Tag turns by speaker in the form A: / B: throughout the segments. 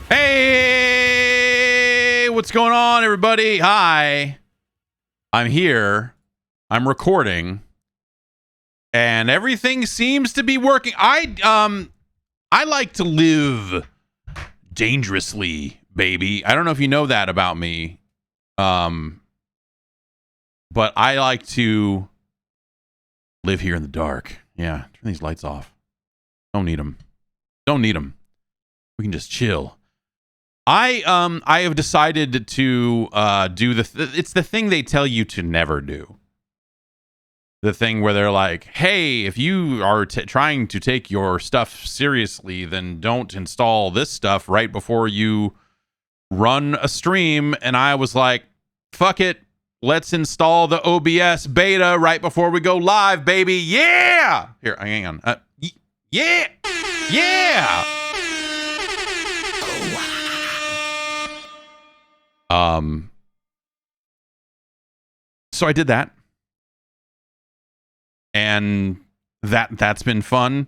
A: Hey, what's going on, everybody? Hi. I'm here. I'm recording. And everything seems to be working. I like to live dangerously, baby. I don't know if you know that about me. But I like to live here in the dark. Yeah, turn these lights off. Don't need them. Don't need them. We can just chill. I have decided to do it's the thing they tell you to never do. The thing where they're like, hey, if you are trying to take your stuff seriously, then don't install this stuff right before you run a stream. And I was like, fuck it. Let's install the OBS beta right before we go live, baby. Yeah. Here, hang on. Yeah. Yeah. So I did that. And that's been fun.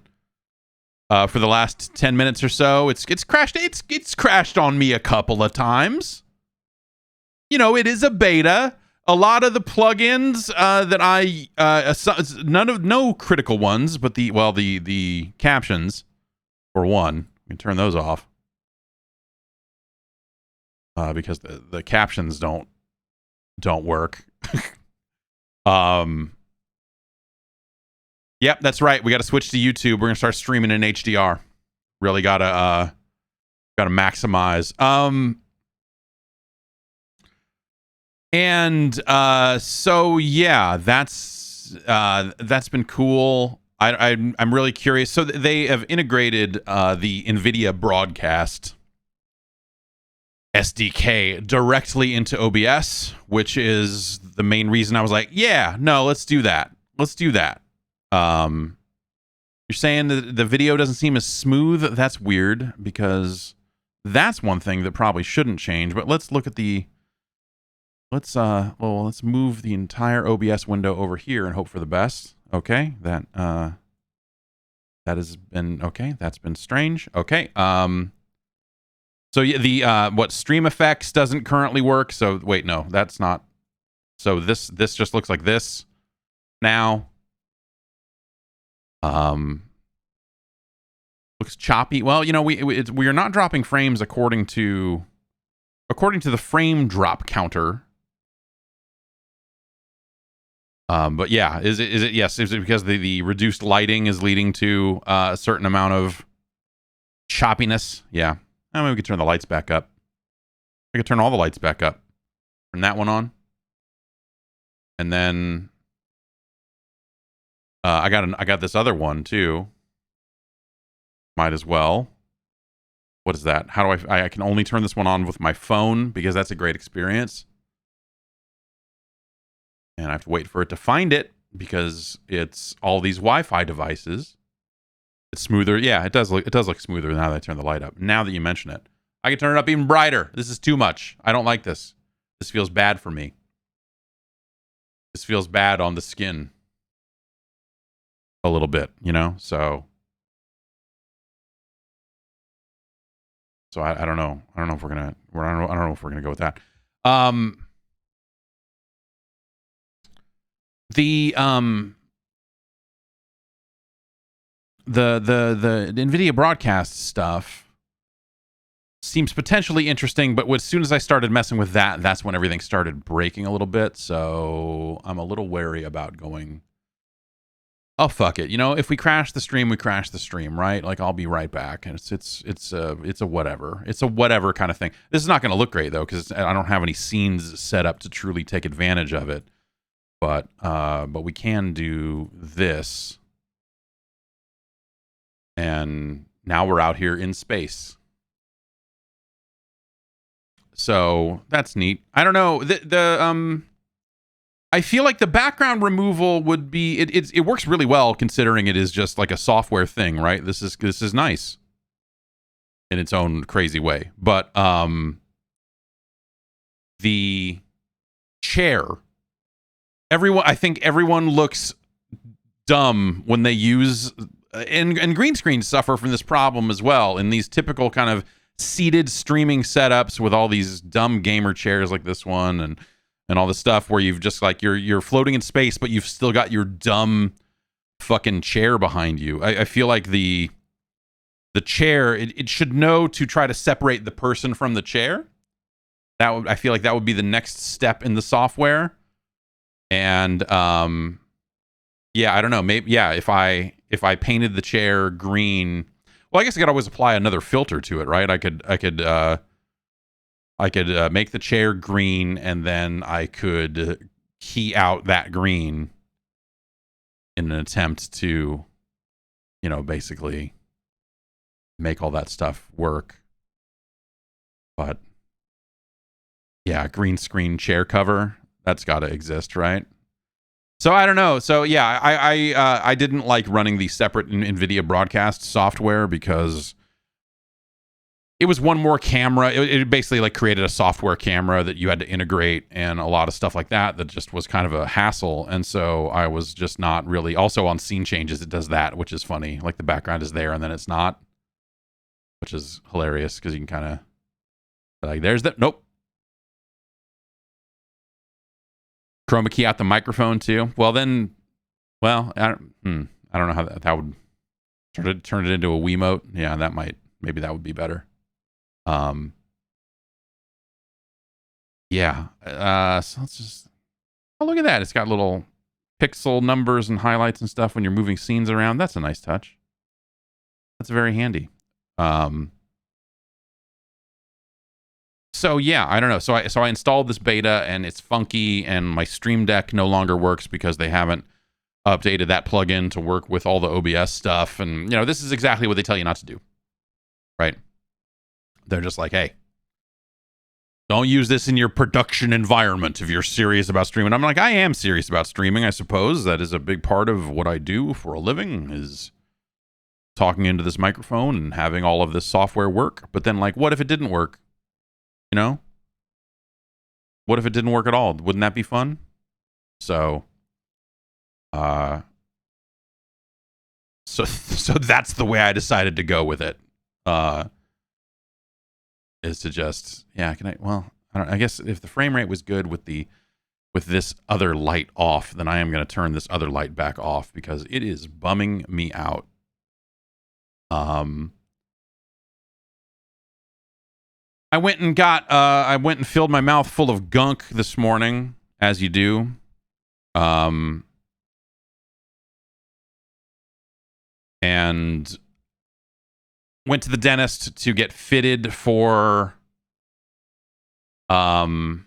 A: For the last 10 minutes or so. It's crashed on me a couple of times. You know, it is a beta. A lot of the plugins that no critical ones, but the captions, for one, we can turn those off. Because the captions don't work. Yep, that's right. We got to switch to YouTube. We're gonna start streaming in HDR. Really gotta maximize. So yeah, that's been cool. I'm really curious. So they have integrated the NVIDIA broadcast SDK directly into OBS, which is the main reason I was like, yeah, no, let's do that. Let's do that. You're saying that the video doesn't seem as smooth. That's weird, because that's one thing that probably shouldn't change. But let's look at let's move the entire OBS window over here and hope for the best. Okay, that has been okay. That's been strange. Okay. So yeah, what stream effects doesn't currently work. So wait, no, that's not. So this just looks like this now. Looks choppy. Well, you know, we are not dropping frames according to the frame drop counter. But yeah, is it yes? Is it because the reduced lighting is leading to a certain amount of choppiness? Yeah. I mean, we could turn the lights back up. I could turn all the lights back up. Turn that one on. And then I got this other one too. Might as well. What is that? How do I can only turn this one on with my phone, because that's a great experience. And I have to wait for it to find it, because it's all these Wi-Fi devices. It's smoother. Yeah, it does look smoother now that I turn the light up. Now that you mention it, I can turn it up even brighter. This is too much. I don't like this. This feels bad for me. This feels bad on the skin. A little bit, you know? So I don't know. I don't know if we're gonna go with that. The NVIDIA broadcast stuff seems potentially interesting, but as soon as I started messing with that, that's when everything started breaking a little bit. So I'm a little wary about going, oh, fuck it. You know, if we crash the stream, we crash the stream, right? Like, I'll be right back. And it's a whatever. It's a whatever kind of thing. This is not going to look great, though, because I don't have any scenes set up to truly take advantage of it. But we can do this. And now we're out here in space. So that's neat. I don't know. I feel like the background removal would be it works really well, considering it is just like a software thing, right? This is nice in its own crazy way. But the chair, I think everyone looks dumb when they use and green screens suffer from this problem as well, in these typical kind of seated streaming setups with all these dumb gamer chairs like this one and all this stuff where you've just like you're floating in space, but you've still got your dumb fucking chair behind you. I feel like the chair, it should know to try to separate the person from the chair. I feel like that would be the next step in the software. And yeah, I don't know. Maybe if I painted the chair green, well, I guess I could always apply another filter to it, right? I could make the chair green, and then I could key out that green in an attempt to, basically make all that stuff work. But yeah, green screen chair cover, that's got to exist, right? So I don't know. So yeah, I didn't like running the separate NVIDIA broadcast software because it was one more camera. It basically like created a software camera that you had to integrate and a lot of stuff like that just was kind of a hassle. And so I was just not really. Also on scene changes, it does that, which is funny. Like the background is there and then it's not, which is hilarious because you can kind of like, there's that. Nope. Chroma key out the microphone too. Well, then, I don't know how that would turn it into a Wiimote. Yeah, maybe that would be better. Yeah. So let's just, look at that. It's got little pixel numbers and highlights and stuff when you're moving scenes around. That's a nice touch. That's very handy. So yeah, I don't know. So I installed this beta and it's funky, and my Stream Deck no longer works because they haven't updated that plugin to work with all the OBS stuff. And this is exactly what they tell you not to do, right? They're just like, hey, don't use this in your production environment if you're serious about streaming. I'm like, I am serious about streaming, I suppose. That is a big part of what I do for a living, is talking into this microphone and having all of this software work. But then, like, what if it didn't work? What if it didn't work at all? Wouldn't that be fun? So, so that's the way I decided to go with it. Is to just, I guess if the frame rate was good with this other light off, then I am going to turn this other light back off because it is bumming me out. I went and filled my mouth full of gunk this morning, as you do. And went to the dentist to get fitted for it's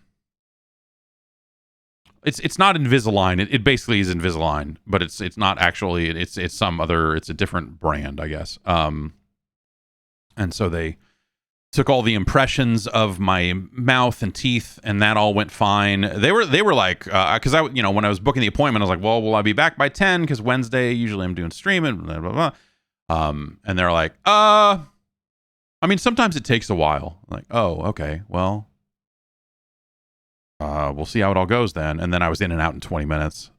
A: not Invisalign. It basically is Invisalign, but it's not actually. It's a different brand, I guess. And so they took all the impressions of my mouth and teeth, and that all went fine. They were like, because when I was booking the appointment, I was like, well, will I be back by 10? Because Wednesday usually I'm doing streaming, blah blah blah. And they're like, sometimes it takes a while. I'm like, oh, okay, well, we'll see how it all goes then. And then I was in and out in 20 minutes.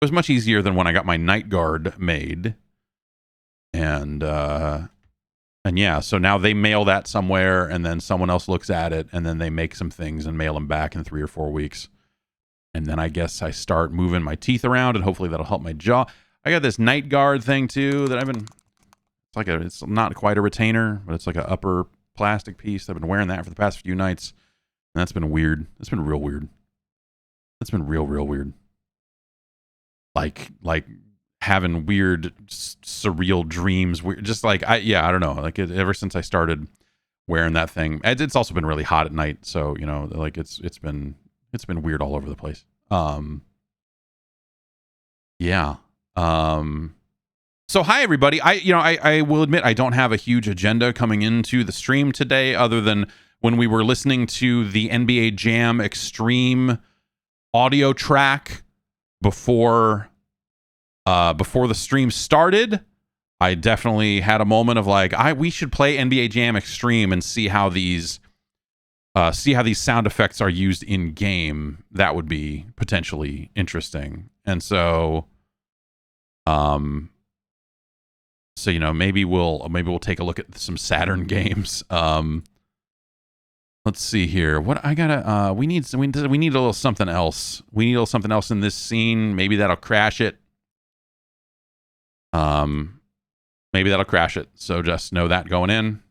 A: It was much easier than when I got my night guard made. And yeah, so now they mail that somewhere, and then someone else looks at it, and then they make some things and mail them back in 3 or 4 weeks. And then I guess I start moving my teeth around, and hopefully that'll help my jaw. I got this night guard thing too that it's not quite a retainer, but it's like an upper plastic piece. I've been wearing that for the past few nights, and that's been weird. That's been real weird. That's been real weird. Like having weird, surreal dreams. Just like, I don't know. Like ever since I started wearing that thing, it's also been really hot at night. So, like it's been weird all over the place. Yeah. So hi everybody. I will admit I don't have a huge agenda coming into the stream today, other than when we were listening to the NBA Jam Extreme audio track before the stream started. I definitely had a moment of like, we should play NBA Jam Extreme and see how these sound effects are used in game. That would be potentially interesting. And so So, you know, maybe we'll take a look at some Saturn games. Let's see here. What I gotta we need a little something else. We need a little something else in this scene. Maybe that'll crash it. Maybe that'll crash it. So just know that going in.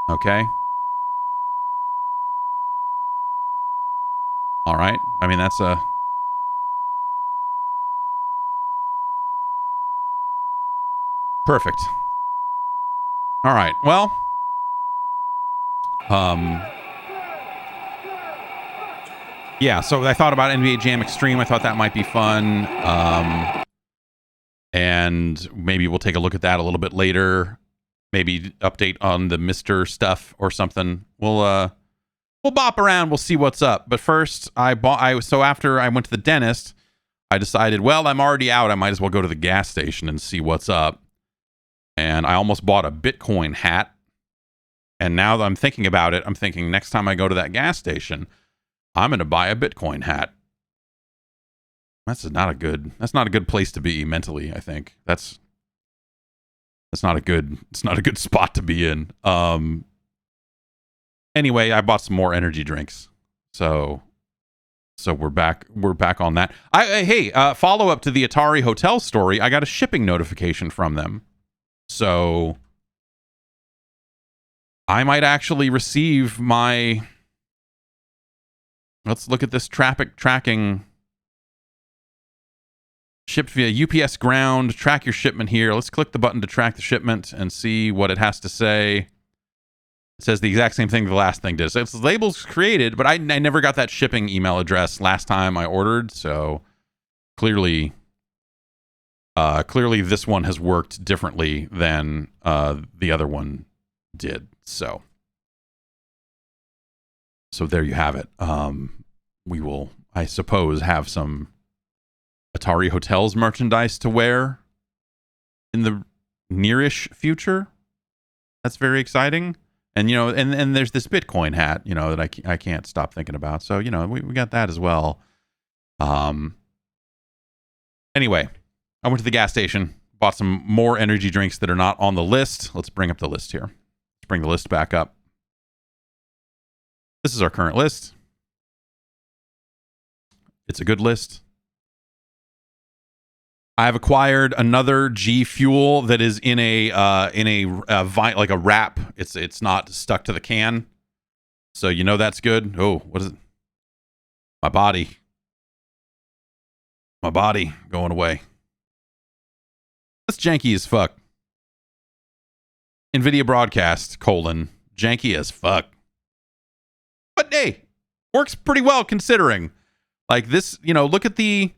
A: Okay. All right. I mean, that's a perfect. All right. Well, yeah, so I thought about NBA Jam Extreme. I thought that might be fun. And maybe we'll take a look at that a little bit later. Maybe update on the Mr. stuff or something. We'll bop around. We'll see what's up. But first, so after I went to the dentist, I decided, well, I'm already out. I might as well go to the gas station and see what's up. And I almost bought a Bitcoin hat. And now that I'm thinking about it, I'm thinking next time I go to that gas station, I'm going to buy a Bitcoin hat. That's not a good place to be mentally, I think. It's not a good spot to be in. Anyway, I bought some more energy drinks. So we're back on that. Hey, follow up to the Atari hotel story. I got a shipping notification from them. So I might actually receive my... Let's look at this traffic tracking. Shipped via UPS ground. Track your shipment here. Let's click the button to track the shipment and see what it has to say. It says the exact same thing the last thing did. So it's labels created, but I never got that shipping email address last time I ordered. So clearly this one has worked differently than the other one did. So there you have it. We will, I suppose, have some Atari Hotels merchandise to wear in the nearish future. That's very exciting. And, you know, and there's this Bitcoin hat, you know, that I can't stop thinking about. So, you know, we got that as well. Anyway, I went to the gas station, bought some more energy drinks that are not on the list. Let's bring up the list here. Let's bring the list back up. This is our current list. It's a good list. I have acquired another G Fuel that is in a like a wrap. It's not stuck to the can, so you know that's good. Oh, what is it? My body going away. That's janky as fuck. NVIDIA broadcast : janky as fuck. But hey, works pretty well considering. Like this, you know, look at the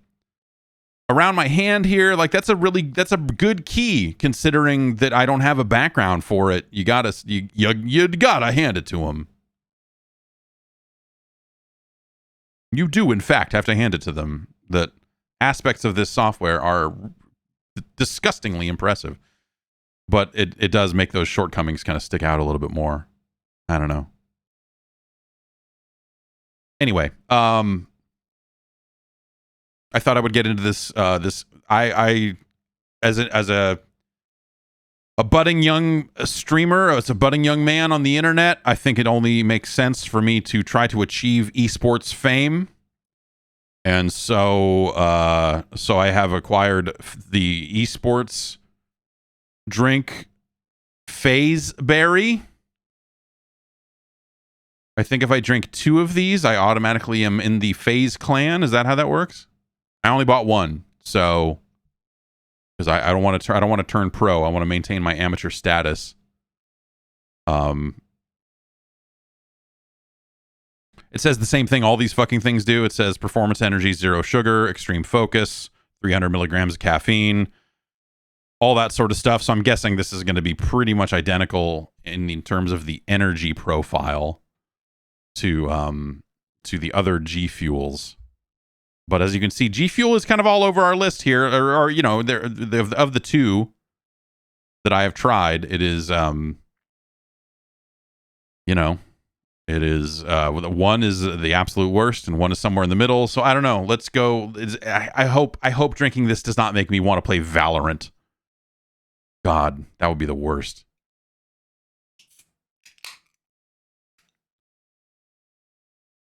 A: around my hand here. Like that's a good key considering that I don't have a background for it. You gotta hand it to them. You do, in fact, have to hand it to them. That aspects of this software are disgustingly impressive, but it does make those shortcomings kind of stick out a little bit more. I don't know. Anyway, I thought I would get into this. I as a budding young streamer, as a budding young man on the internet, I think it only makes sense for me to try to achieve esports fame. And so I have acquired the esports drink Phase Berry. I think if I drink 2 of these, I automatically am in the Phase clan. Is that how that works? I only bought 1, so because I don't want to turn pro. I want to maintain my amateur status. It says the same thing all these fucking things do. It says performance energy, 0 sugar, extreme focus, 300 milligrams of caffeine, all that sort of stuff. So I'm guessing this is going to be pretty much identical in terms of the energy profile to the other G Fuels. But as you can see, G Fuel is kind of all over our list here. Or you know, of the 2 that I have tried, it is, you know, It is one is the absolute worst, and one is somewhere in the middle. So I don't know. Let's go. I hope drinking this does not make me want to play Valorant. God, that would be the worst.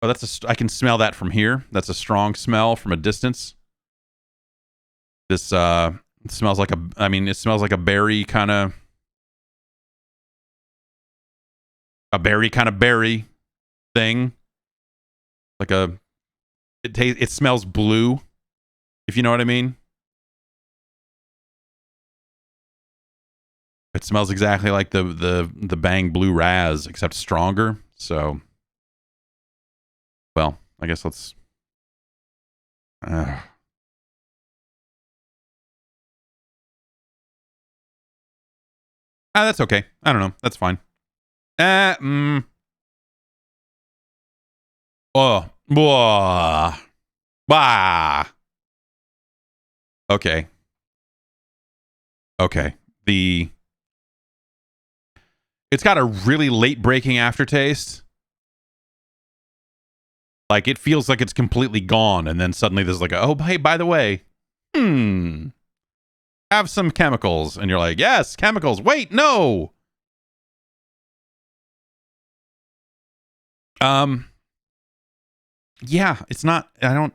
A: Oh, I can smell that from here. That's a strong smell from a distance. This it smells like it smells like a berry kind of berry thing. Like it smells blue, if you know what I mean. It smells exactly like the Bang Blue Raz, except stronger. So, well, I guess let's. That's okay. I don't know. That's fine. Oh, bah. Okay. Okay. It's got a really late breaking aftertaste. Like it feels like it's completely gone, and then suddenly there's like, oh, hey, by the way, have some chemicals, and you're like, yes, chemicals. Wait, no. Yeah, it's not. I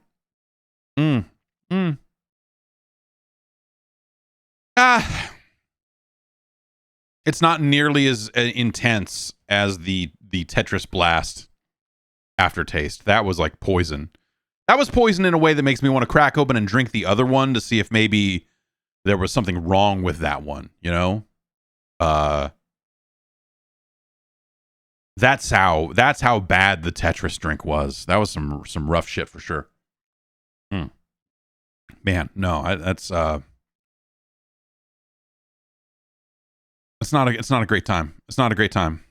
A: don't. It's not nearly as intense as the Tetris Blast aftertaste. That was like poison. That was poison in a way that makes me want to crack open and drink the other one to see if maybe there was something wrong with that one, you know? That's how bad the Tetris drink was. That was some rough shit for sure. Man, no, it's not a great time. It's not a great time.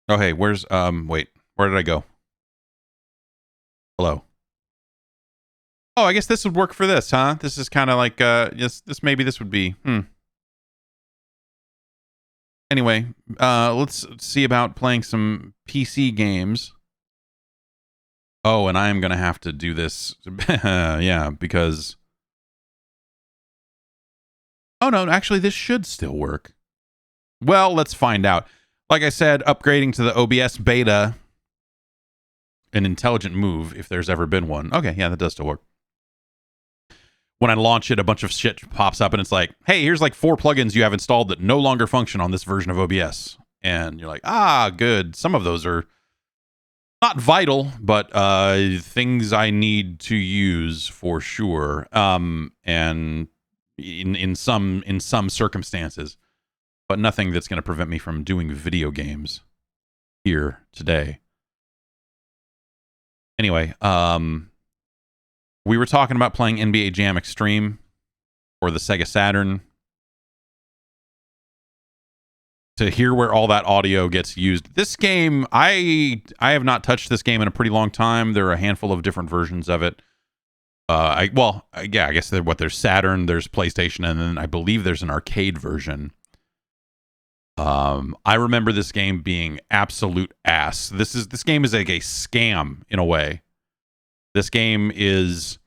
A: Oh, hey, wait, where did I go? Hello. Oh, I guess this would work for this, huh? This is kind of like yes, this would be. Anyway, let's see about playing some PC games. Oh, and I am going to have to do this. Yeah, because... Oh, no, actually, this should still work. Well, let's find out. Like I said, upgrading to the OBS beta, an intelligent move, if there's ever been one. Okay, yeah, that does still work. When I launch it, a bunch of shit pops up, and it's like, hey, here's like 4 plugins you have installed that no longer function on this version of OBS. And you're like, ah, good. Some of those are not vital, but things I need to use for sure. And in some circumstances, but nothing that's going to prevent me from doing video games here today. Anyway, we were talking about playing NBA Jam Extreme or the Sega Saturn. To hear where all that audio gets used. This game, I have not touched this game in a pretty long time. There are a handful of different versions of it. I guess there's Saturn, there's PlayStation, and then I believe there's an arcade version. I remember this game being absolute ass. This game is like a scam in a way. This game is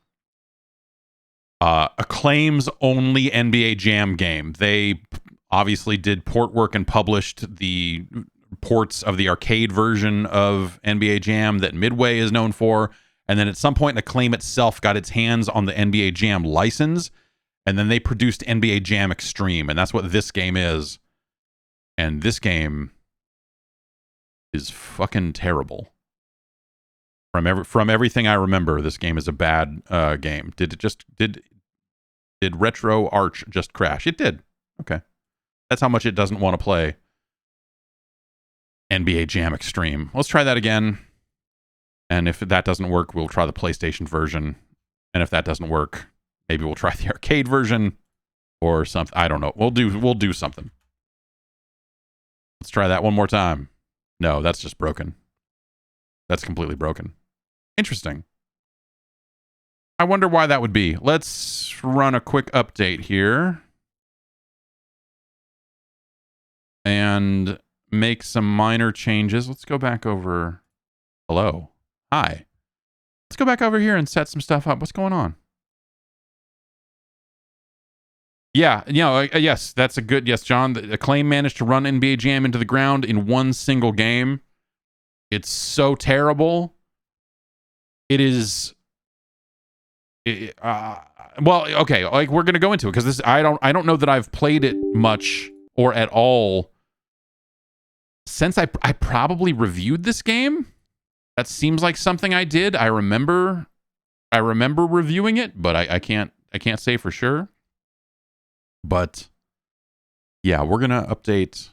A: Acclaim's only NBA Jam game. They obviously did port work and published the ports of the arcade version of NBA Jam that Midway is known for. And then at some point, Acclaim itself got its hands on the NBA Jam license. And then they produced NBA Jam Extreme. And that's what this game is. And this game is fucking terrible. From everything I remember, this game is a bad game. Did Retro Arch just crash? It did. Okay. That's how much it doesn't want to play NBA Jam Extreme. Let's try that again. And if that doesn't work, we'll try the PlayStation version. And if that doesn't work, maybe we'll try the arcade version or something. I don't know. We'll do something. Let's try that one more time. No, that's just broken. That's completely broken. Interesting. I wonder why that would be. Let's run a quick update here. And make some minor changes. Let's go back over Hello. Hi. Let's go back over here and set some stuff up. What's going on? Yeah, you know, yes, that's a good, yes, John. The Acclaim managed to run NBA Jam into the ground in one single game. It's so terrible. It is, well, okay, like we're going to go into it because this, I don't know that I've played it much or at all since I probably reviewed this game. That seems like something I did. I remember reviewing it, but I can't say for sure. But yeah, we're gonna update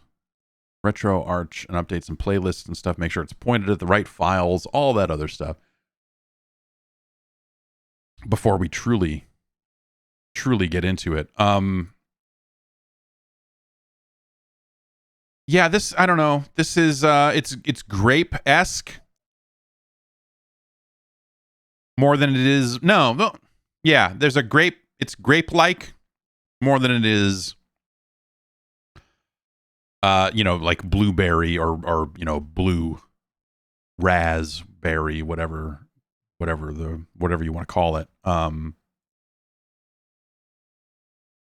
A: RetroArch and update some playlists and stuff. Make sure it's pointed at the right files, all that other stuff, before we truly get into it. Yeah, this, I don't know. This is it's grape-esque more than it is. No, yeah, there's a grape. It's grape-like more than it is, you know, like blueberry or you know, blue raspberry, whatever you want to call it. And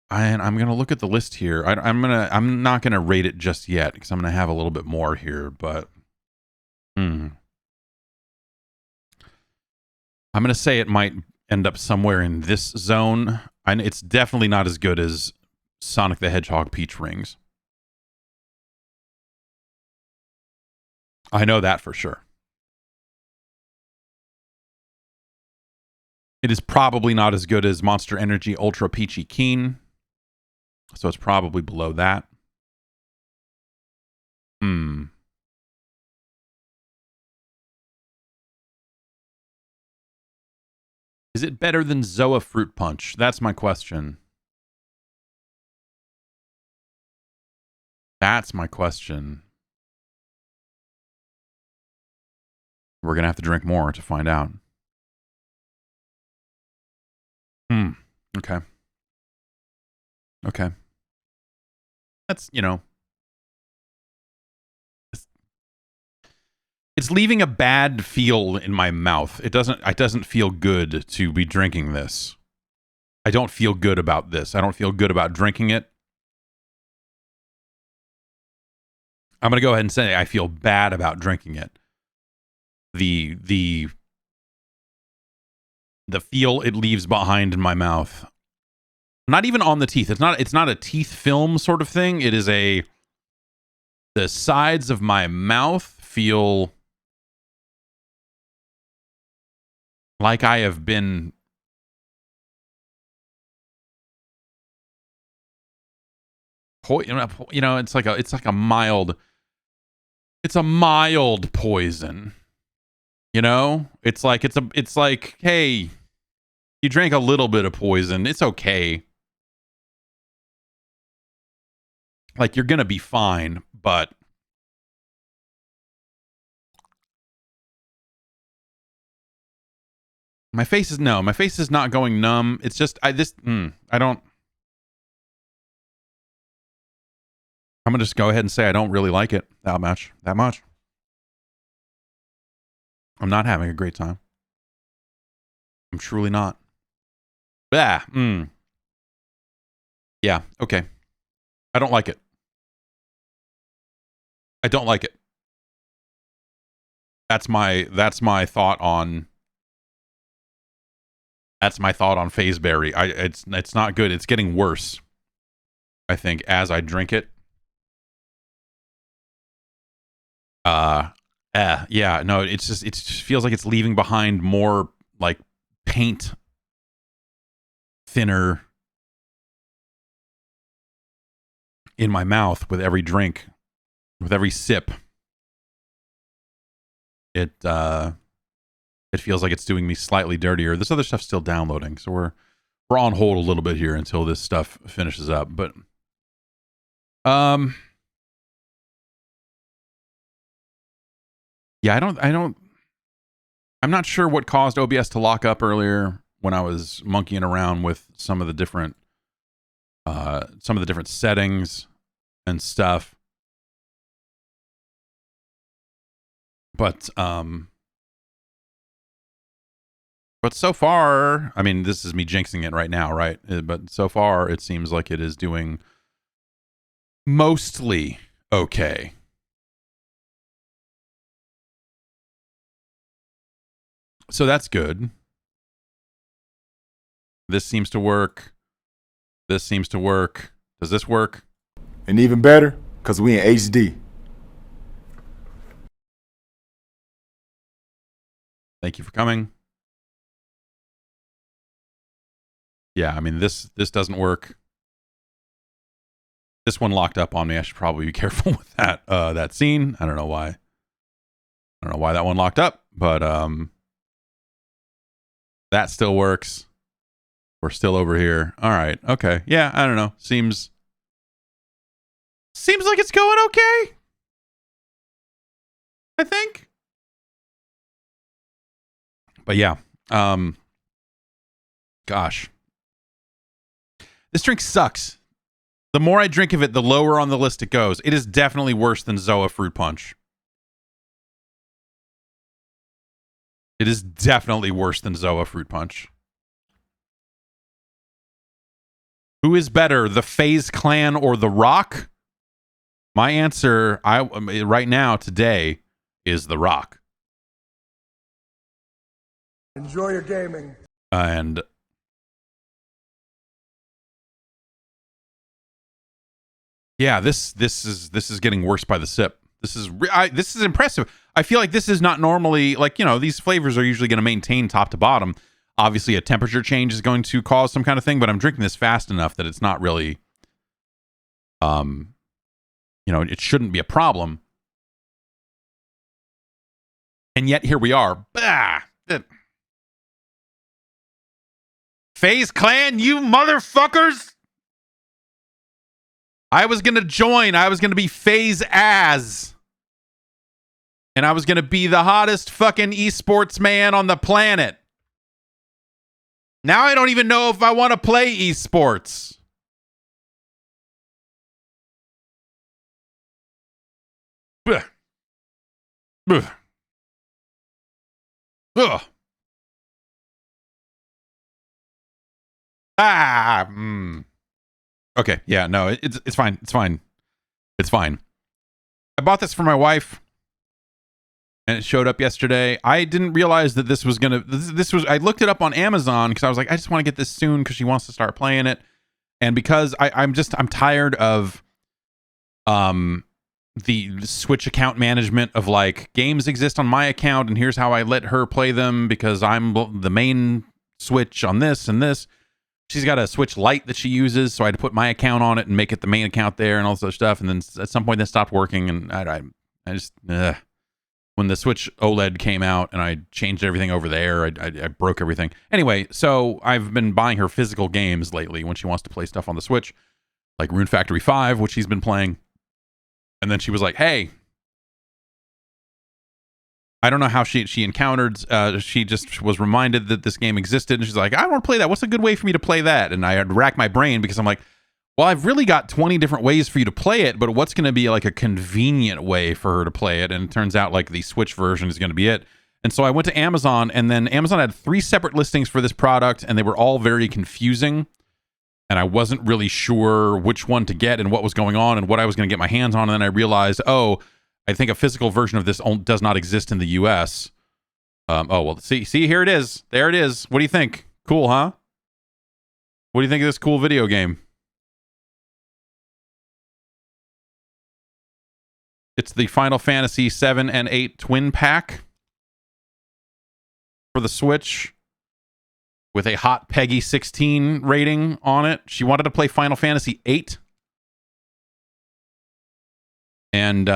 A: I'm gonna look at the list here. I'm not gonna rate it just yet because I'm gonna have a little bit more here, but I'm gonna say it might end up somewhere in this zone. It's definitely not as good as Sonic the Hedgehog Peach Rings. I know that for sure. It is probably not as good as Monster Energy Ultra Peachy Keen. So it's probably below that. Is it better than Zoa Fruit Punch? That's my question. That's my question. We're going to have to drink more to find out. Okay. Okay. That's, you know, it's leaving a bad feel in my mouth. It doesn't feel good to be drinking this. I don't feel good about this. I don't feel good about drinking it. I'm going to go ahead and say I feel bad about drinking it. The feel it leaves behind in my mouth. Not even on the teeth. It's not a teeth film sort of thing. It is the sides of my mouth feel like I have been you know, it's like a mild poison. You know? It's like, hey, you drank a little bit of poison. It's okay. Like, you're gonna be fine, but my face is not going numb. It's just I don't. I'm gonna just go ahead and say I don't really like it that much. I'm not having a great time. I'm truly not. Yeah. Yeah. Okay. I don't like it. I don't like it. That's my thought on. That's my thought on Phaseberry. It's not good. It's getting worse, I think, as I drink it. Yeah, no, it just feels like it's leaving behind more like paint thinner in my mouth with every drink, with every sip. It feels like it's doing me slightly dirtier. This other stuff's still downloading, so we're on hold a little bit here until this stuff finishes up. But yeah, I'm not sure what caused OBS to lock up earlier when I was monkeying around with some of the different settings and stuff. But But so far, I mean, this is me jinxing it right now, right? But so far, it seems like it is doing mostly okay. So that's good. This seems to work. This seems to work. Does this work?
B: And even better, because we in HD.
A: Thank you for coming. Yeah, I mean, this doesn't work. This one locked up on me. I should probably be careful with that scene. I don't know why. I don't know why that one locked up, but that still works. We're still over here. All right. Okay. Yeah, I don't know. Seems like it's going okay. I think. But yeah. Gosh. This drink sucks. The more I drink of it, the lower on the list it goes. It is definitely worse than Zoa Fruit Punch. It is definitely worse than Zoa Fruit Punch. Who is better, the FaZe Clan or The Rock? My answer right now, today, is The Rock.
B: Enjoy your gaming.
A: And yeah, this is getting worse by the sip. This is impressive. I feel like this is not normally, like, you know, these flavors are usually going to maintain top to bottom. Obviously, a temperature change is going to cause some kind of thing, but I'm drinking this fast enough that it's not really, you know, it shouldn't be a problem. And yet here we are. Bah! FaZe Clan, you motherfuckers! I was going to join. I was going to be FaZe Az. And I was going to be the hottest fucking esports man on the planet. Now I don't even know if I want to play esports. Ugh. Ugh. Ugh. Ah. Okay. Yeah. No. It's fine. It's fine. It's fine. I bought this for my wife, and it showed up yesterday. I didn't realize that this was gonna. This was. I looked it up on Amazon because I was like, I just want to get this soon because she wants to start playing it, and because I'm tired of the Switch account management of like games exist on my account and here's how I let her play them because I'm the main Switch on this and this. She's got a Switch Lite that she uses, so I had to put my account on it and make it the main account there and all this other stuff. And then at some point that stopped working, and I just when the Switch OLED came out and I changed everything over there, I broke everything. Anyway, so I've been buying her physical games lately when she wants to play stuff on the Switch, like Rune Factory 5, which she's been playing. And then she was like, hey, I don't know how she encountered, she just was reminded that this game existed. And she's like, I want to play that. What's a good way for me to play that? And I had racked my brain because I'm like, well, I've really got 20 different ways for you to play it, but what's going to be like a convenient way for her to play it? And it turns out like the Switch version is going to be it. And so I went to Amazon, and then Amazon had 3 separate listings for this product, and they were all very confusing. And I wasn't really sure which one to get and what was going on and what I was going to get my hands on. And then I realized, oh, I think a physical version of this does not exist in the U.S. Oh, well, see, here it is. There it is. What do you think? Cool, huh? What do you think of this cool video game? It's the Final Fantasy 7 and 8 twin pack for the Switch, with a hot Peggy 16 rating on it. She wanted to play Final Fantasy 8. And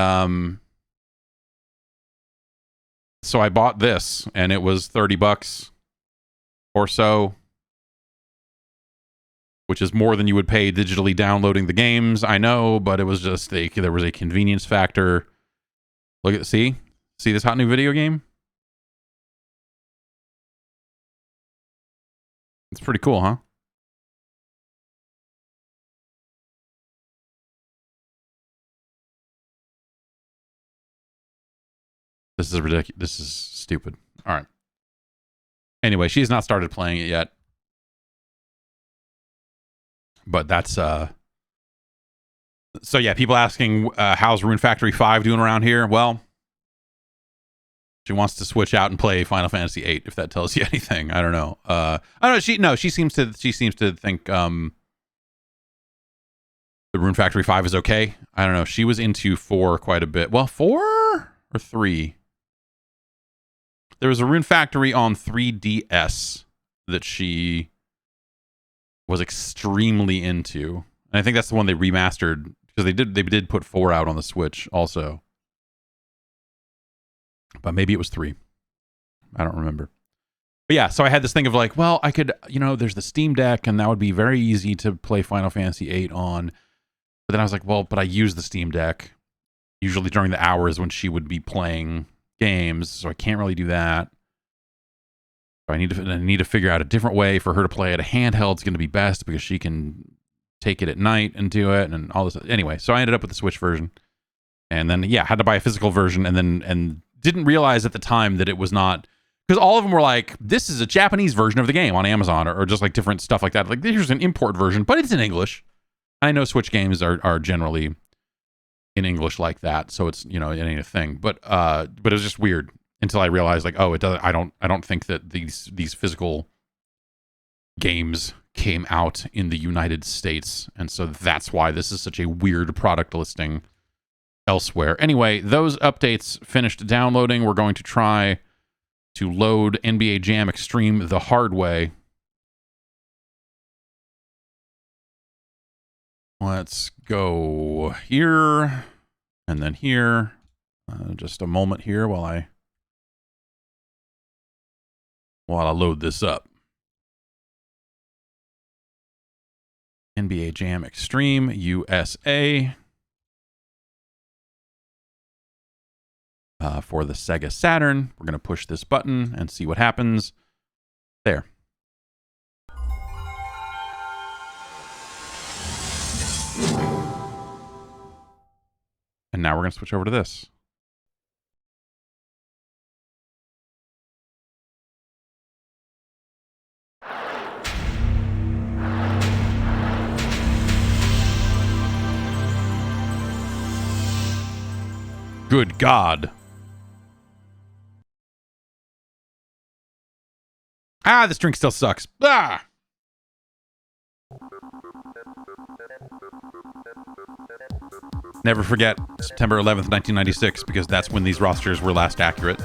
A: so I bought this, and it was $30 or so, which is more than you would pay digitally downloading the games. I know, but it was just there was a convenience factor. Look at, see this hot new video game? It's pretty cool, huh? This is ridiculous. This is stupid. All right. Anyway, she's not started playing it yet. But that's so yeah, people asking how's Rune Factory 5 doing around here? Well, she wants to switch out and play Final Fantasy 8 if that tells you anything. I don't know. I don't know. She seems to think the Rune Factory 5 is okay. I don't know. She was into 4 quite a bit. Well, 4 or 3. There was a Rune Factory on 3DS that she was extremely into. And I think that's the one they remastered because they did put 4 out on the Switch also. But maybe it was 3. I don't remember. But yeah, so I had this thing of like, well, I could, there's the Steam Deck and that would be very easy to play Final Fantasy 8 on. But then I was like, well, but I use the Steam Deck usually during the hours when she would be playing games, so I can't really do that. I need to figure out a different way for her to play it. A handheld's going to be best because she can take it at night and do it and all this. Anyway, so I ended up with the Switch version. And then, yeah, had to buy a physical version and didn't realize at the time that it was not... Because all of them were like, this is a Japanese version of the game on Amazon or just like different stuff like that. Like, here's an import version, but it's in English. I know Switch games are generally in English like that, so it's, it ain't a thing. But it was just weird until I realized, like, oh, it doesn't. I don't think that these physical games came out in the United States, and so that's why this is such a weird product listing elsewhere. Anyway, those updates finished downloading. We're going to try to load NBA Jam Extreme the hard way. Let's go here and then here. Just a moment here while I load this up. NBA Jam Extreme USA for the Sega Saturn. We're going to push this button and see what happens. There. And now we're going to switch over to this. Good God. Ah, this drink still sucks. Ah! Never forget September 11th, 1996, because that's when these rosters were last accurate.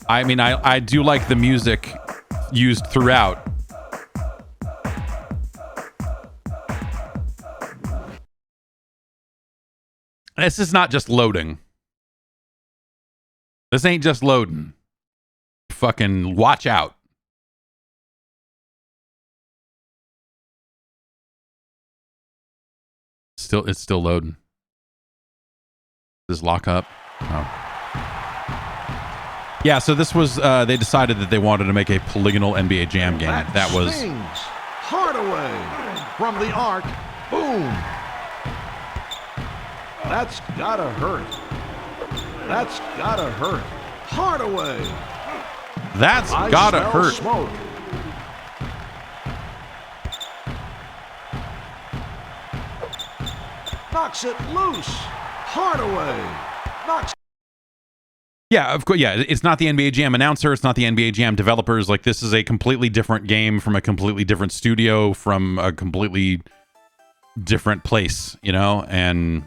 A: I mean, I do like the music used throughout. This is not just loading. This ain't just loading. Fucking watch out. It's still loading. Does lock up? Oh. Yeah, so this was, they decided that they wanted to make a polygonal NBA Jam game. That was...
C: Hardaway from the arc. Boom. That's gotta hurt. That's gotta hurt. Hardaway.
A: That's gotta hurt.
C: Smoke. Knocks it loose. Hardaway knocks.
A: Yeah, of course. Yeah, it's not the NBA Jam announcer. It's not the NBA Jam developers. Like, this is a completely different game from a completely different studio, from a completely different place, and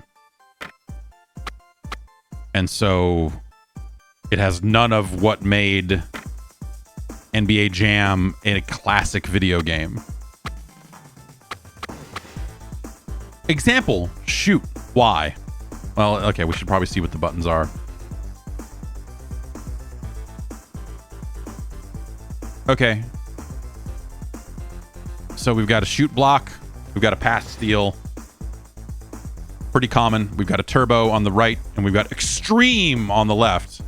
A: so it has none of what made NBA Jam a classic video game. Example, shoot. Why? Well, okay, we should probably see what the buttons are. Okay. So we've got a shoot block. We've got a pass steal. Pretty common. We've got a turbo on the right, and we've got extreme on the left.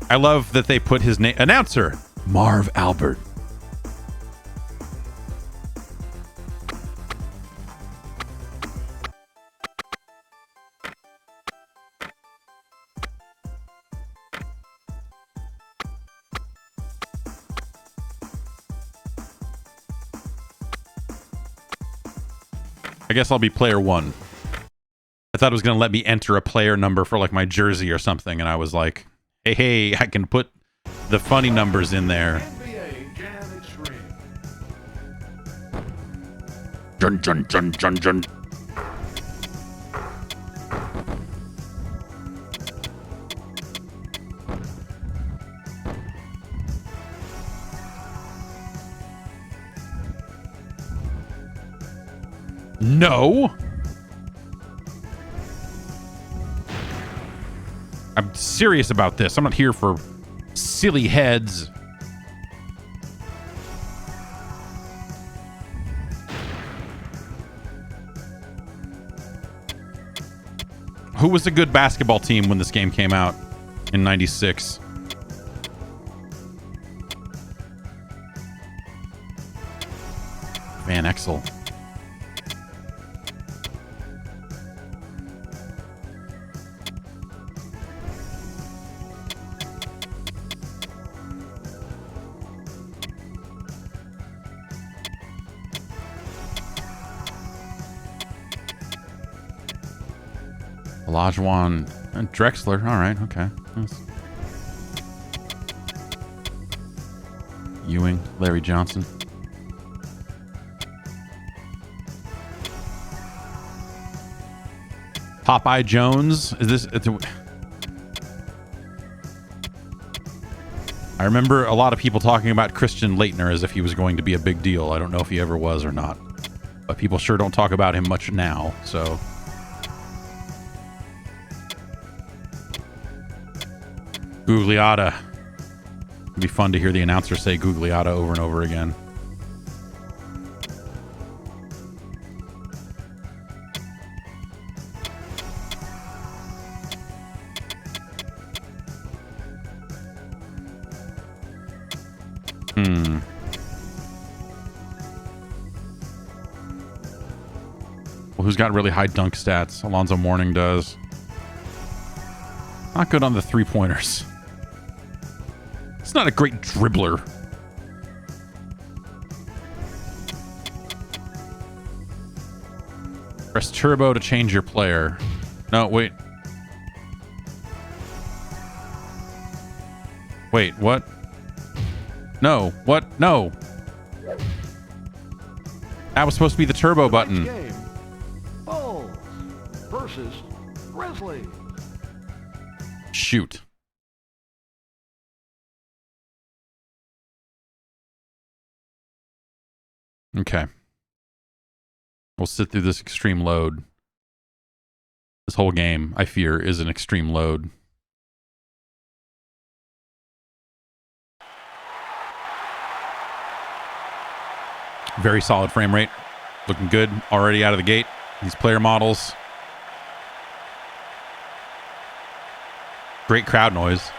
A: I love that they put his name. Announcer, Marv Albert. I guess I'll be player 1. I thought it was going to let me enter a player number for like my jersey or something, and I was like, hey, I can put the funny numbers in there. Jun, jun, jun, jun, jun. No. I'm serious about this. I'm not here for silly heads. Who was a good basketball team when this game came out in 96? Van Exel. Olajuwon and Drexler. All right, okay. Nice. Ewing, Larry Johnson. Popeye Jones. Is this? I remember a lot of people talking about Christian Laettner as if he was going to be a big deal. I don't know if he ever was or not, but people sure don't talk about him much now. So. Gugliotta. It'd be fun to hear the announcer say Gugliotta over and over again. Well, who's got really high dunk stats? Alonzo Mourning does. Not good on the three-pointers. It's not a great dribbler. Press turbo to change your player. No, wait. Wait, what? No, what? No. That was supposed to be the turbo button.
C: Game. Bulls versus Grizzlies.
A: Shoot. Okay. We'll sit through this extreme load. This whole game, I fear, is an extreme load. Very solid frame rate. Looking good already out of the gate. These player models. Great crowd noise.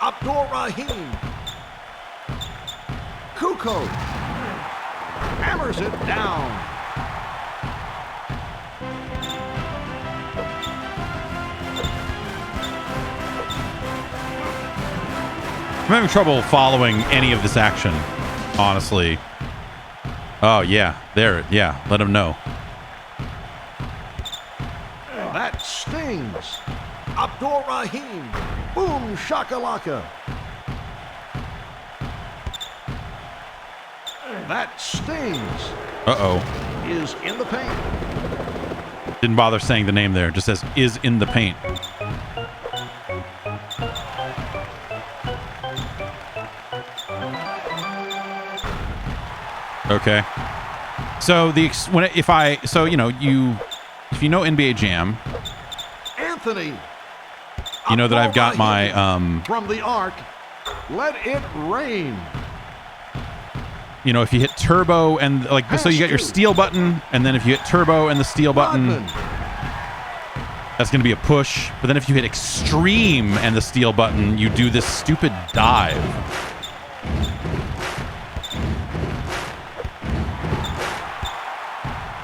C: Abdul Rahim. Kukoc hammers it down.
A: I'm having trouble following any of this action, honestly. Oh, yeah. There. Yeah. Let him know.
C: That stings. Abdul Rahim. Boom shakalaka. That stings.
A: Uh-oh.
C: Is in the paint.
A: Didn't bother saying the name there. Just says, is in the paint. Okay. So if you know NBA Jam,
C: Anthony.
A: you know that I've got my
C: From the arc. Let it rain.
A: you know, if you hit turbo and like so you got your steal button, and then if you hit turbo and the steal button, that's going to be a push. But then if you hit extreme and the steal button, you do this stupid dive.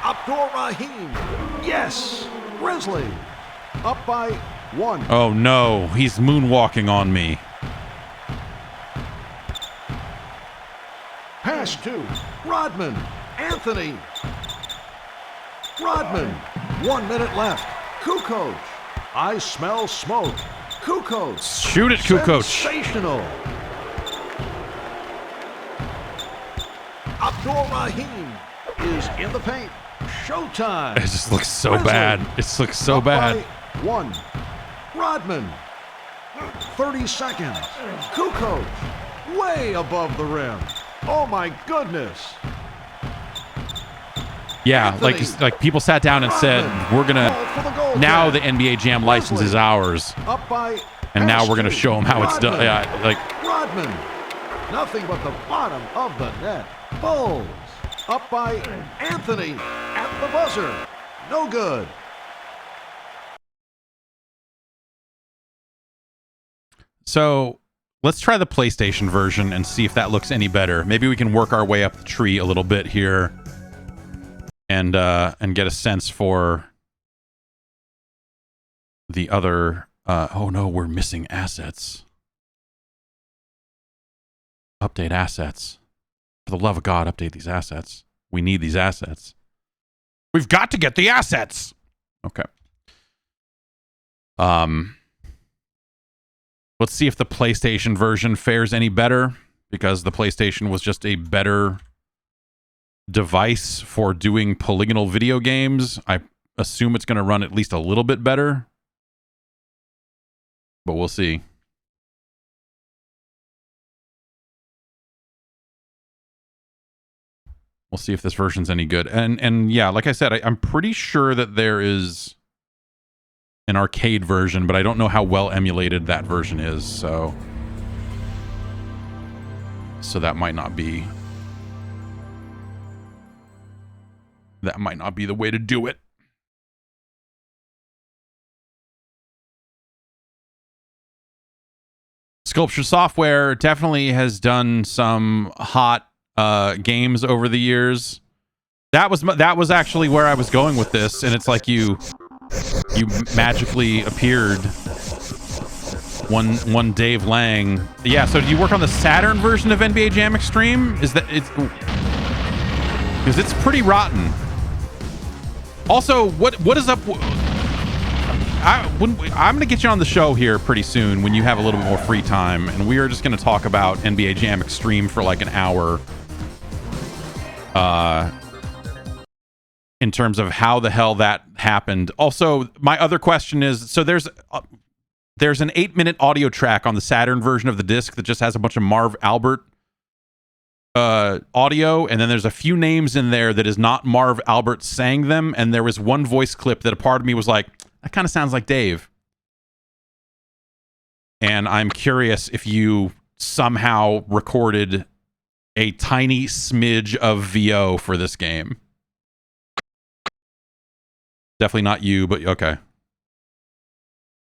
C: Abdur Rahim. Yes. Grizzly. Up by 1.
A: Oh no, he's moonwalking on me.
C: Pass to Rodman. Anthony. Rodman. 1 minute left. Kukoc. I smell smoke. Kukoc.
A: Shoot it, Kukoc.
C: Sensational. Abdur Rahim is in the paint. Showtime.
A: It just looks so
C: Grizzly.
A: bad. It looks so
C: Up
A: bad.
C: by 1. Rodman. 30 seconds. Kukoc. Way above the rim. Oh my goodness.
A: Yeah, like people sat down and said, we're gonna now the NBA Jam license is ours,
C: Up by
A: and now we're gonna show them how it's done. Yeah, like
C: Rodman. Nothing but the bottom of the net. Bulls. Up by Anthony at the buzzer. No good.
A: so. Let's try the PlayStation version and see if that looks any better. Maybe we can work our way up the tree a little bit here, and get a sense for the other. Oh no, we're missing assets. Update assets. For the love of God, update these assets. We need these assets. We've got to get the assets. Okay. Let's see if the PlayStation version fares any better, because the PlayStation was just a better device for doing polygonal video games. I assume it's going to run at least a little bit better, but we'll see. We'll see if this version's any good. And yeah, like I said, I'm pretty sure that there is an arcade version, but I don't know how well emulated that version is, so that might not be the way to do it. Sculpture Software definitely has done some hot games over the years. That was actually where I was going with this, and it's like you magically appeared one Dave Lang. Yeah, so do you work on the Saturn version of NBA Jam Extreme? Is that it's because it's pretty rotten. Also, what is up? I'm going to get you on the show here pretty soon when you have a little bit more free time, and we are just going to talk about NBA Jam Extreme for like an hour. In terms of how the hell that happened. Also, my other question is, so there's an 8-minute audio track on the Saturn version of the disc that just has a bunch of Marv Albert audio, and then there's a few names in there that is not Marv Albert sang them, and there was one voice clip that a part of me was like, that kind of sounds like Dave. And I'm curious if you somehow recorded a tiny smidge of VO for this game. Definitely not you, but okay.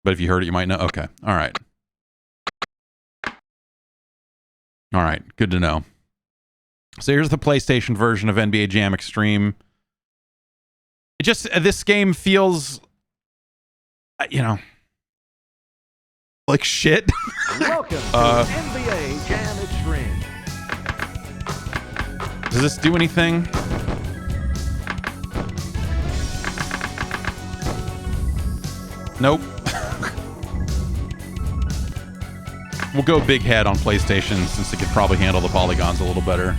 A: But if you heard it, you might know. Okay. All right. All right. Good to know. So here's the PlayStation version of NBA Jam Extreme. It just, this game feels, like shit.
C: Welcome to NBA Jam Extreme.
A: Does this do anything? Nope. We'll go big head on PlayStation since it could probably handle the polygons a little better.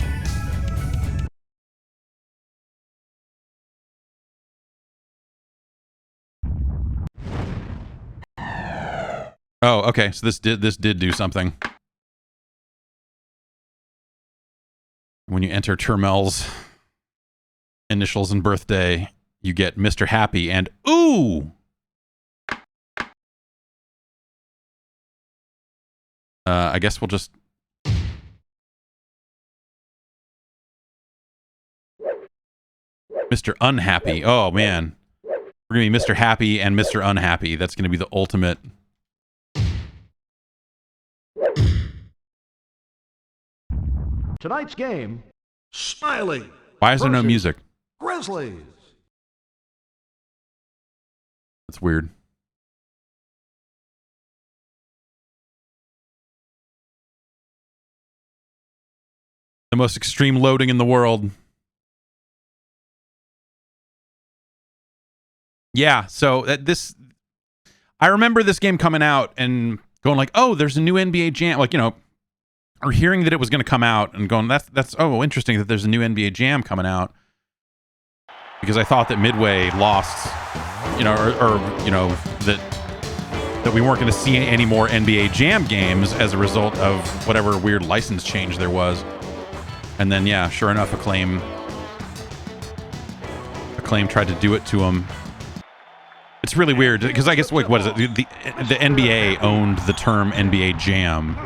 A: Oh, okay. So this did do something. When you enter Turmel's initials and birthday, you get Mr. Happy and ooh! I guess we'll just... Mr. Unhappy. Oh, man. We're going to be Mr. Happy and Mr. Unhappy. That's going to be the ultimate...
C: Tonight's game, Smiley.
A: Why is there no music?
C: Grizzlies.
A: That's weird. The most extreme loading in the world. Yeah, so I remember this game coming out and going like, oh, there's a new NBA Jam. Like, you know, or hearing that it was going to come out and going, that's oh, interesting that there's a new NBA Jam coming out. Because I thought that Midway lost, you know, or you know, that we weren't going to see any more NBA Jam games as a result of whatever weird license change there was. And then, yeah, sure enough, Acclaim tried to do it to him. It's really weird because I guess, wait, what is it? The NBA owned the term NBA Jam.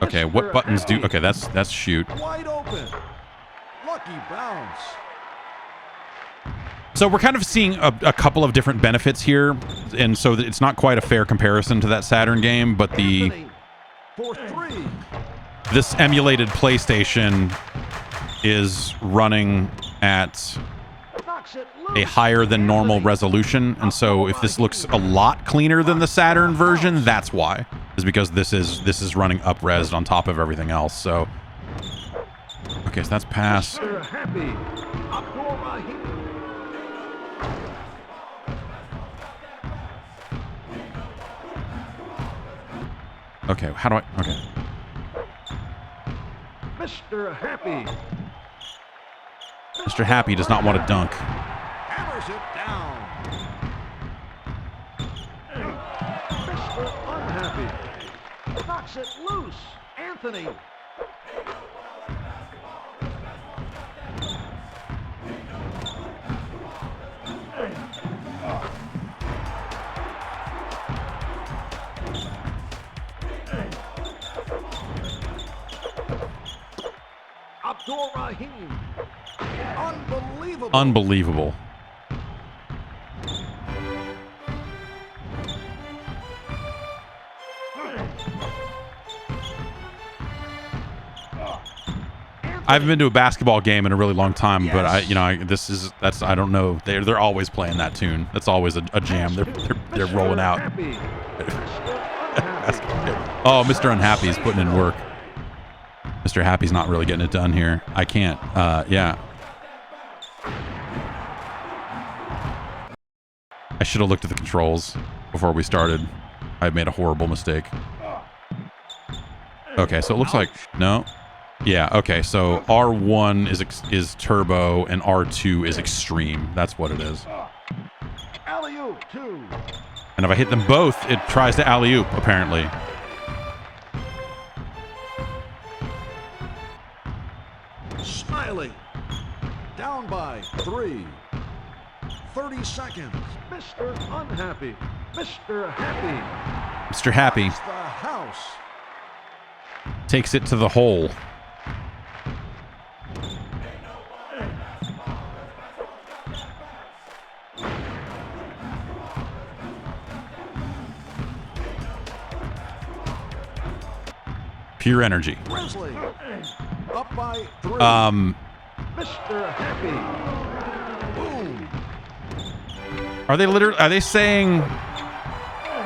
A: Okay, what buttons do? Okay, that's shoot.
C: Wide open. Lucky bounce.
A: So we're kind of seeing a couple of different benefits here, and so it's not quite a fair comparison to that Saturn game, but this emulated PlayStation is running at a higher than normal resolution, and so if this looks a lot cleaner than the Saturn version, that's why. Is because this is running up-resed on top of everything else. So okay, so that's pass. Okay, how do I... Okay.
C: Mr. Happy.
A: Mr. Happy does not want to dunk.
C: Hammers it down. Mr. Unhappy. Knocks it loose. Anthony. Abdul Rahim. Unbelievable.
A: Unbelievable. I haven't been to a basketball game in a really long time, but I don't know. They're always playing that tune. That's always a jam. They're rolling out. Oh, Mr. Unhappy is putting in work. Mr. Happy's not really getting it done here. I can't. Yeah. I should have looked at the controls before we started. I made a horrible mistake. Okay, so it looks like no. Yeah. Okay, so R1 is turbo and R2 is extreme. That's what it is.
C: Alley-oop, 2.
A: And if I hit them both, it tries to alley-oop apparently.
C: Smiley. Down by 3. 30 seconds. Mr. Unhappy. Mr. Happy.
A: Mr. Happy
C: The house.
A: takes it to the hole. Pure energy.
C: Grizzly. Up by 3. Mr. Happy. Boom.
A: Are they saying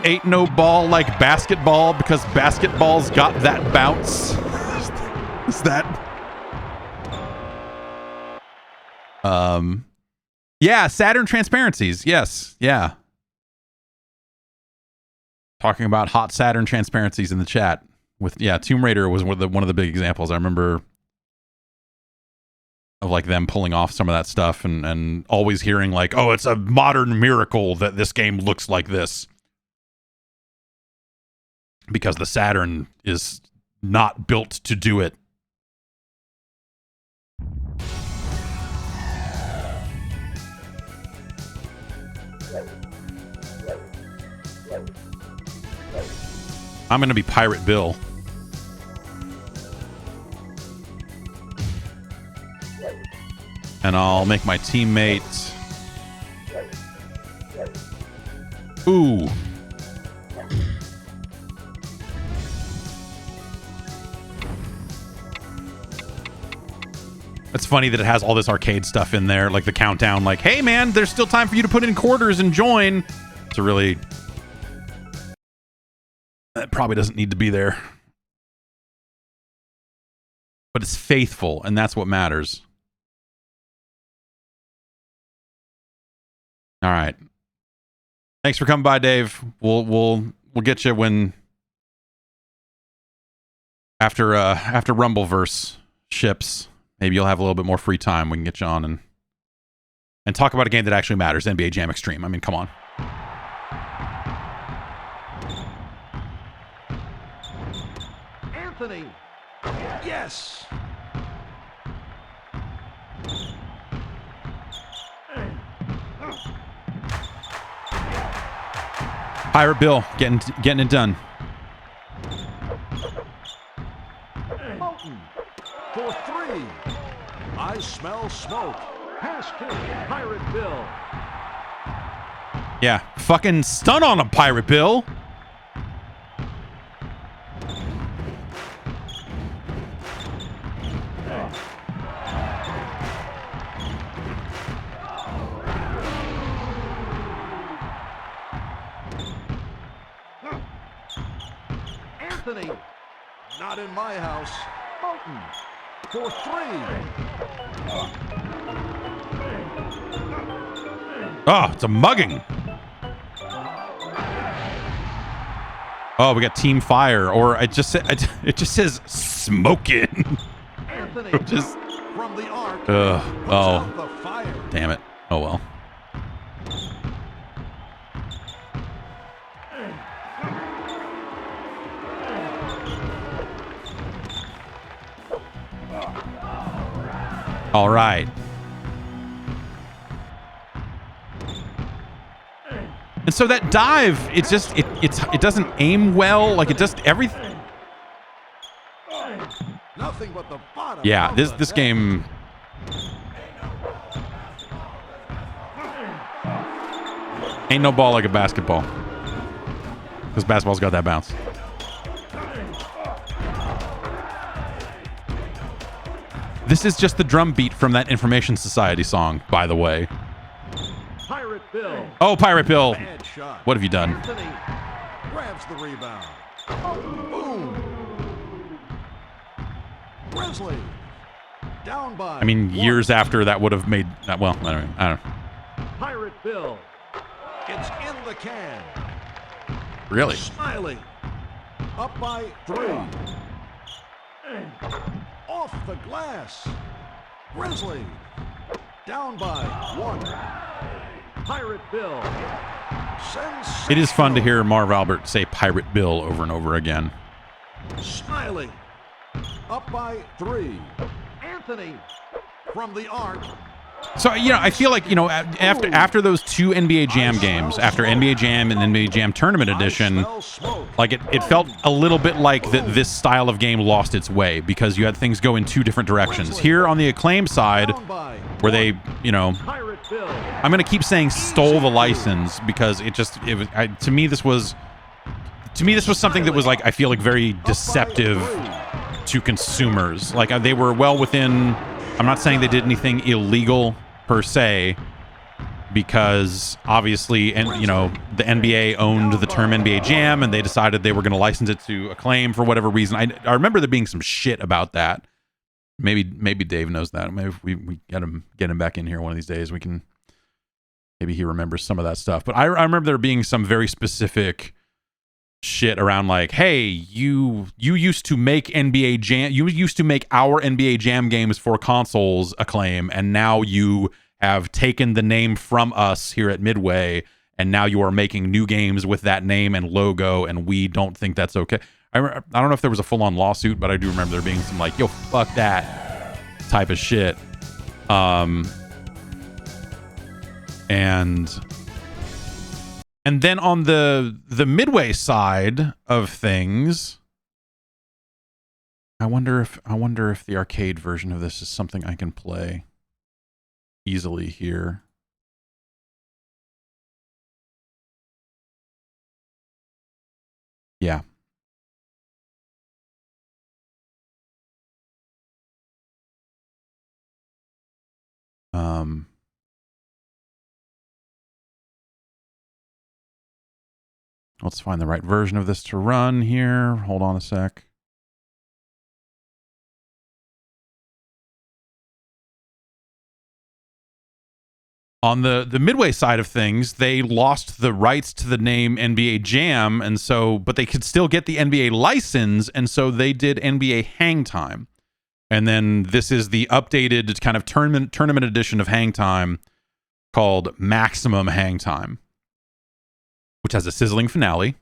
A: ain't no ball like basketball because basketball's got that bounce? Is that? Yeah, Saturn transparencies. Yes. Yeah. Talking about hot Saturn transparencies in the chat. Tomb Raider was one of the big examples. I remember of like them pulling off some of that stuff and always hearing like, oh, it's a modern miracle that this game looks like this. Because the Saturn is not built to do it. I'm gonna be Pirate Bill. And I'll make my teammate... Ooh. It's funny that it has all this arcade stuff in there, like the countdown, like, hey man, there's still time for you to put in quarters and join. It's a really... That probably doesn't need to be there. But it's faithful, and that's what matters. All right. Thanks for coming by, Dave. We'll get you when after Rumbleverse ships. Maybe you'll have a little bit more free time. We can get you on and talk about a game that actually matters, NBA Jam Extreme. I mean, come on.
C: Anthony. Yes.
A: Pirate Bill getting it done.
C: Moulton for three. I smell smoke. Pass to Pirate Bill.
A: Yeah, fucking stun on him, Pirate Bill.
C: Anthony. Not in my house. Moulton for three.
A: Oh, it's a mugging. Oh, we got Team Fire, or it just says smoking.
C: Anthony
A: Just
C: from the arc.
A: oh,
C: Out the fire.
A: damn it. Oh well. All right. And so that dive, it's just it doesn't aim well. Like it just everything.
C: Nothing but the bottom.
A: Yeah,
C: of
A: this
C: the net.
A: game. Ain't no ball like a basketball. Because basketball's got that bounce. This is just the drum beat from that Information Society song, by the way.
C: Pirate Bill.
A: Oh, Pirate Bill.
C: Bad shot.
A: What have you done?
C: Anthony grabs the rebound. Boom. Grizzly down by.
A: I mean,
C: one.
A: years after that would have made that. Well, I don't know.
C: Pirate Bill. It's in the can.
A: Really?
C: Smiling. Up by three. Off the glass. Grizzly. Down by one. Pirate Bill.
A: It is fun to hear Marv Albert say Pirate Bill over and over again.
C: Smiling. Up by three. Anthony from the arc.
A: So, you know, I feel like, you know, after those two NBA Jam games, after NBA Jam and NBA Jam Tournament Edition, like it felt a little bit like that this style of game lost its way because you had things go in two different directions. Here on the Acclaim side, where they, you know, I'm going to keep saying stole the license because to me this was something that was like, I feel like very deceptive to consumers. Like they were well within, I'm not saying they did anything illegal per se, because obviously, and you know, the NBA owned the term NBA Jam, and they decided they were going to license it to Acclaim for whatever reason. I remember there being some shit about that. Maybe Dave knows that. Maybe if we get him back in here one of these days, we can. Maybe he remembers some of that stuff. But I remember there being some very specific shit around like, hey, you used to make NBA Jam, you used to make our NBA Jam games for consoles, Acclaim, and now you have taken the name from us here at Midway, and now you are making new games with that name and logo, and we don't think that's okay. I don't know if there was a full-on lawsuit, but I do remember there being some like, yo, fuck that type of shit. And then on the Midway side of things, I wonder if the arcade version of this is something I can play easily here. Yeah. Let's find the right version of this to run here. Hold on a sec. On the Midway side of things, they lost the rights to the name NBA Jam, and so, but they could still get the NBA license, and so they did NBA Hang Time. And then this is the updated kind of tournament edition of Hang Time called Maximum Hang Time, which has a sizzling finale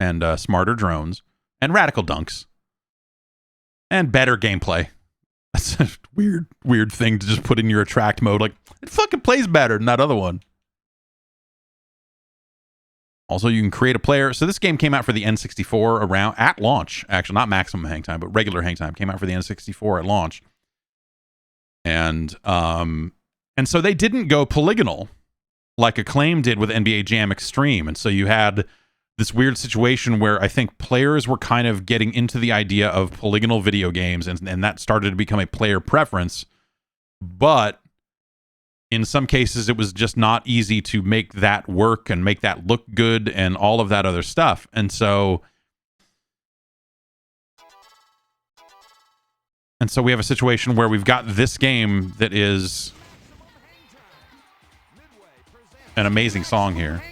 A: and smarter drones and radical dunks and better gameplay. That's a weird thing to just put in your attract mode. Like, it fucking plays better than that other one. Also, you can create a player. So this game came out for the N64 around at launch. Actually, not Maximum Hang Time, but regular Hang Time came out for the N64 at launch. And so they didn't go polygonal like Acclaim did with NBA Jam Extreme. And so you had this weird situation where I think players were kind of getting into the idea of polygonal video games, and that started to become a player preference. But in some cases, it was just not easy to make that work and make that look good and all of that other stuff. And so we have a situation where we've got this game that is an amazing song here.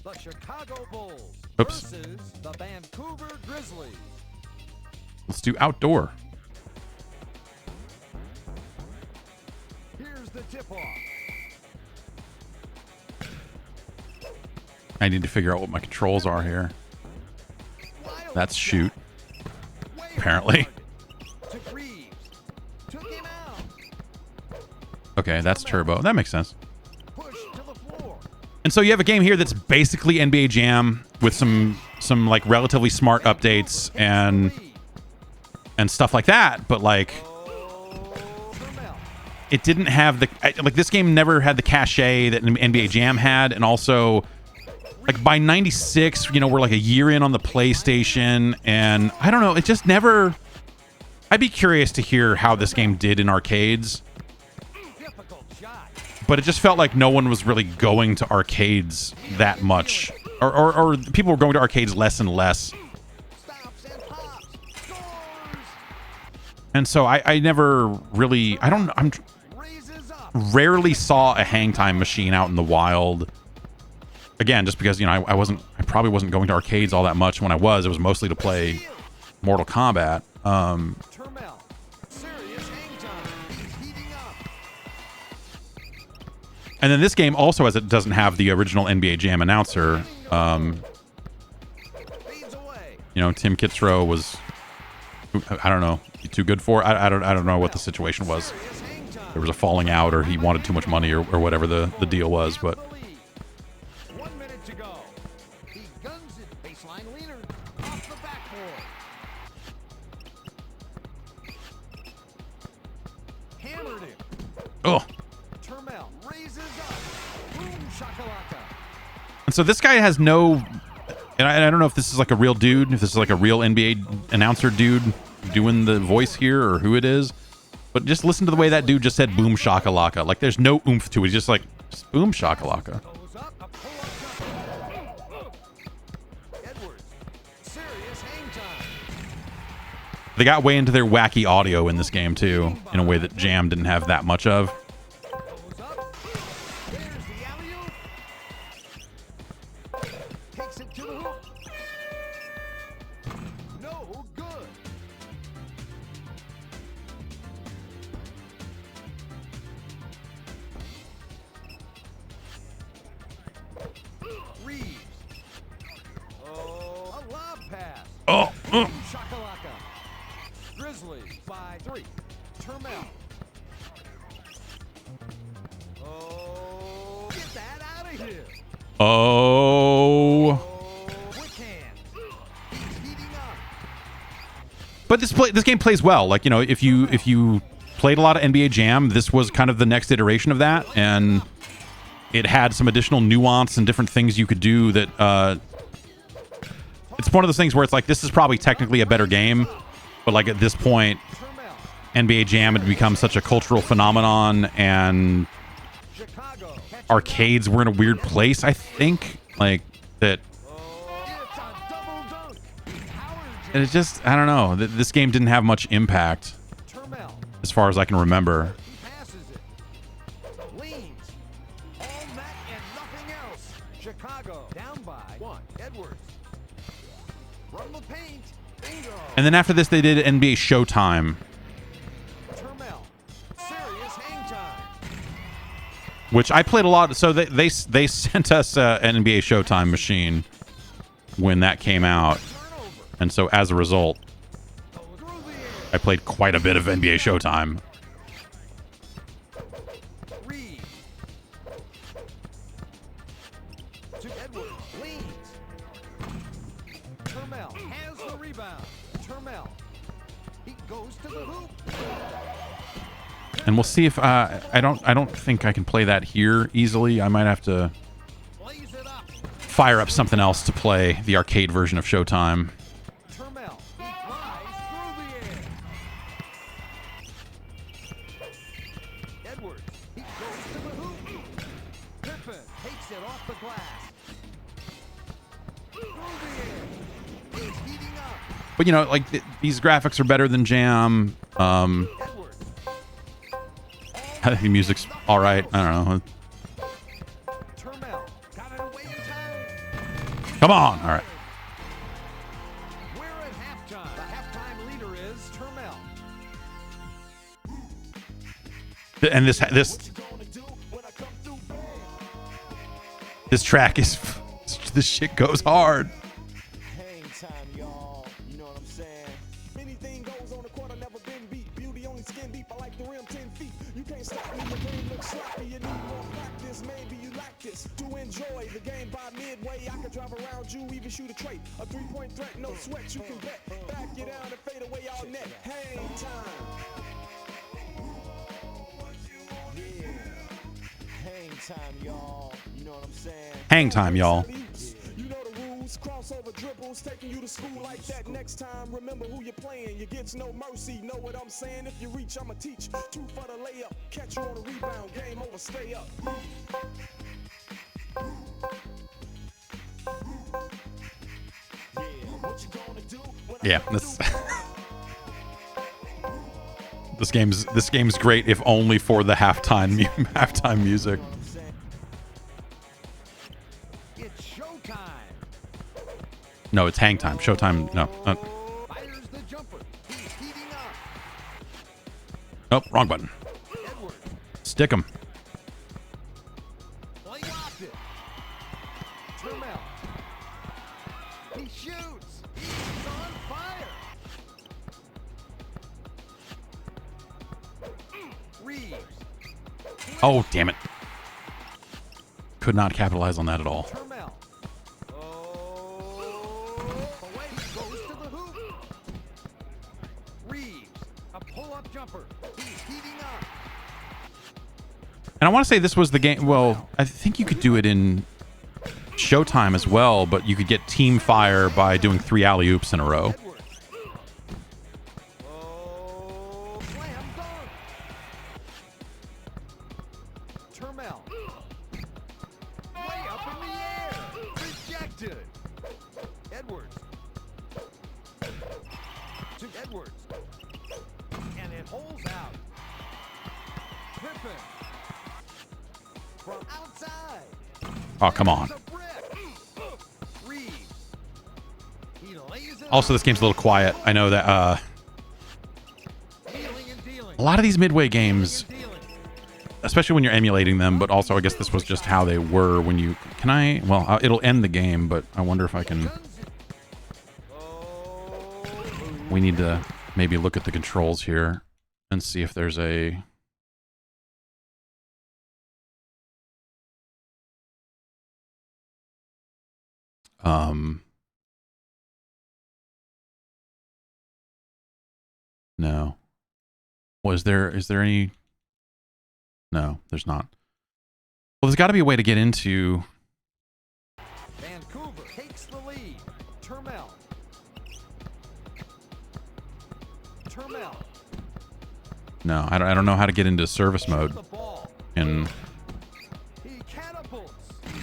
C: The Chicago Bulls
A: versus
C: the Vancouver Grizzlies.
A: Let's do outdoor.
C: Here's the tip-off.
A: I need to figure out what my controls are here. That's shoot. Apparently. Okay, that's turbo. That makes sense. And so you have a game here that's basically NBA Jam with some like relatively smart updates and stuff like that, but like it didn't have the like this game never had the cachet that NBA Jam had, and also like by 96, you know, we're like a year in on the PlayStation, and I don't know, it just never. I'd be curious to hear how this game did in arcades. But it just felt like no one was really going to arcades that much. Or people were going to arcades less and less. And so I never really... I'm rarely saw a hang time machine out in the wild. Again, just because, you know, I probably wasn't going to arcades all that much. When I was, it was mostly to play Mortal Kombat. And then this game also, as it doesn't have the original NBA Jam announcer, you know, Tim Kitzrow was, I don't know, too good for it. I don't know what the situation was. There was a falling out, or he wanted too much money, or whatever the deal was. But
C: 1 minute to go. He guns it, baseline leaner off the backboard. Hammered it.
A: oh. And so this guy has no, and I don't know if this is like a real dude, if this is like a real NBA announcer dude doing the voice here, or who it is, but just listen to the way that dude just said boom shakalaka. Like there's no oomph to it. He's just like boom shakalaka. They got way into their wacky audio in this game too, in a way that Jam didn't have that much of.
C: Takes it to the hoop. No good. Reeves. Oh, a lob pass.
A: Oh,
C: Shakalaka. Grizzlies by 3. Termel. Oh, get that out of here.
A: oh.
C: Quick hands. He's heating up.
A: But this game plays well. Like, you know, if you played a lot of NBA Jam, this was kind of the next iteration of that, and it had some additional nuance and different things you could do that it's one of those things where it's like, this is probably technically a better game, but like at this point, NBA Jam had become such a cultural phenomenon, and arcades were in a weird place, I think. Like, that. And it's just, I don't know. This game didn't have much impact as far as I can remember.
C: Chicago down by 1. Edwards. Run the paint. Bingo.
A: And then after this, they did NBA Showtime,
C: Termel. Serious hang time.
A: which I played a lot. So they sent us an NBA Showtime machine when that came out, and so as a result, I played quite a bit of NBA Showtime.
C: Reeves. To Edwards. Leans. Termel has the rebound. Termel. He goes to the hoop.
A: And we'll see if I don't think I can play that here easily. I might have to
C: Blaze it up.
A: fire up something else to play the arcade version of Showtime.
C: Termel. He flies through the air. Edwards. He goes to the hoop. Pippen takes it off the glass. Through the air. He's heating up.
A: But you know, like these graphics are better than Jam.
C: Edwards.
A: I think the music's all right. I don't know.
C: Termel. Got it away in time.
A: Come on. All right.
C: We're at halftime. The halftime leader is Termel.
A: And this track is this shit goes hard.
D: Hang time, y'all. You know what I'm saying? Anything goes on the court, I've never been beat. Beauty only skin deep, I like the rim 10 feet. You can't stop me, the game looks sloppy. You need more practice, maybe you like this. To enjoy the game by midway, I can drive around you, even shoot a trait. A 3-point threat, no sweat, you can bet. Back you down and fade away all net. Hang time. Yeah. Hang time, y'all. You know what I'm saying?
A: Hang time, y'all.
D: You know the rules, crossover dribbles, taking you to school like that. Next time, remember who you're playing. You get no mercy, know what I'm saying? If you reach, I'ma teach. 2 for the layup, catch you on the rebound, game over, stay up. Yeah, what you gonna do when I
A: Yeah,
D: come
A: this
D: through?
A: this game's great if only for the halftime music.
C: It's showtime.
A: No, it's hang time. Showtime. No.
C: Fires the jumper. He's heating up.
A: Nope. Wrong button.
C: Edwards.
A: Stick him.
C: Blocked it. Termel. He shoots. He's on fire. Reeves.
A: Oh, damn it. Could not capitalize on that at all.
C: Termel. Oh. Away. He goes to the hoop. Reeves. A pull-up jumper. He's heating up.
A: And I want to say this was the game. Well, I think you could do it in Showtime as well, but you could get team fire by doing 3 alley-oops in a row.
C: Edwards. Oh. Slam dunk. Termel. Way up in the air. Rejected. Edwards. To Edwards. And it holds out. Pippen. From outside.
A: Oh, come on.
C: The brick. Reeves.
A: Also, this game's a little quiet. I know that a lot of these Midway games, especially when you're emulating them, but also I guess this was just how they were when you... Can I... Well, it'll end the game, but I wonder if I can... We need to maybe look at the controls here and see if there's a... No. Well, is there any... No, there's not. Well, there's got to be a way to get into...
C: Vancouver takes the lead. Turmel.
A: No, I don't know how to get into service mode in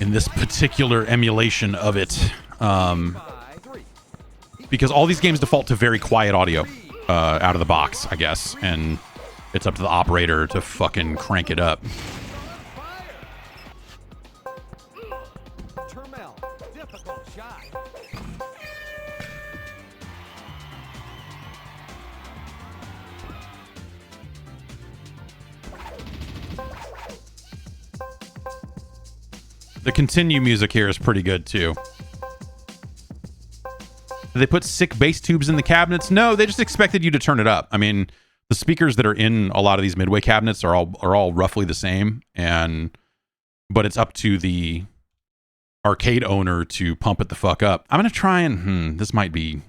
A: this particular emulation of it. Because all these games default to very quiet audio out of the box, I guess. And it's up to the operator to fucking crank it up. The continue music here is pretty good too. Did they put sick bass tubes in the cabinets? No, they just expected you to turn it up. I mean, the speakers that are in a lot of these Midway cabinets are all roughly the same, but it's up to the arcade owner to pump it the fuck up. I'm gonna try and this might be...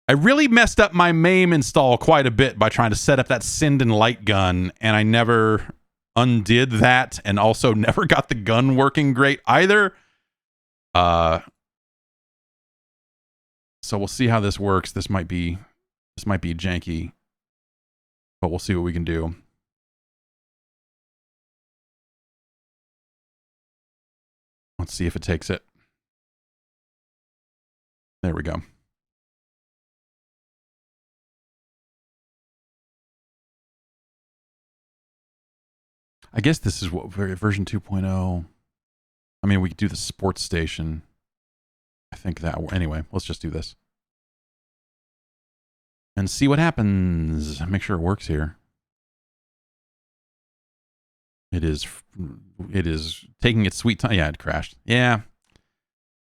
A: I really messed up my MAME install quite a bit by trying to set up that Sinden light gun, and I never undid that, and also never got the gun working great either. So we'll see how this works. This might be janky, but we'll see what we can do. Let's see if it takes it. There we go. I guess this is what version 2.0. I mean, we could do the sports station. I think that... Anyway, let's just do this. And see what happens. Make sure it works here. It is taking its sweet time. Yeah, it crashed. Yeah.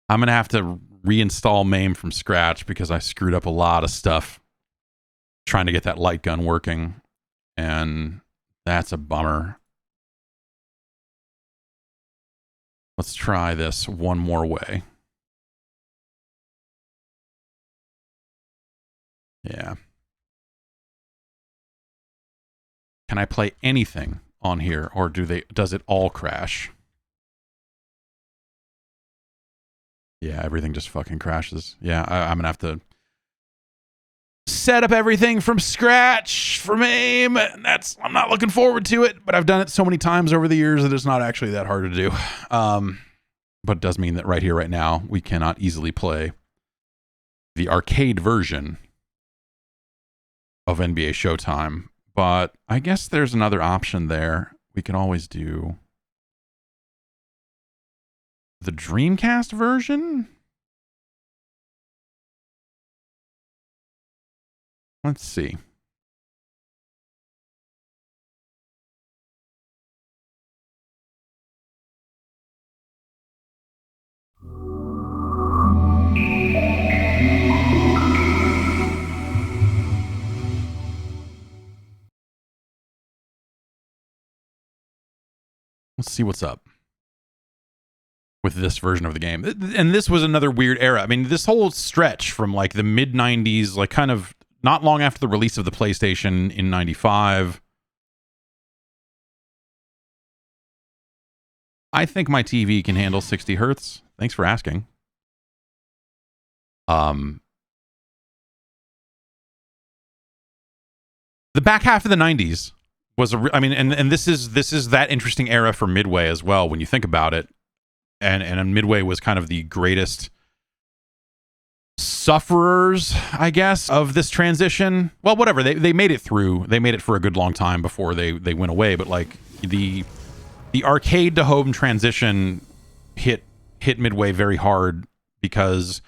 A: I'm going to have to reinstall MAME from scratch because I screwed up a lot of stuff trying to get that light gun working. And that's a bummer. Let's try this one more way. Yeah. Can I play anything on here, or does it all crash? Yeah, everything just fucking crashes. Yeah, I'm gonna have to set up everything from scratch for MAME. I'm not looking forward to it, but I've done it so many times over the years that it's not actually that hard to do. But it does mean that right here, right now, we cannot easily play the arcade version of NBA Showtime. But I guess there's another option there. We can always do the Dreamcast version. Let's see. Let's see what's up with this version of the game. And this was another weird era. I mean, this whole stretch from like the mid 90s, like kind of not long after the release of the PlayStation in 95. I think my TV can handle 60 hertz. Thanks for asking. The back half of the 90s was and this is that interesting era for Midway as well when you think about it, and Midway was kind of the greatest sufferers, I guess, of this transition. Well, whatever, they made it through. They made it for a good long time before they went away. But like the arcade to home transition hit Midway very hard because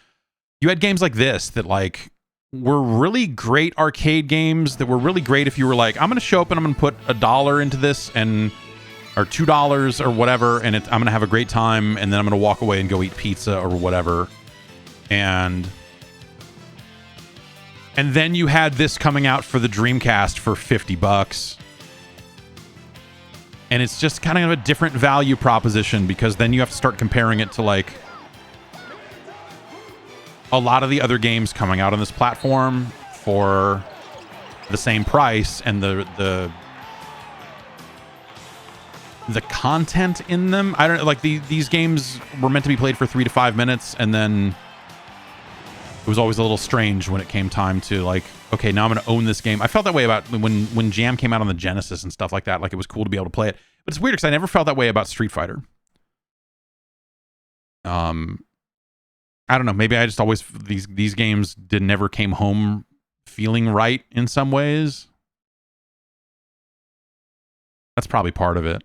A: you had games like this that like were really great arcade games that were really great if you were like, I'm going to show up and I'm going to put $1 into this and or $2 or whatever, and I'm going to have a great time, and then I'm going to walk away and go eat pizza or whatever. And then you had this coming out for the Dreamcast for $50. And it's just kind of a different value proposition, because then you have to start comparing it to like a lot of the other games coming out on this platform for the same price, and the content in them. I don't like these games were meant to be played for 3 to 5 minutes, and then it was always a little strange when it came time to like, okay, now I'm going to own this game. I felt that way about when Jam came out on the Genesis and stuff like that. Like, it was cool to be able to play it. But it's weird because I never felt that way about Street Fighter. I don't know. Maybe I just always, these games never came home feeling right in some ways. That's probably part of it.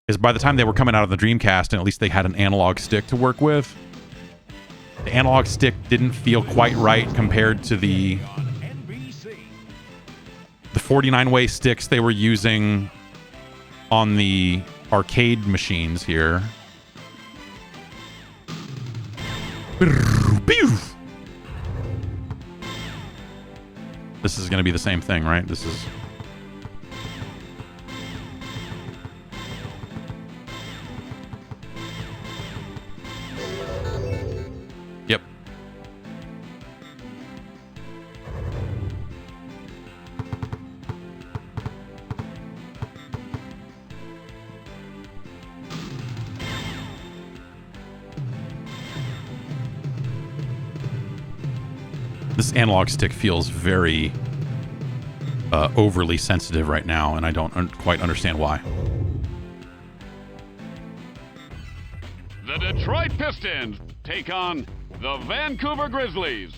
A: Is by the time they were coming out of the Dreamcast, and at least they had an analog stick to work with, the analog stick didn't feel quite right compared to the 49-way sticks they were using on the arcade machines here. This is going to be the same thing, right? This is... Yep. This analog stick feels very overly sensitive right now, and I don't quite understand why.
E: The Detroit Pistons take on the Vancouver Grizzlies.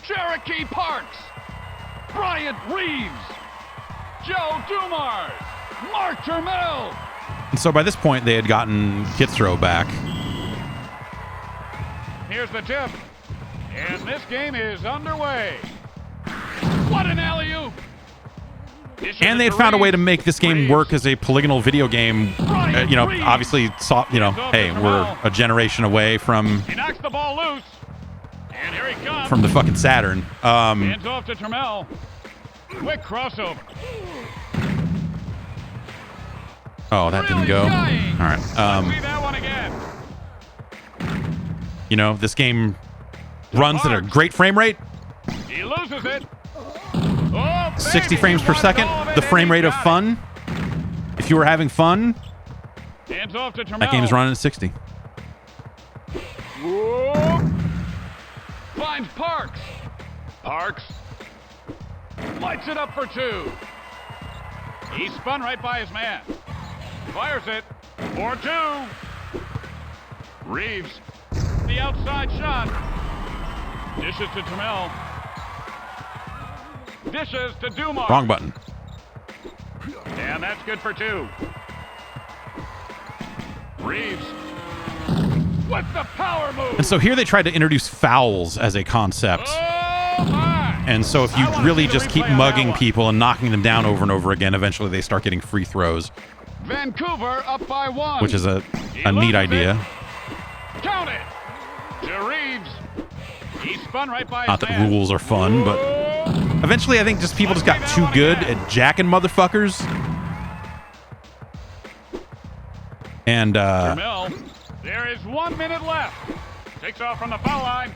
E: Cherokee Parks, Bryant Reeves, Joe Dumars, Mark Turmel.
A: And so by this point, they had gotten Kitsro back.
E: Here's the tip, and this game is underway. What an alley-oop!
A: And they had found a way to make this game work as a polygonal video game. You know, obviously, hey, we're a generation away from...
E: He knocks the ball loose, and here he comes.
A: From the fucking Saturn.
E: Hands off to Turmel. Quick crossover.
A: Oh, that didn't go. All right.
E: See that one again.
A: You know, this game runs at a great frame rate.
E: He loses it. Oh,
A: 60 frames per second. The frame rate of fun. If you were having fun,
E: hands off to Turmel.
A: that game's running at 60.
E: Whoa. Finds Parks. Parks lights it up for two. He spun right by his man. Fires it for two. Reeves, the outside shot. Dishes to Turmel. Dishes to Dumars.
A: Wrong button.
E: And that's good for two. Reeves with the power move.
A: And so here they tried to introduce fouls as a concept.
E: Oh my.
A: And so if you really just keep mugging people and knocking them down over and over again, eventually they start getting free throws.
E: Vancouver up by one.
A: Which is a neat idea.
E: Count it. To Reeves. He spun right by his
A: Not that
E: man.
A: rules are fun, but eventually I think just people just got too good at jacking motherfuckers. And
E: Turmel, there is 1 minute left. Takes off from the foul line.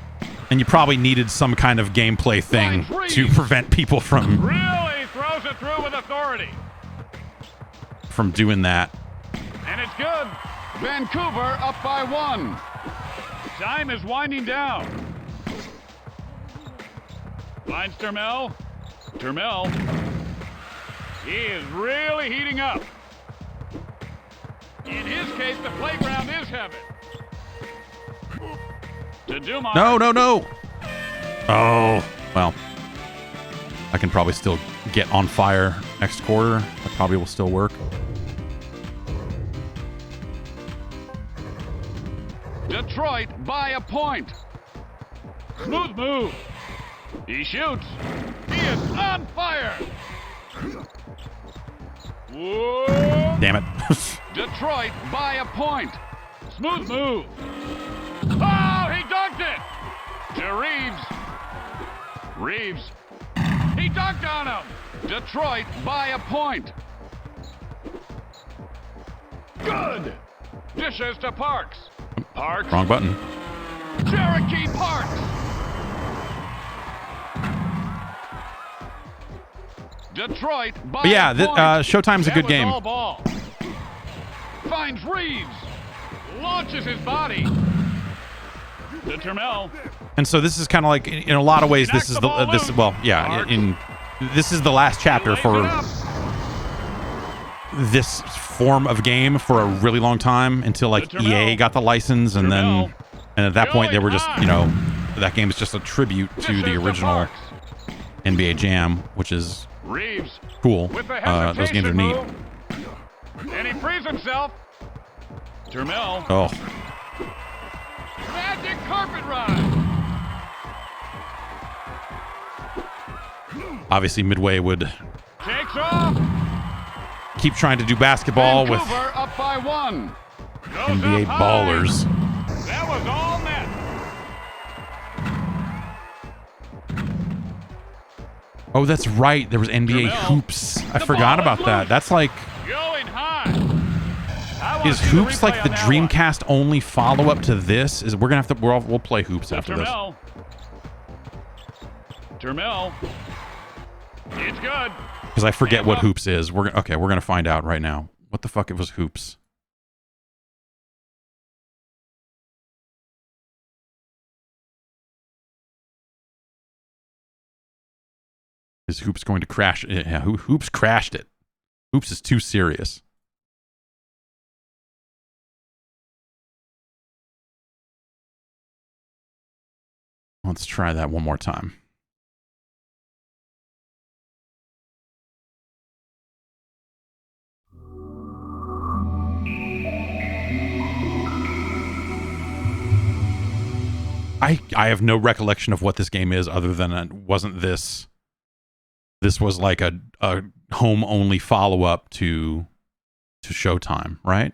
A: and you probably needed some kind of gameplay thing to prevent people from
E: Really throws it through with authority.
A: Doing that.
E: And it's good. Vancouver up by one. Time is winding down. Finds Turmel. Turmel. He is really heating up. In his case, the playground is heaven. To Dumars.
A: No, no, no. Oh, well. I can probably still get on fire next quarter. That probably will still work.
E: Detroit by a point. Smooth move. He shoots. He is on fire. Whoa.
A: Damn it.
E: Detroit by a point. Smooth move. Oh, he dunked it. To Reeves. Reeves. He dunked on him. Detroit by a point. Good. Dishes to Parks. Parks.
A: Wrong button.
E: Cherokee Parks. Detroit by
A: But yeah,
E: a point.
A: Showtime's a
E: That
A: good
E: was
A: game.
E: all ball. Finds Reeves. Launches his body. To Termel.
A: And so this is kind of like, in a lot of ways, this is the this is the last chapter
E: Lays it
A: for
E: up.
A: this form of game for a really long time until like
E: To Termel.
A: EA got the license, and
E: Termel.
A: at that point they were just,
E: Going
A: you know, that game is just a tribute to
E: Dishes
A: the
E: to
A: original
E: Parks.
A: NBA Jam, which is
E: Reeves
A: cool.
E: with the
A: Those games are neat.
E: move. And he frees himself. Termel.
A: Oh,
E: Magic carpet ride.
A: obviously Midway would
E: Takes off.
A: keep trying to do basketball with
E: Vancouver up by 1. Goes
A: NBA
E: up high.
A: ballers.
E: That was all net.
A: Oh, that's right. There was NBA
E: Termel.
A: hoops. I
E: The
A: forgot
E: ball
A: about
E: is
A: that.
E: loose.
A: That's like,
E: Going high. I wanna
A: is
E: see the
A: hoops
E: replay
A: like the
E: on that one.
A: Dreamcast only follow up to this? Is we're gonna have to we'll play hoops
E: To
A: after this.
E: Termel. Termel. It's good.
A: Because I forget
E: Hands
A: what
E: up.
A: hoops is. We're gonna find out right now. What the fuck it was hoops? Is hoops going to crash? Yeah, hoops crashed it. Hoops is too serious. Let's try that one more time. I have no recollection of what this game is other than it wasn't this. This was like a home only follow up to Showtime, right?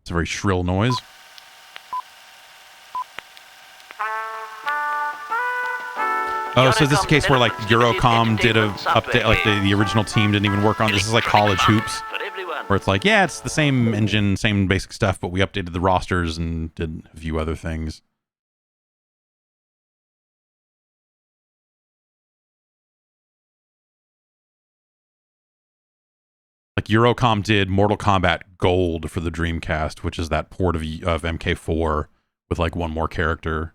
A: It's a very shrill noise. Oh, so this is a case where like Eurocom did a update, like the original team didn't even work on this. Is like college hoops, where it's like, yeah, it's the same engine, same basic stuff, but we updated the rosters and did a few other things. Like Eurocom did Mortal Kombat Gold for the Dreamcast, which is that port of MK4 with like one more character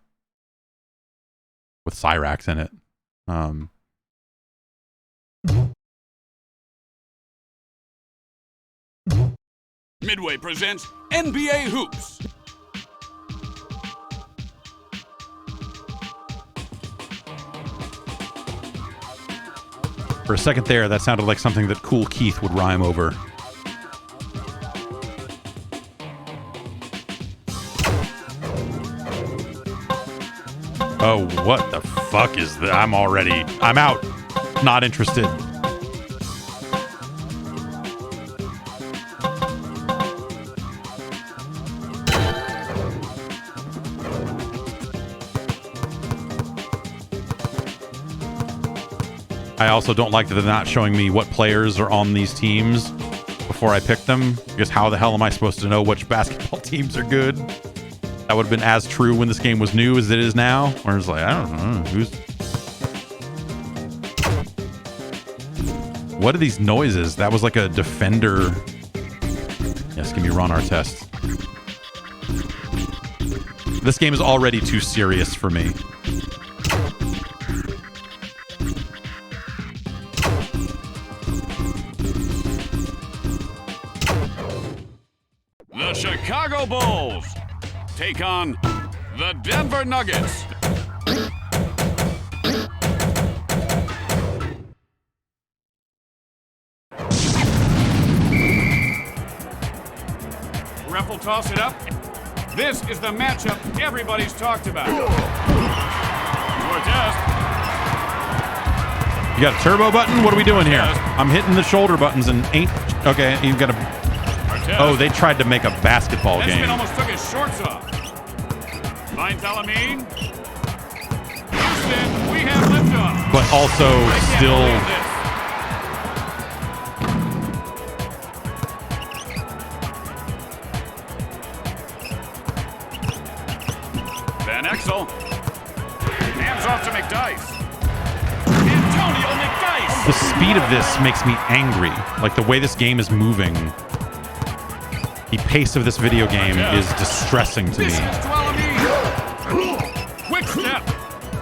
A: with Cyrax in it.
F: Midway presents NBA Hoops.
A: For a second there, that sounded like something that Cool Keith would rhyme over. Oh, what the fuck is that? I'm out. Not interested. I also don't like that they're not showing me what players are on these teams before I pick them, because how the hell am I supposed to know which basketball teams are good? That would have been as true when this game was new as it is now. Or it's like, I don't know. What are these noises? That was like a defender. Yes, give me Ron Artest. This game is already too serious for me.
F: Chicago Bulls take on the Denver Nuggets. Ref will toss it up. This is the matchup everybody's talked about. Cortez.
A: You got a turbo button? What are we doing here? I'm hitting the shoulder buttons and ain't... Okay, you've got a... Oh, they tried to make a basketball game.
F: Benjamin almost took his shorts off. Finds Alameen. Houston, we have liftoff.
A: But also still...
F: Van Exel. Hands off to McDice. Antonio McDice.
A: The speed of this makes me angry. Like the way this game is moving. The pace of this video game is distressing to me.
F: This is to Alameen. Quick step.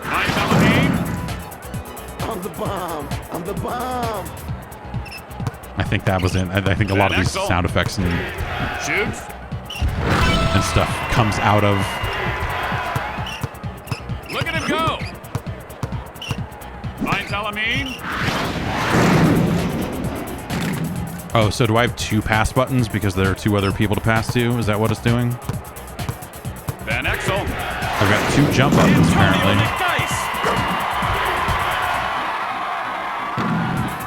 F: Finds Alameen.
D: I'm the bomb. I'm the bomb.
A: I think that was it. I think a lot of these
F: Van Exel.
A: sound effects and
F: Shoots.
A: stuff comes out of...
F: Look at him go. Finds Alameen.
A: Oh, so do I have 2 pass buttons because there are 2 other people to pass to? Is that what it's doing?
F: Van Exel.
A: I've got 2 jump buttons,
F: Antonio
A: apparently.
F: McDice.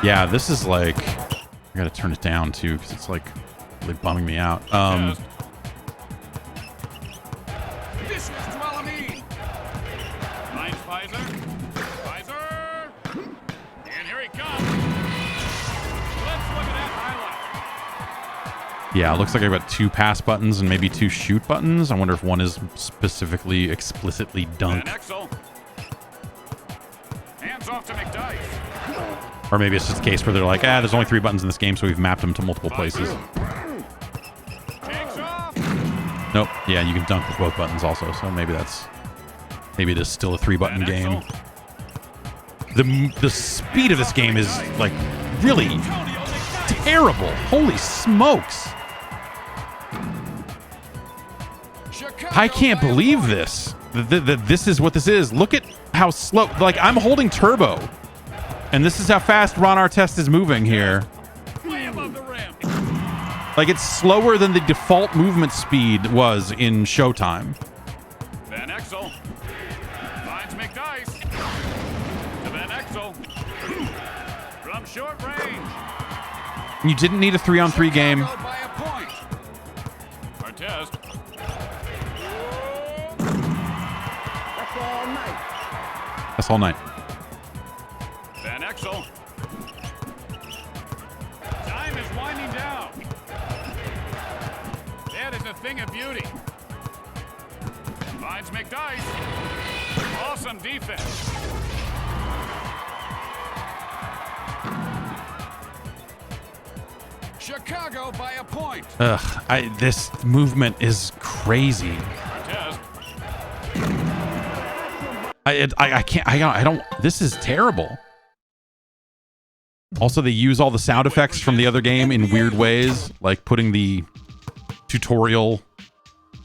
A: Yeah, this is like... I gotta turn it down, too, because it's like really bumming me out.
F: This is to Alameen. Finds Pfizer. Pfizer. And here he comes. Let's look at that highlight.
A: Yeah, it looks like I've got 2 pass buttons and maybe 2 shoot buttons. I wonder if one is specifically, explicitly dunk.
F: Van Exel. Hands off to McDice.
A: Or maybe it's just a case where they're like, there's only 3 buttons in this game, so we've mapped them to multiple places.
F: Takes off.
A: Nope. Yeah, you can dunk with both buttons also, so maybe it is still a 3-button
F: Van
A: game.
F: Exel.
A: The speed of this game is like really
F: Antonio McDice.
A: terrible. Holy smokes.
F: Chicago
A: I can't
F: by a
A: believe
F: point.
A: this. This is what this is. Look at how slow. Like, I'm holding turbo. And this is how fast Ron Artest is moving here.
F: Way above the rim.
A: Like, it's slower than the default movement speed was in Showtime.
F: Van Exel. Finds McDice. To Van Exel. From short range.
A: You didn't need a 3-on-3 game.
F: Chicago by a point. Artest.
D: That's all night.
A: That's all night.
F: Van Exel. Time is winding down. That is a thing of beauty. Finds McDice. Awesome defense. Chicago by a point.
A: Ugh, this movement is crazy.
F: Artest.
A: I don't, this is terrible. Also, they use all the sound effects from the other game in weird ways, like putting the tutorial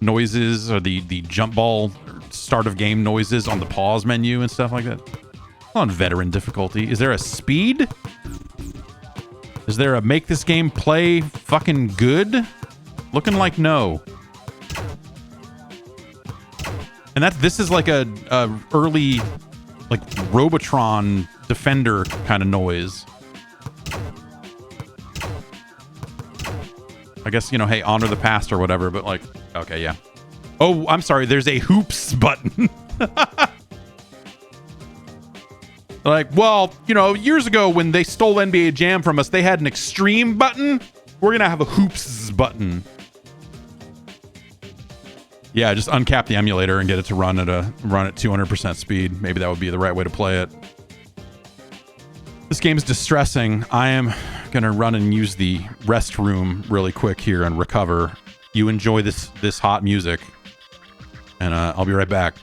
A: noises or the jump ball start of game noises on the pause menu and stuff like that. On veteran difficulty. Is there a speed? Is there a make this game play fucking good? Looking like no. And this is like a early like Robotron Defender kind of noise. I guess, you know, hey, honor the past or whatever, but like, okay, yeah. Oh, I'm sorry, there's a hoops button. Like, well, you know, years ago when they stole NBA Jam from us, they had an extreme button. We're gonna have a hoops button. Yeah, just uncap the emulator and get it to run at 200% speed. Maybe that would be the right way to play it. This game is distressing. I am gonna run and use the restroom really quick here and recover. You enjoy this hot music, and I'll be right back.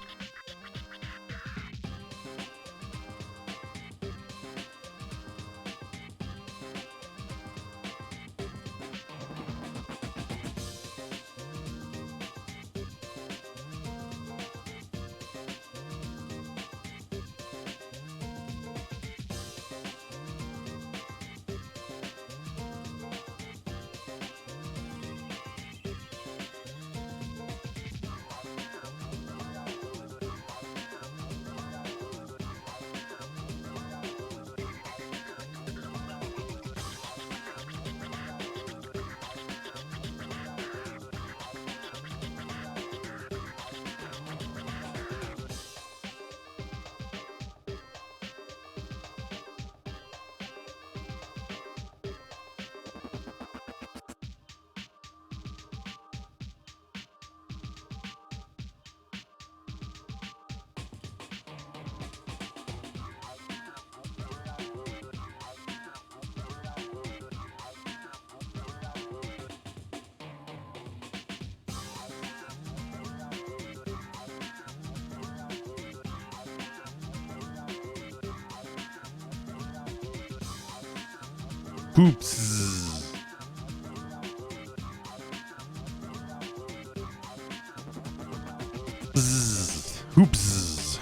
A: Hoops. Hoops.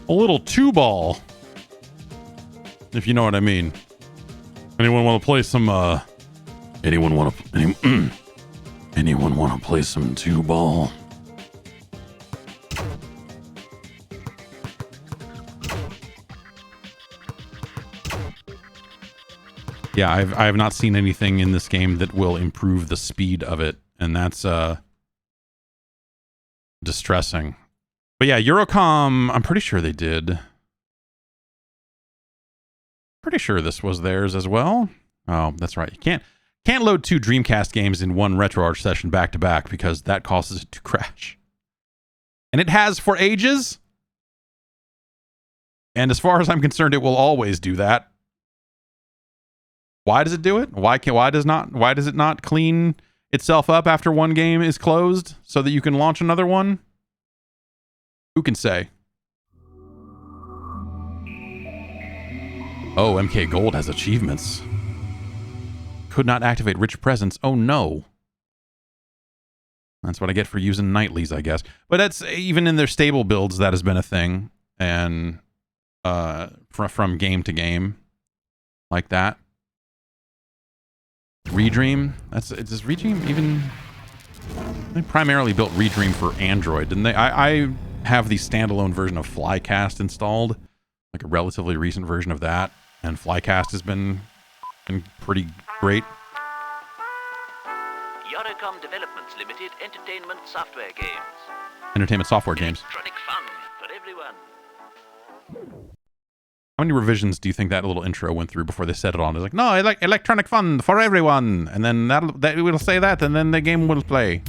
A: A little two ball, if you know what I mean. Anyone want to play some? Anyone want to? Anyone want to play some two ball? Yeah, I have not seen anything in this game that will improve the speed of it, and that's distressing. But yeah, Eurocom, I'm pretty sure they did. Pretty sure this was theirs as well. Oh, that's right. You can't load 2 Dreamcast games in one RetroArch session back to back because that causes it to crash. And it has for ages. And as far as I'm concerned, it will always do that. Why does it do it? Why does it not clean itself up after one game is closed so that you can launch another one? Who can say? Oh, MK Gold has achievements. Could not activate rich presents. Oh no. That's what I get for using nightlies, I guess. But that's even in their stable builds, that has been a thing. And from game to game like that. Redream, does Redream even? They primarily built Redream for Android, didn't they? I have the standalone version of Flycast installed, like a relatively recent version of that, and Flycast has been pretty great.
G: Eurocom Developments Limited Entertainment Software Games.
A: Entertainment software games.
G: Electronic fun for everyone.
A: How many revisions do you think that little intro went through before they set it on? It's like, no, I like electronic fun for everyone. And then that will say that, and then the game will play.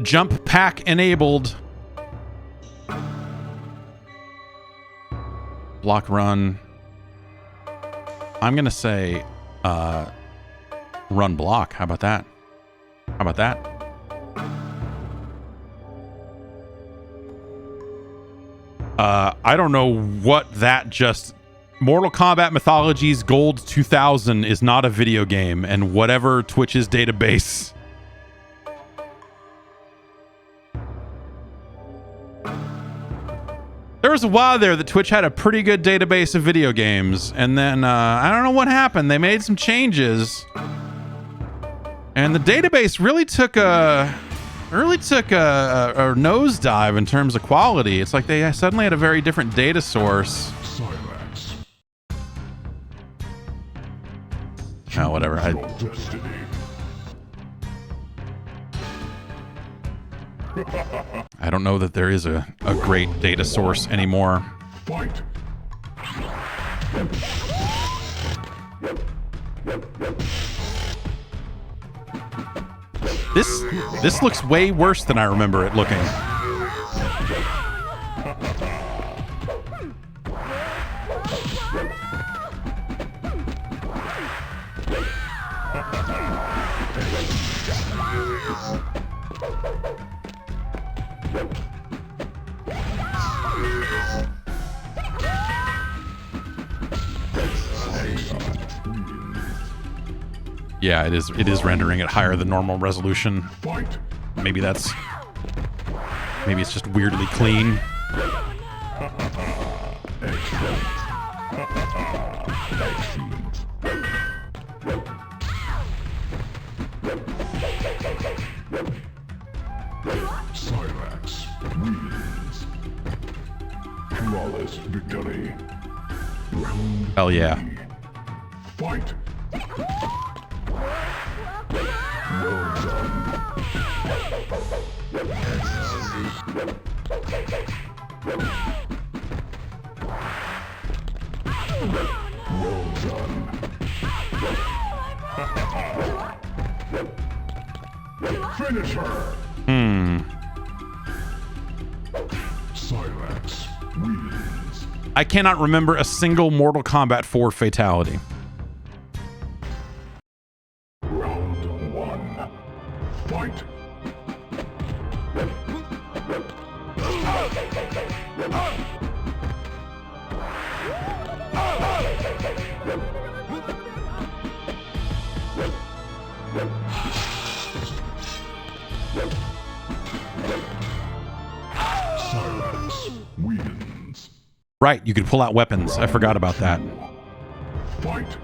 A: Jump pack enabled. Block run. I'm going to say run block. How about that? How about that? I don't know what that just... Mortal Kombat Mythologies Gold 2000 is not a video game, and whatever Twitch's database... There was a while there that Twitch had a pretty good database of video games, and then I don't know what happened. They made some changes, and the database really took a nosedive in terms of quality. It's like they suddenly had a very different data source.
H: Silence.
A: Oh, whatever.
H: Destiny.
A: I don't know that there is a great data source anymore.
H: Fight.
A: This looks way worse than I remember it looking. Yeah, it is rendering at higher than normal resolution.
H: Fight.
A: Maybe it's just weirdly clean.
H: Cyrax wins. Flawless victory. Round
A: Hell yeah.
H: 3. Fight. Well done. Well done. Finish her.
A: I cannot remember a single Mortal Kombat 4 fatality.
H: Round 1. Fight. Silence wins.
A: Right, you could pull out weapons. I forgot about that.
H: Fight.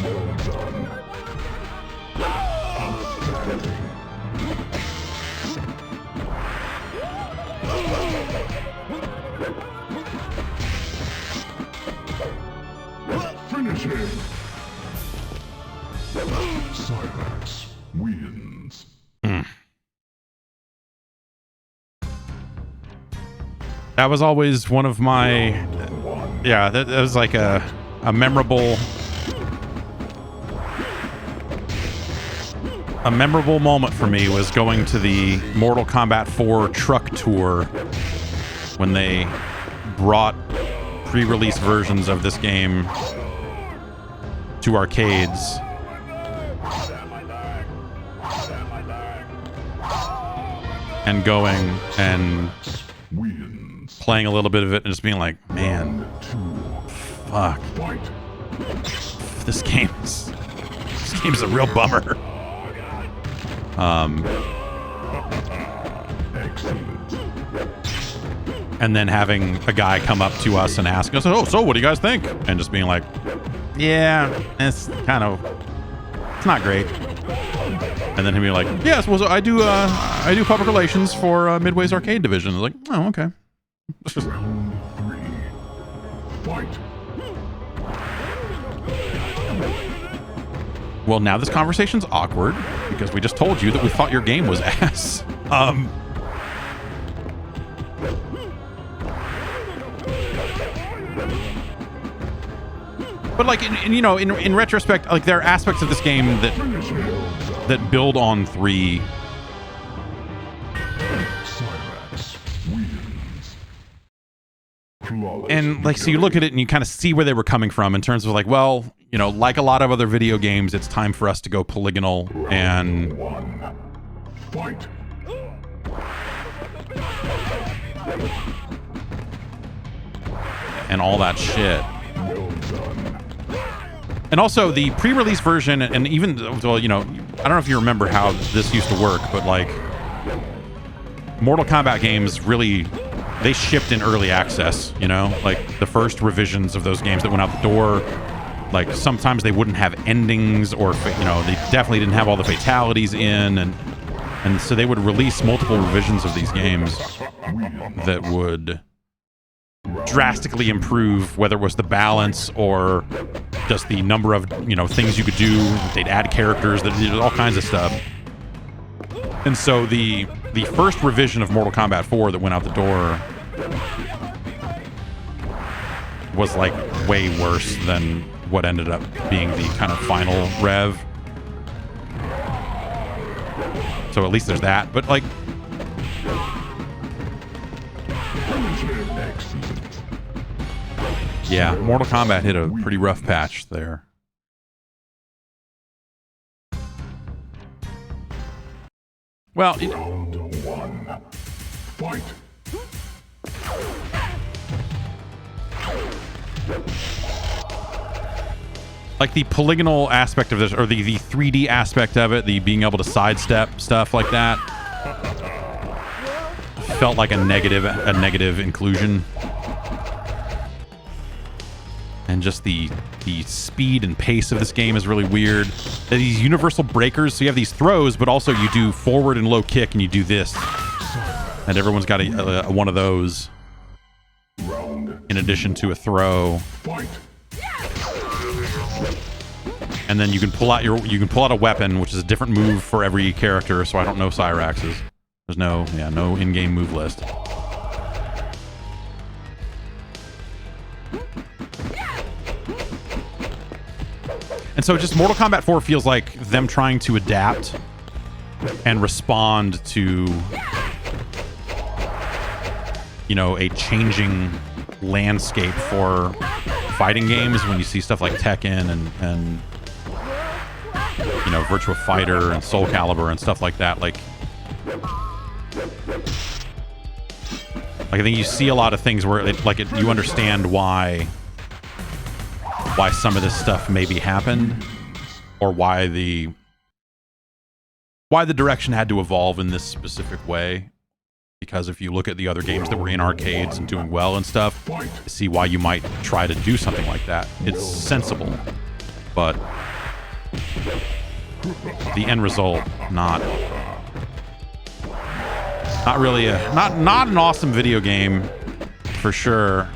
H: Well done. Outstanding. Finish him. Silence wins.
A: That was always one of my... Yeah, that was like a memorable... A memorable moment for me was going to the Mortal Kombat 4 truck tour when they brought pre-release versions of this game to arcades. And going and playing a little bit of it and just being like, man, fuck. This game's a real bummer. And then having a guy come up to us and ask us, "Oh, so what do you guys think?" And just being like, "Yeah, it's kind of, it's not great." And then him being like, "Yes, well, so I do public relations for Midway's arcade division." I was like, "Oh, okay."
H: Round 3. Fight.
A: Well, now this conversation's awkward because we just told you that we thought your game was ass. But like, in retrospect, like there are aspects of this game that build on 3. And like, so you look at it and you kind of see where they were coming from in terms of like, well, like a lot of other video games, it's time for us to go polygonal and
H: Fight.
A: and all that shit. And also the pre-release version, and even, well, I don't know if you remember how this used to work, but like Mortal Kombat games really, they shipped in early access, like the first revisions of those games that went out the door, like sometimes they wouldn't have endings, or they definitely didn't have all the fatalities in, and so they would release multiple revisions of these games that would drastically improve whether it was the balance or just the number of things you could do. They'd add characters, that did all kinds of stuff. And so the first revision of Mortal Kombat 4 that went out the door was like way worse than what ended up being the kind of final rev. So at least there's that. But like, yeah, Mortal Kombat hit a pretty rough patch there. Well,
H: Round 1. Fight.
A: like the polygonal aspect of this, or the 3D aspect of it, the being able to sidestep stuff like that, felt like a negative inclusion. And just the speed and pace of this game is really weird. These universal breakers, so you have these throws, but also you do forward and low kick, and you do this. And everyone's got a one of those in addition to a throw. And then you can pull out a weapon, which is a different move for every character. So I don't know Cyrax's. There's no in-game move list. And so just Mortal Kombat 4 feels like them trying to adapt and respond to, you know, a changing landscape for fighting games. When you see stuff like Tekken and you know, Virtua Fighter and Soul Calibur and stuff like that, like I think you see a lot of things where you understand why some of this stuff maybe happened, or why the direction had to evolve in this specific way. Because if you look at the other games that were in arcades and doing well and stuff, I see why you might try to do something like that. It's sensible, but the end result, not really not an awesome video game for sure.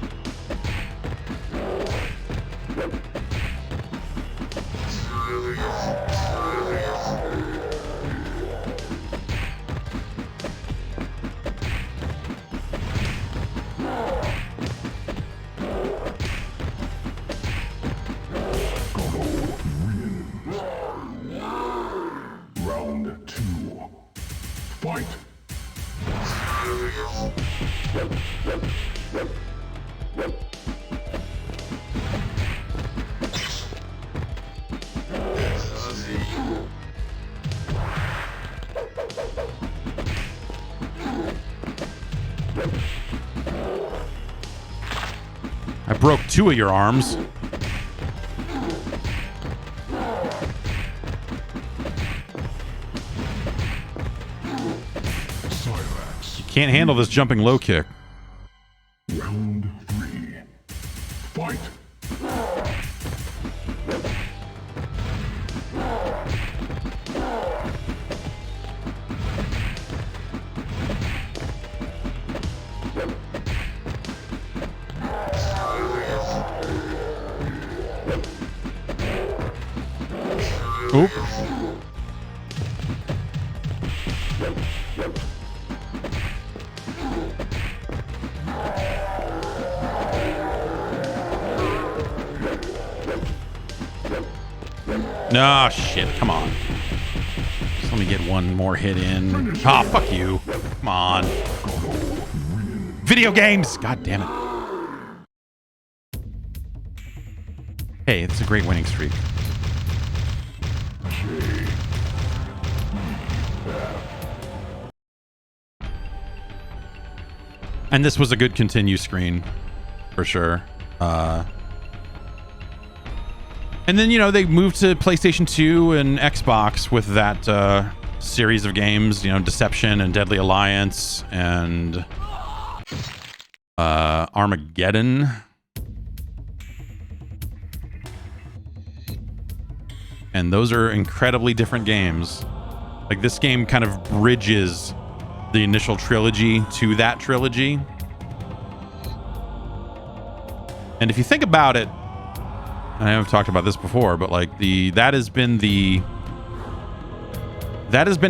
H: Round 2. Fight.
A: I broke 2 of your arms. You can't handle this jumping low kick.
H: Round 3. Fight.
A: Oop. No, shit. Come on. Just let me get one more hit in. Ah, fuck you. Come on. Video games! God damn it. Hey, it's a great winning streak. And this was a good continue screen, for sure. And then, you know, they moved to PlayStation 2 and Xbox with that series of games, you know, Deception and Deadly Alliance and Armageddon. And those are incredibly different games. Like, this game kind of bridges the initial trilogy to that trilogy. And if you think about it, and I have talked about this before, but like that has been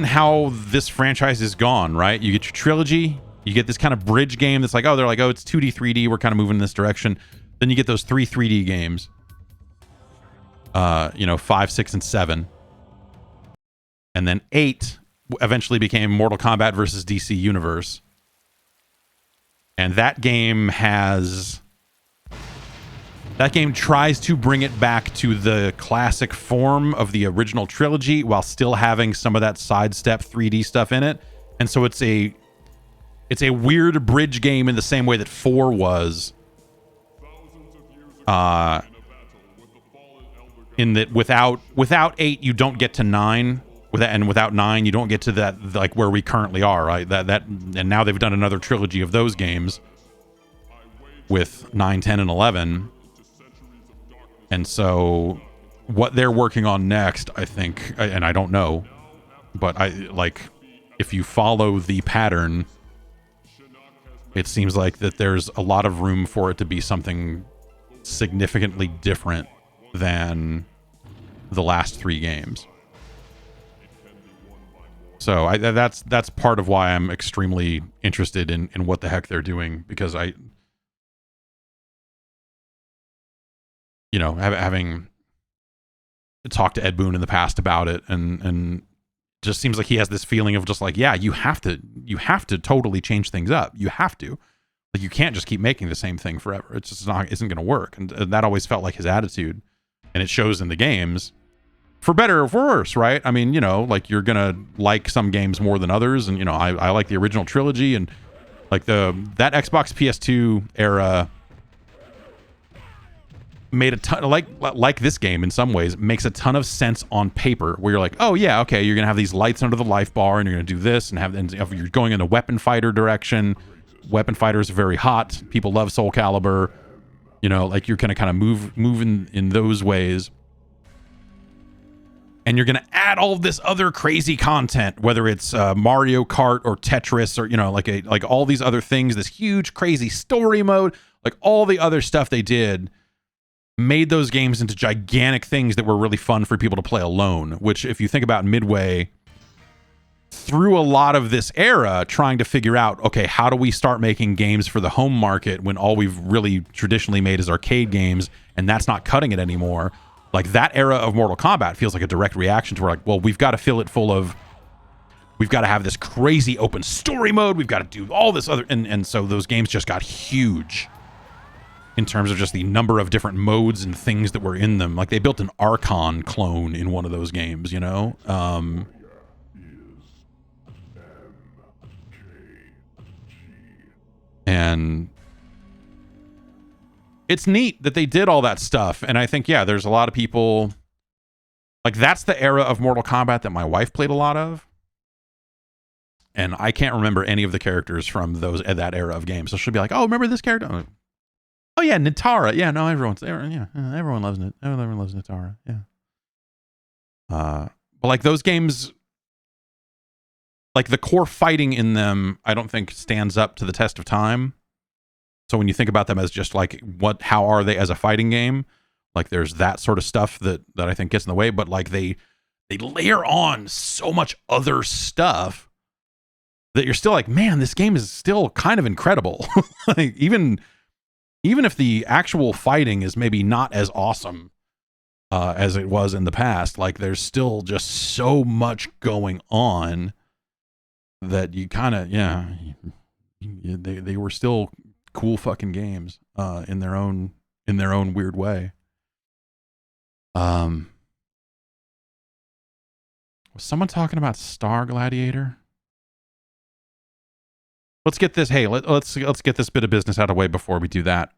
A: how this franchise has gone, right? You get your trilogy, you get this kind of bridge game that's like, oh, they're like, oh, it's 2D, 3D, we're kind of moving in this direction. Then you get those 3 3D games. You know, 5, 6, and 7. And then 8 eventually became Mortal Kombat versus DC Universe. And that game tries to bring it back to the classic form of the original trilogy while still having some of that sidestep 3D stuff in it. And so it's a weird bridge game in the same way that 4 was. In that without 8 you don't get to 9. Without 9 you don't get to that, like where we currently are, right? That and now they've done another trilogy of those games with 9, 10, and 11. And so what they're working on next, I think, and I don't know, but if you follow the pattern, it seems like that there's a lot of room for it to be something significantly different than the last 3 games. So that's part of why I'm extremely interested in what the heck they're doing, because having talked to Ed Boon in the past about it, and just seems like he has this feeling of just like, yeah, you have to totally change things up. You have to. Like, you can't just keep making the same thing forever. It's just isn't going to work. And that always felt like his attitude, and it shows in the games, for better or for worse, right? I mean, like, you're going to like some games more than others. And, I like the original trilogy, and like that Xbox PS2 era made a ton, like this game in some ways, makes a ton of sense on paper, where you're like, oh yeah, okay, you're gonna have these lights under the life bar, and you're gonna do this, and if you're going in a weapon fighter direction, weapon fighters are very hot, people love Soul Calibur, like, you're gonna kind of move in those ways, and you're gonna add all of this other crazy content, whether it's Mario Kart or Tetris, or like all these other things, this huge crazy story mode, like all the other stuff they did made those games into gigantic things that were really fun for people to play alone, which, if you think about Midway, through a lot of this era trying to figure out, okay, how do we start making games for the home market when all we've really traditionally made is arcade games, and that's not cutting it anymore. Like, that era of Mortal Kombat feels like a direct reaction to where, like, well, we've got to fill it full of, we've got to have this crazy open story mode, we've got to do all this other, and so those games just got huge in terms of just the number of different modes and things that were in them. Like, they built an Archon clone in one of those games, and it's neat that they did all that stuff. And I think, yeah, there's a lot of people, like, that's the era of Mortal Kombat that my wife played a lot of. And I can't remember any of the characters from that era of games. So she'll be like, oh, remember this character? I'm like, oh yeah, Nitara. Yeah, no, everyone loves it. Everyone loves Nitara. Yeah. But like, those games, like, the core fighting in them, I don't think stands up to the test of time. So when you think about them as just like, how are they as a fighting game? Like, there's that sort of stuff that I think gets in the way, but like, they layer on so much other stuff that you're still like, man, this game is still kind of incredible. Like, even if the actual fighting is maybe not as awesome as it was in the past, like, there's still just so much going on that you kind of, they were still cool fucking games in their own weird way. Was someone talking about Star Gladiator? Let's get this. Hey, let's get this bit of business out of the way before we do that.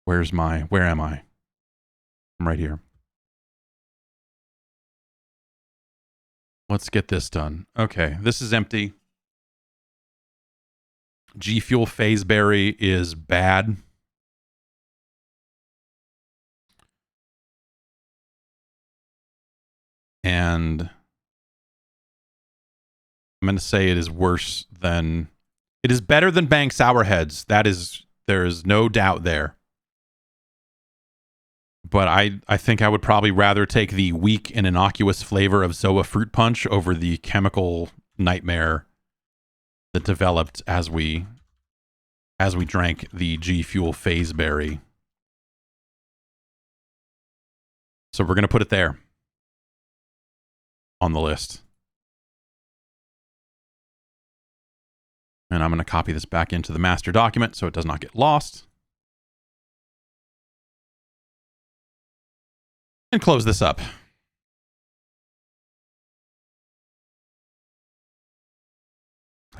A: Where am I? I'm right here. Let's get this done. Okay, this is empty. G Fuel Phaseberry is bad. And I'm going to say it is worse than... It is better than Bang Sourheads. There is no doubt there. But I think I would probably rather take the weak and innocuous flavor of Zoa Fruit Punch over the chemical nightmare that developed as we drank the G Fuel Phaseberry. So we're going to put it there on the list. And I'm going to copy this back into the master document so it does not get lost. And close this up.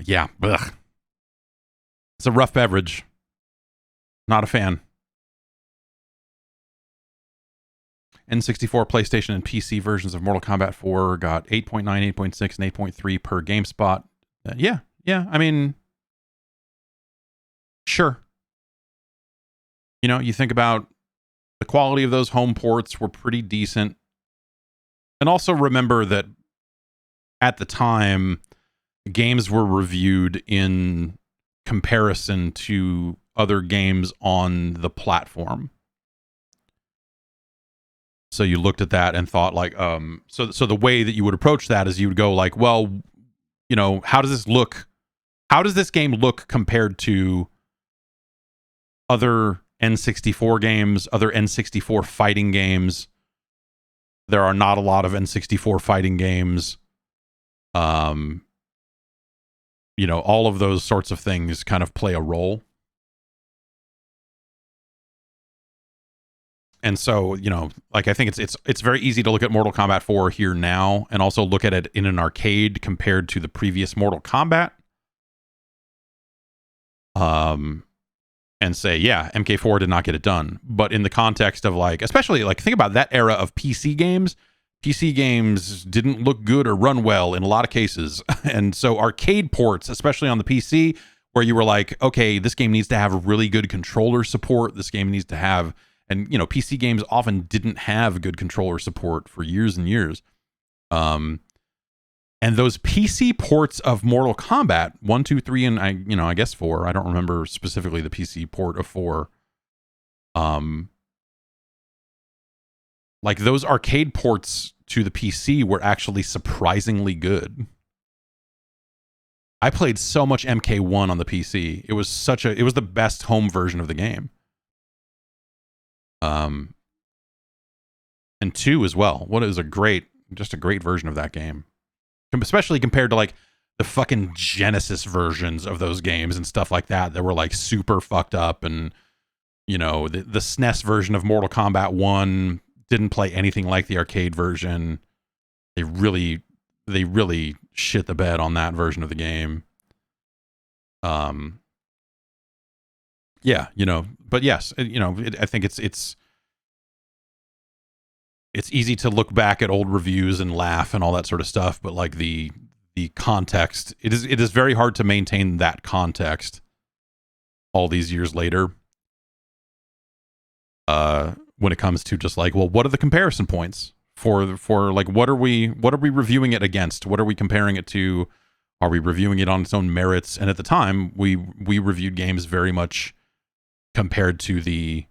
A: Yeah, ugh. It's a rough beverage. Not a fan. N64, PlayStation, and PC versions of Mortal Kombat 4 got 8.9, 8.6, and 8.3 per GameSpot. Yeah, I mean, sure. You think about the quality of those home ports were pretty decent. And also remember that at the time, games were reviewed in comparison to other games on the platform. So you looked at that and thought like, so the way that you would approach that is you would go like, well, how does this look? How does this game look compared to other N64 games, other N64 fighting games. There are not a lot of N64 fighting games. All of those sorts of things kind of play a role. And so, I think it's very easy to look at Mortal Kombat 4 here now and also look at it in an arcade compared to the previous Mortal Kombat. And say, yeah, MK4 did not get it done. But in the context of especially think about that era of PC games. PC games didn't look good or run well in a lot of cases. And so arcade ports, especially on the PC, where you were like, okay, this game needs to have really good controller support. This game needs to have, and PC games often didn't have good controller support for years and years. And those PC ports of Mortal Kombat 1, 2, 3, and I guess 4. I don't remember specifically the PC port of 4. Those arcade ports to the PC were actually surprisingly good. I played so much MK1 on the PC. It was the best home version of the game. And 2 as well. What is just a great version of that game. Especially compared to the fucking Genesis versions of those games and stuff like that were super fucked up. And the SNES version of Mortal Kombat 1 didn't play anything like the arcade version. They really shit the bed on that version of the game. But yes, I think it's easy to look back at old reviews and laugh and all that sort of stuff, but the context, it is very hard to maintain that context all these years later. When it comes to just what are the comparison points for what are we reviewing it against? What are we comparing it to? Are we reviewing it on its own merits? And at the time, we reviewed games very much compared to the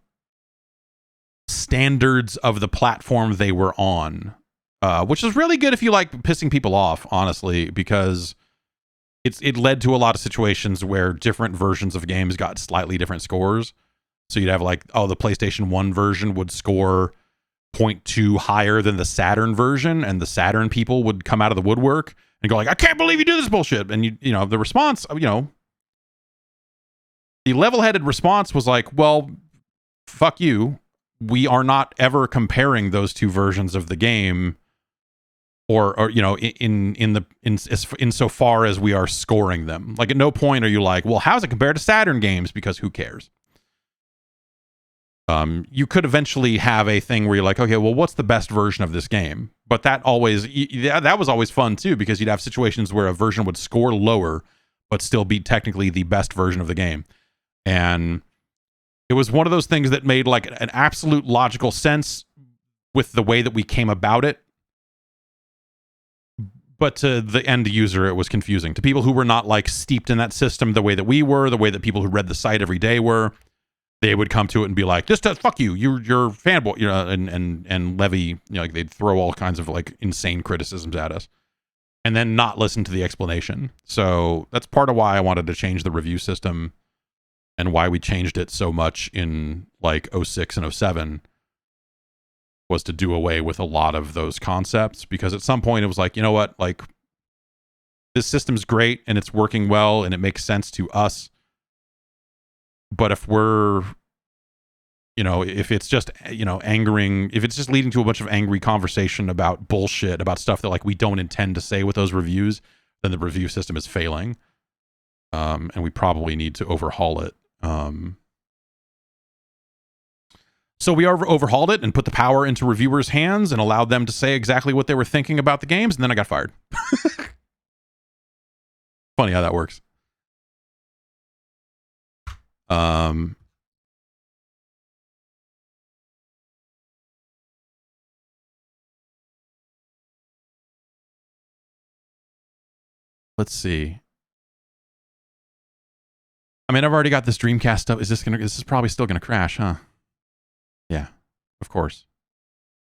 A: standards of the platform they were on, which is really good if you like pissing people off, honestly, because it led to a lot of situations where different versions of games got slightly different scores. So you'd have the PlayStation 1 version would score 0.2 higher than the Saturn version, and the Saturn people would come out of the woodwork and go I can't believe you do this bullshit. And the response, the level-headed response was well, fuck you. We are not ever comparing those two versions of the game, or insofar as we are scoring them. At no point are you well, how's it compared to Saturn games? Because who cares? You could eventually have a thing where you're okay, well, what's the best version of this game? But that was always fun too, because you'd have situations where a version would score lower, but still be technically the best version of the game. And it was one of those things that made an absolute logical sense with the way that we came about it. But to the end user, it was confusing. To people who were not steeped in that system the way that we were, the way that people who read the site every day were, they would come to it and be this does fuck you, you're fanboy, and levy, they'd throw all kinds of insane criticisms at us, and then not listen to the explanation. So that's part of why I wanted to change the review system, and why we changed it so much in 06 and 07, was to do away with a lot of those concepts. Because at some point it was you know what, this system's great and it's working well and it makes sense to us. But if we're, if it's just, angering, if it's just leading to a bunch of angry conversation about bullshit, about stuff that we don't intend to say with those reviews, then the review system is failing. And we probably need to overhaul it. So we overhauled it and put the power into reviewers' hands and allowed them to say exactly what they were thinking about the games. And then I got fired. Funny how that works. Let's see. I mean, I've already got this Dreamcast stuff. This is probably still gonna crash, huh? Yeah, of course.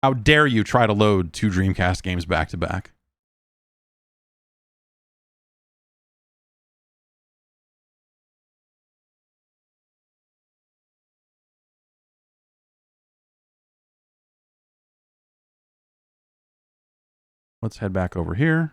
A: How dare you try to load 2 Dreamcast games back to back? let's head back over here.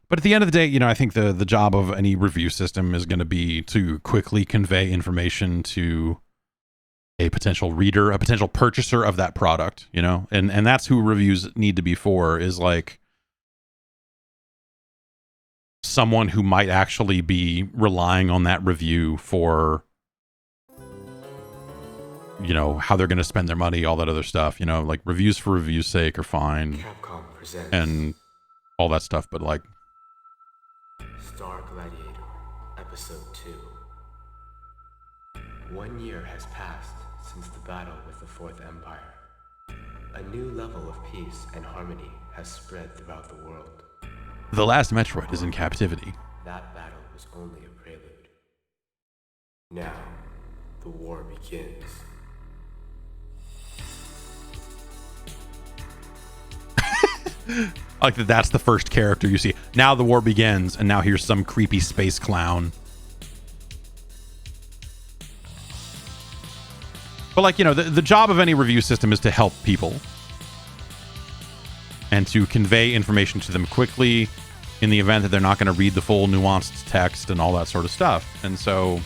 A: But at the end of the day, you know, I think the job of any review system is going to be to quickly convey information to a potential reader, a potential purchaser of that product, you know, and that's who reviews need to be for, is like someone who might actually be relying on that review for, you know, how they're going to spend their money, all that other stuff, you know, like reviews for review's sake are fine and all that stuff, but like
I: Star Gladiator, Episode 2. 1 year has passed since the battle with the Fourth Empire. A new level of peace and harmony has spread throughout the world.
A: the last Metroid is in captivity.
I: That battle was only a prelude. Now, the war begins.
A: Like that's the first character you see. Now the war begins, and now here's some creepy space clown. But like, you know, the job of any review system is to help people and to convey information to them quickly in the event that they're not going to read the full nuanced text and all that sort of stuff. And so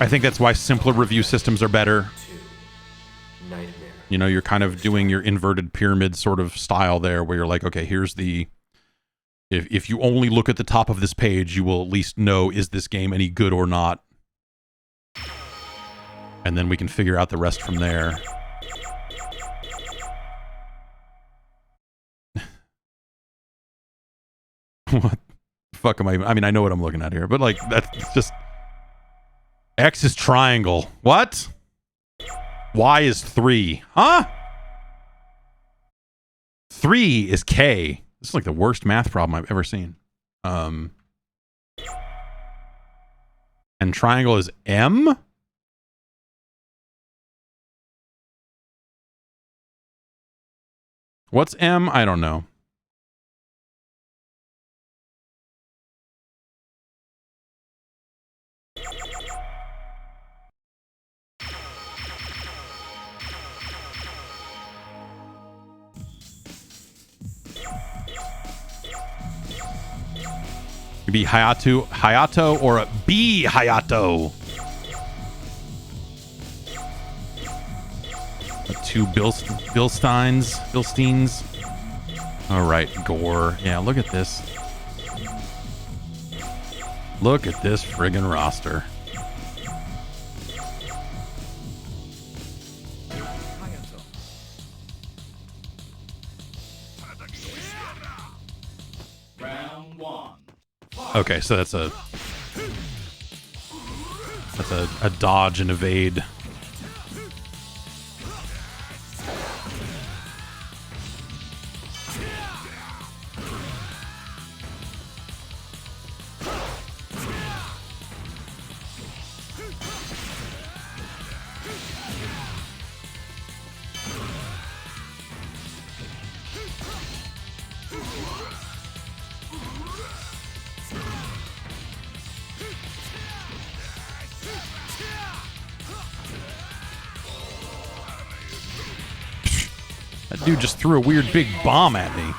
A: I think that's why simpler review systems are better. You know, you're kind of doing your inverted pyramid sort of style there, where you're like, okay, here's the... If you only look at the top of this page, you will at least know, is this game any good or not? And then we can figure out the rest from there. What the fuck am I mean, I know what I'm looking at here, but like, that's just... X is triangle. What? Y is 3. Huh? 3 is K. This is like the worst math problem I've ever seen. And triangle is M? What's M? I don't know. Could be Hayato or a B Hayato. Two Bilsteins. All right, Gore. Yeah, look at this. Look at this friggin' roster. Okay, so that's a dodge and evade. That dude just threw a weird big bomb at me.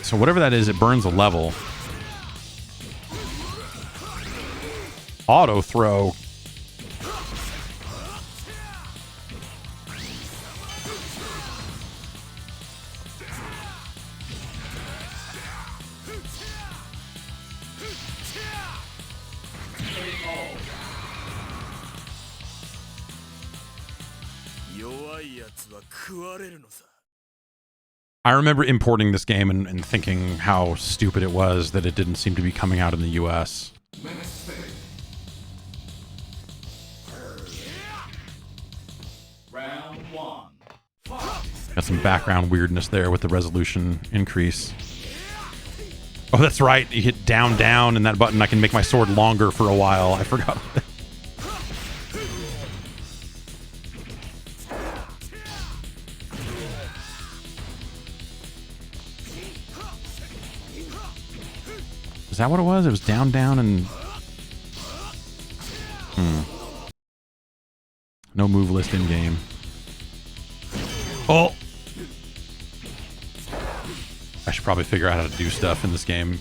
A: So whatever that is, it burns a level. Auto throw. I remember importing this game and thinking how stupid it was that it didn't seem to be coming out in the US.
H: Round 1.
A: Got some background weirdness there with the resolution increase. Oh, that's right. You hit down, down, and that button, I can make my sword longer for a while. I forgot. Is that what it was? It was down, down, and... No move list in game. Oh! I should probably figure out how to do stuff in this game.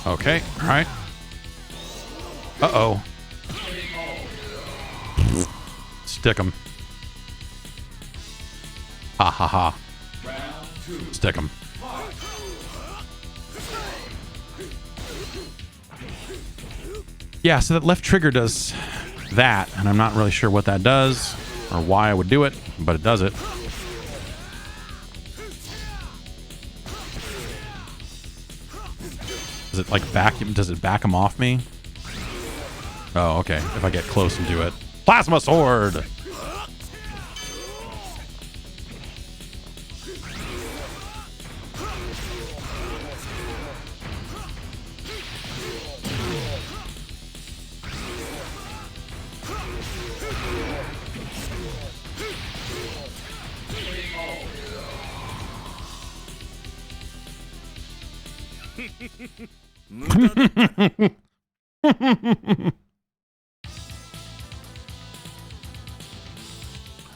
A: Okay, all right. Uh-oh. Stick him. Ha ha ha. Stick him. Yeah, so that left trigger does that, and I'm not really sure what that does or why I would do it, but it does it. Does it like back? Does it back him off me? Oh, okay. If I get close and do it. Plasma sword!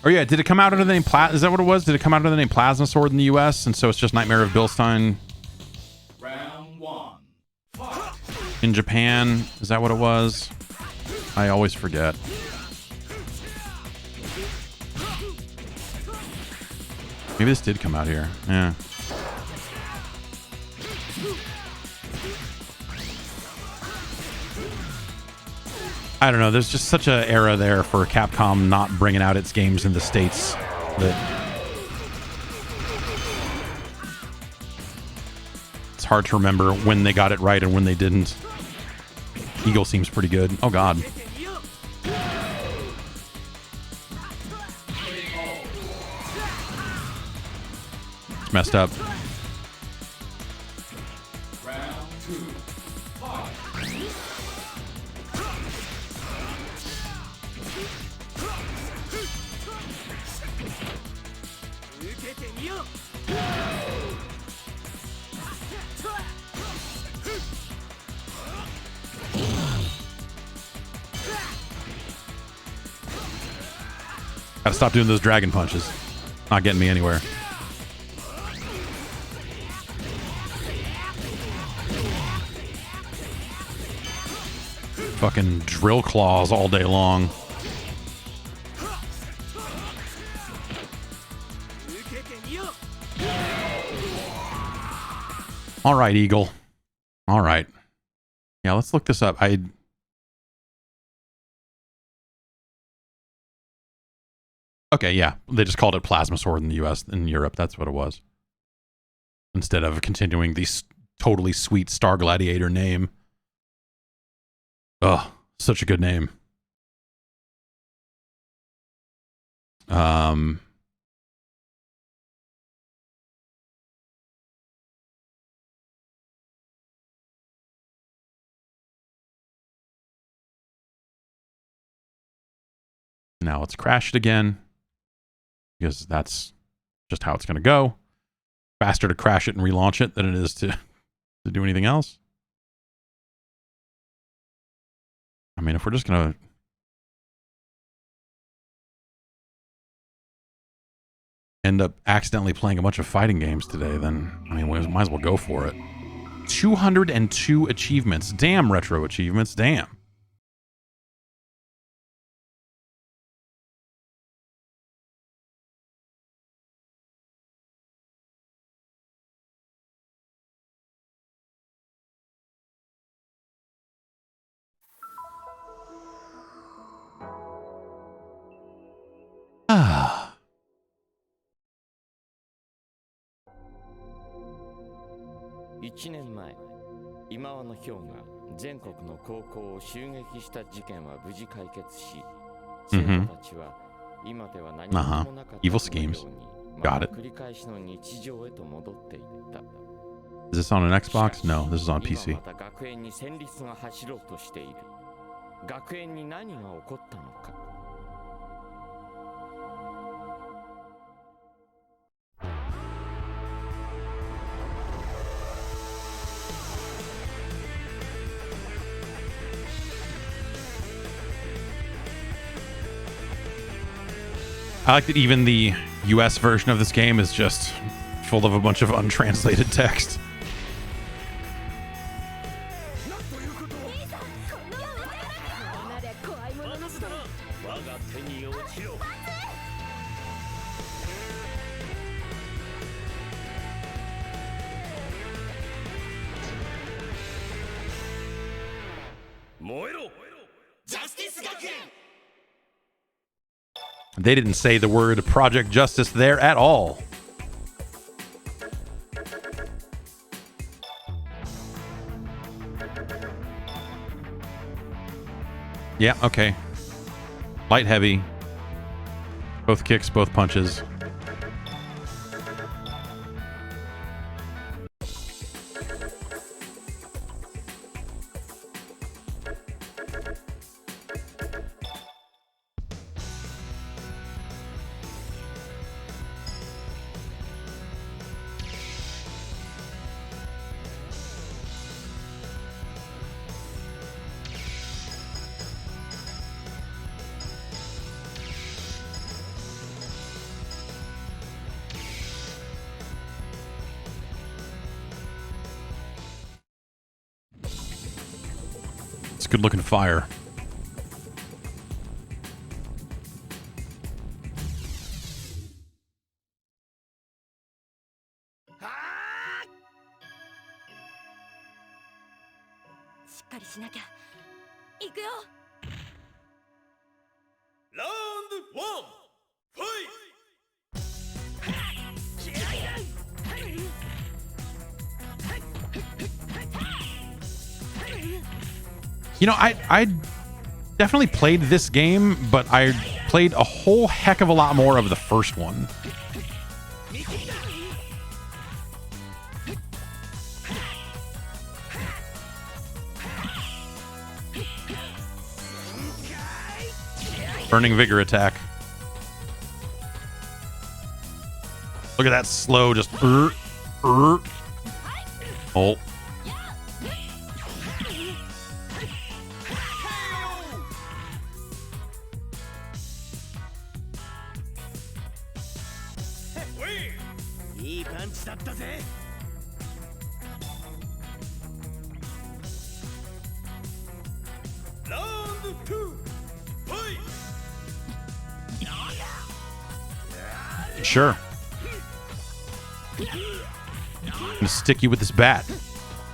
A: Oh yeah, did it come out under the name is that what it was? Did it come out under the name Plasma Sword in the US, and so it's just Nightmare of Bilstein?
H: Round 1.
A: In Japan, is that what it was? I always forget. Maybe this did come out here. Yeah. I don't know. There's just such an era there for Capcom not bringing out its games in the States that it's hard to remember when they got it right and when they didn't. Eagle seems pretty good. Oh, God. It's messed up. Gotta stop doing those dragon punches. Not getting me anywhere. Fucking drill claws all day long. All right, Eagle. All right. Yeah, let's look this up. Okay, yeah. They just called it Plasma Sword in the US and Europe. That's what it was. Instead of continuing the totally sweet Star Gladiator name. Ugh, such a good name. Now let's crash it again, because that's just how it's going to go. Faster to crash it and relaunch it than it is to do anything else. I mean, if we're just going to end up accidentally playing a bunch of fighting games today, then, I mean, we might as well go for it. 202 achievements. Damn, retro achievements. Damn. Ah. Uh-huh. Evil schemes. Got it. Is this on an Xbox? No, this is on PC. I like that even the US version of this game is just full of a bunch of untranslated text. They didn't say the word Project Justice there at all. Yeah, okay. Light, heavy. Both kicks, both punches. Good looking fire. You know, I definitely played this game, but I played a whole heck of a lot more of the first one. Burning Vigor attack. Look at that slow, just... Oh. Sure. I'm gonna stick you with this bat.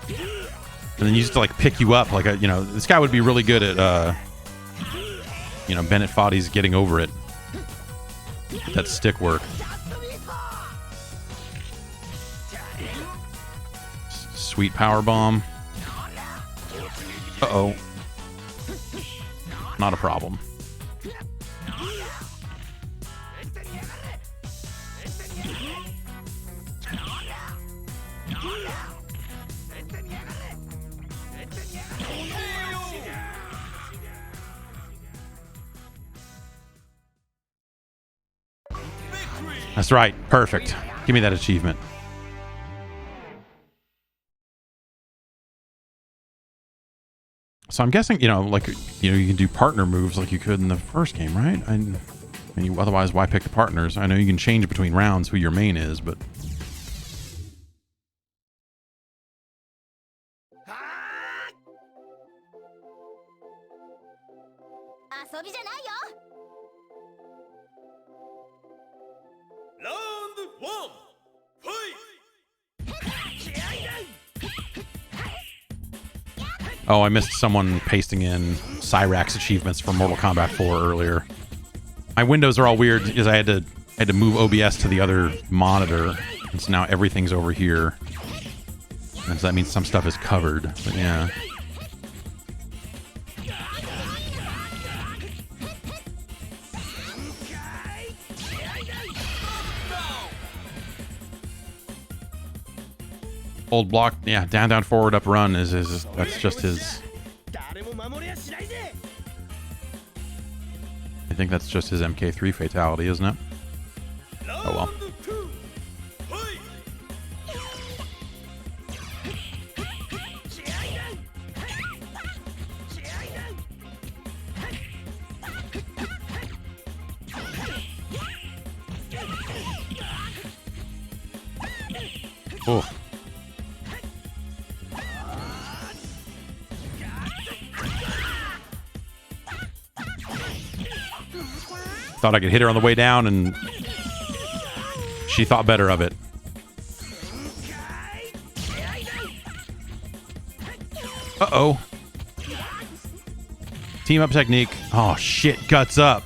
A: And then use it to like pick you up like a, you know, this guy would be really good at you know, Bennett Foddy's getting over it. That stick work. Sweet power bomb. Uh-oh. Not a problem. That's right. Perfect. Give me that achievement. So I'm guessing, you know, like, you know, you can do partner moves like you could in the first game, right? And you, otherwise, why pick the partners? I know you can change between rounds who your main is, but... Oh, I missed someone pasting in Cyrax achievements for Mortal Kombat 4 earlier. My windows are all weird because I had to move OBS to the other monitor, and so now everything's over here. And so that means some stuff is covered. But yeah. Old block, yeah, down, down, forward, up, run is that's just his. I think that's just his MK3 fatality, isn't it? Oh well. Oh. Thought I could hit her on the way down, and she thought better of it. Uh-oh. Team up technique. Oh, shit. Guts up.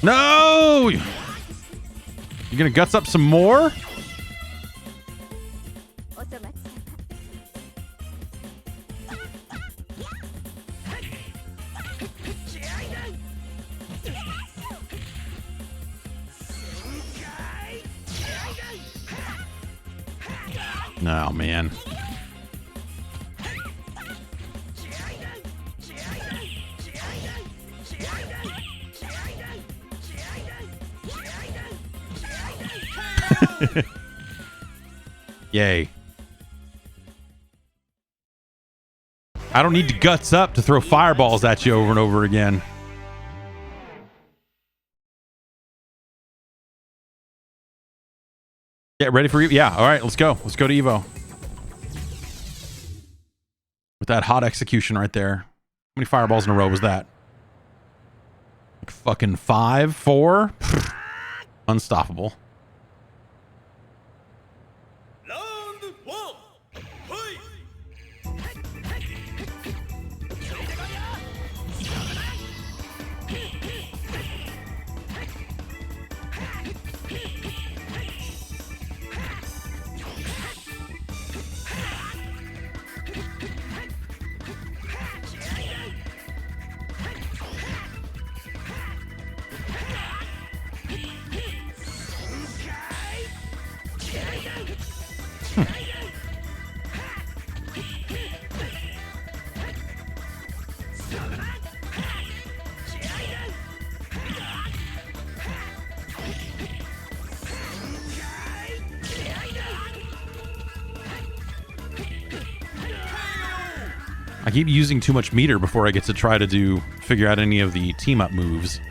A: No! You gonna guts up some more? No, man. Yay. I don't need to guts up to throw fireballs at you over and over again. Get ready for Evo. Yeah, all right, let's go. Let's go to Evo. With that hot execution right there. How many fireballs in a row was that? Like fucking 5, 4? Unstoppable. I keep using too much meter before I get to try to figure out any of the team up moves.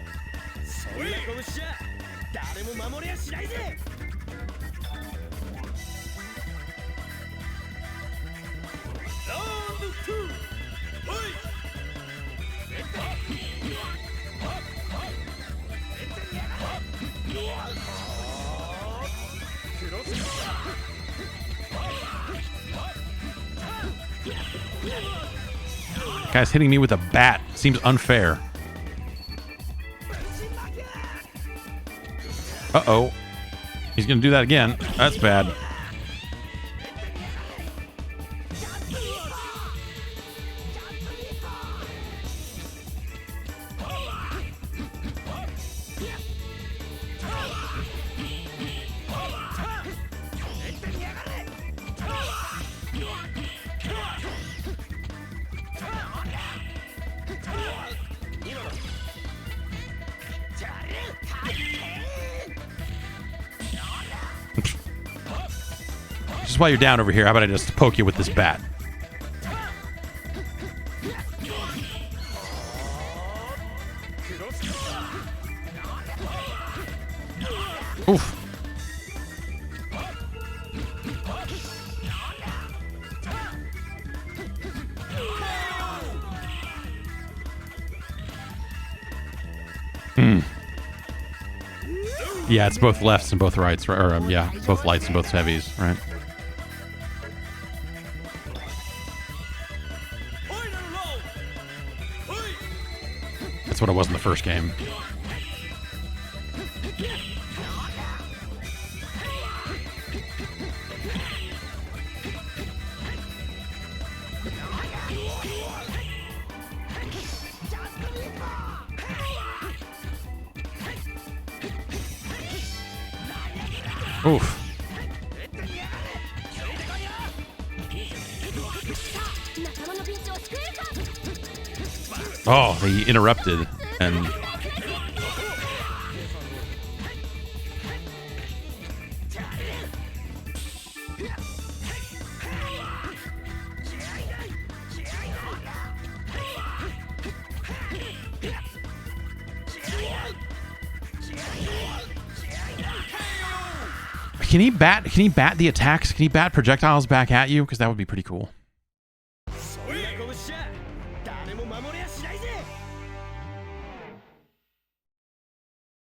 A: Guy's hitting me with a bat. Seems unfair. Uh-oh. He's gonna do that again. That's bad. Just while you're down over here, how about I just poke you with this bat? Oof. Yeah, it's both lefts and both rights, right? Or yeah, both lights and both heavies, right? That's what it was in the first game. Oof. Oh, they interrupted and Can he bat the attacks? Can he bat projectiles back at you? Because that would be pretty cool.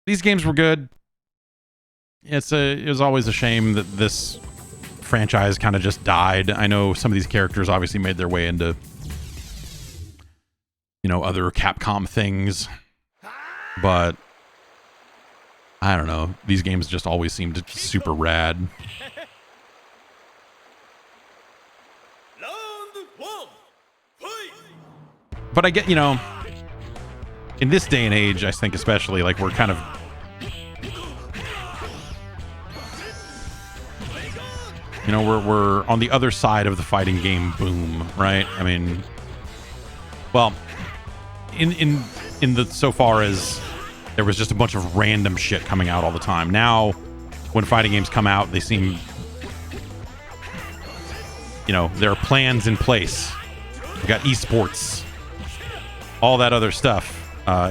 A: These games were good. It was always a shame that this franchise kind of just died. I know some of these characters obviously made their way into, you know, other Capcom things, but I don't know. These games just always seemed super rad. But I get, you know, in this day and age, I think especially, like, we're kind of, you know, we're on the other side of the fighting game boom, right? I mean, well, in the so far as there was just a bunch of random shit coming out all the time. Now, when fighting games come out, they seem, you know, there are plans in place. We got esports, all that other stuff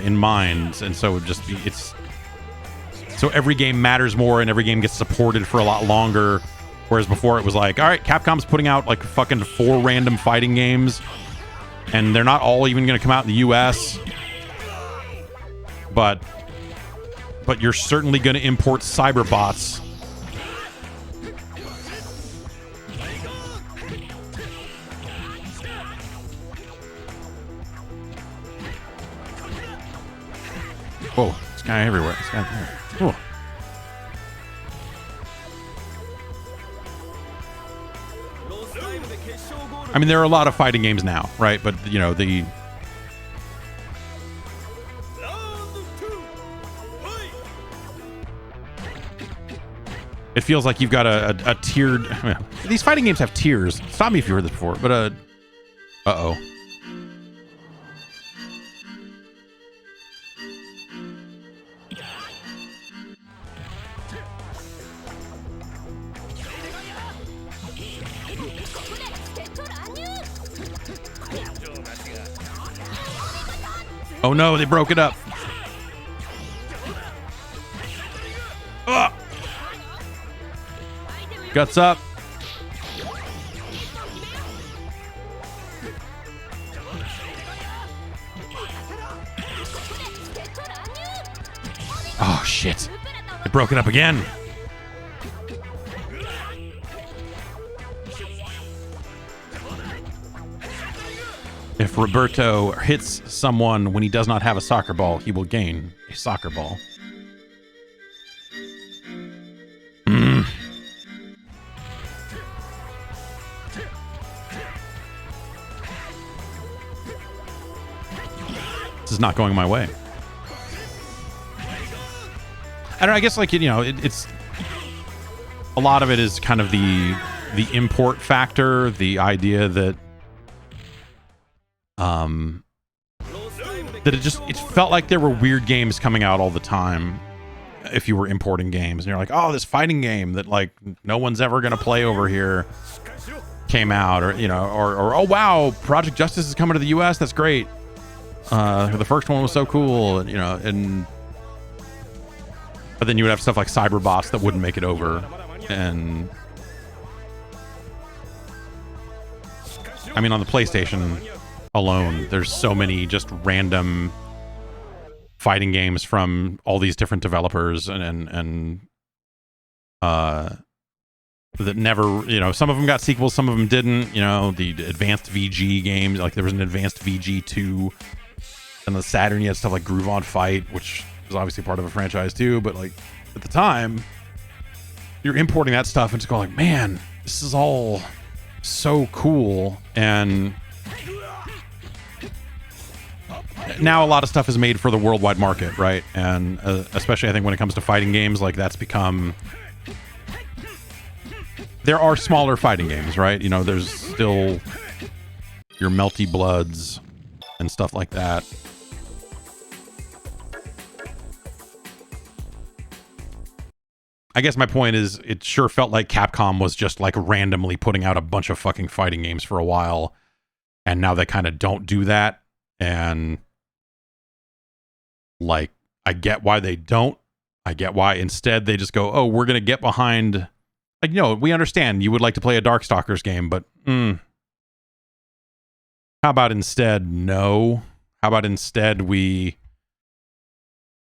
A: in mind, and so so every game matters more, and every game gets supported for a lot longer. Whereas before it was like, all right, Capcom's putting out like fucking 4 random fighting games, and they're not all even going to come out in the US. But you're certainly going to import cyberbots. Whoa, this guy everywhere. This guy everywhere. Whoa. I mean, there are a lot of fighting games now, right? But, you know, it feels like you've got a tiered... These fighting games have tiers. Stop me if you heard this before, but... Uh-oh. Oh no, they broke it up. Ugh. Guts up. Oh shit. They broke it up again. If Roberto hits someone when he does not have a soccer ball, he will gain a soccer ball. This is not going my way. I don't know, I guess, like, you know, it's a lot of it is kind of the import factor, the idea that that it felt like there were weird games coming out all the time if you were importing games, and you're like, oh, this fighting game that like no one's ever gonna play over here came out, or, you know, or oh wow, Project Justice is coming to the US, that's great. The first one was so cool, you know, but then you would have stuff like Cyberbots that wouldn't make it over. And I mean, on the PlayStation alone, there's so many just random fighting games from all these different developers, and that never, you know, some of them got sequels, some of them didn't. You know, the advanced VG games, like there was an advanced VG 2 And the Saturn, you had stuff like Groove on Fight, which was obviously part of a franchise too. But like at the time, you're importing that stuff and just going like, man, this is all so cool. And now a lot of stuff is made for the worldwide market, right? And especially I think when it comes to fighting games, like that's become... There are smaller fighting games, right? You know, there's still your Melty Bloods and stuff like that. I guess my point is it sure felt like Capcom was just like randomly putting out a bunch of fucking fighting games for a while. And now they kind of don't do that. And like, I get why they don't. I get why instead they just go, oh, we're going to get behind... Like, no, we understand you would like to play a Darkstalkers game, but how about instead no? How about instead we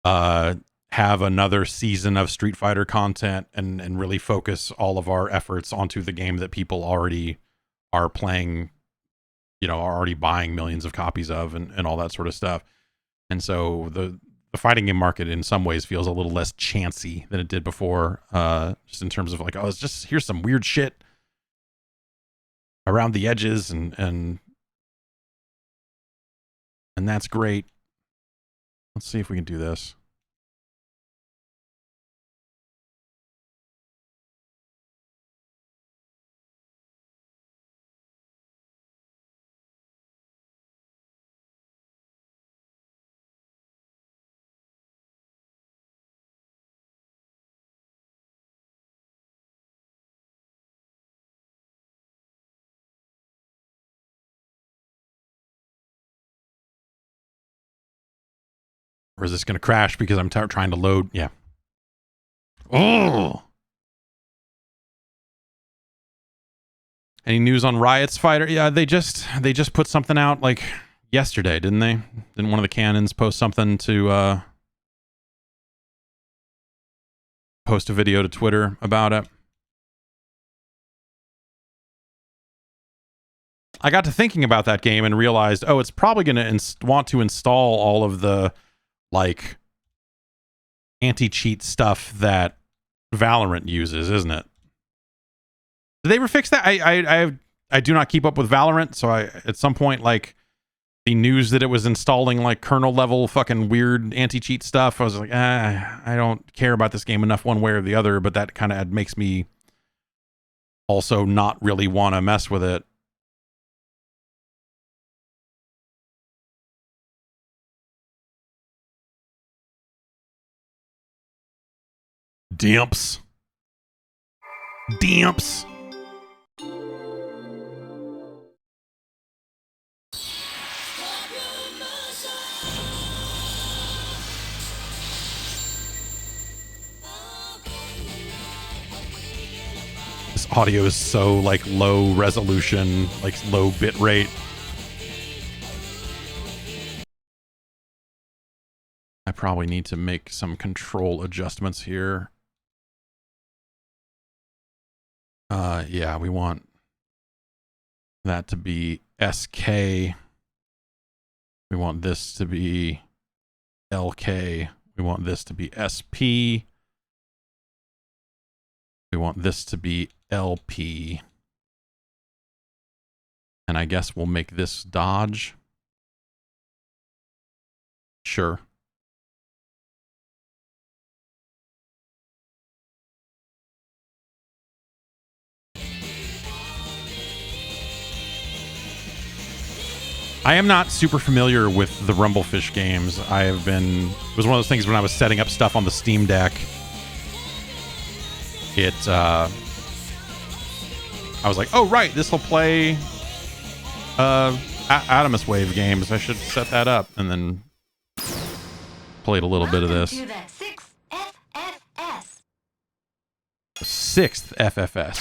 A: have another season of Street Fighter content and really focus all of our efforts onto the game that people already are playing, you know, are already buying millions of copies of and all that sort of stuff. And so the fighting game market in some ways feels a little less chancy than it did before, just in terms of like, oh, it's just, here's some weird shit around the edges and that's great. Let's see if we can do this. Or is this going to crash because I'm trying to load? Yeah. Oh. Any news on Riot's fighter? Yeah, they just put something out like yesterday, didn't they? Didn't one of the cannons post something to post a video to Twitter about it? I got to thinking about that game and realized, oh, it's probably going to want to install all of the like anti-cheat stuff that Valorant uses, isn't it? Did they ever fix that? I do not keep up with Valorant, so I at some point like the news that it was installing like kernel level fucking weird anti-cheat stuff, I was like, I don't care about this game enough one way or the other, but that kind of makes me also not really want to mess with it. Dimps. This audio is so like low resolution, like low bit rate. I probably need to make some control adjustments here. Yeah, we want that to be SK. We want this to be LK. We want this to be SP. We want this to be LP. And I guess we'll make this Dodge. Sure. I am not super familiar with the Rumblefish games. I have been... It was one of those things when I was setting up stuff on the Steam Deck. I was like, oh, right, this will play Adamus Wave games. I should set that up. And then played a little bit of this.
J: To the 6th FFS.
A: 6th FFS.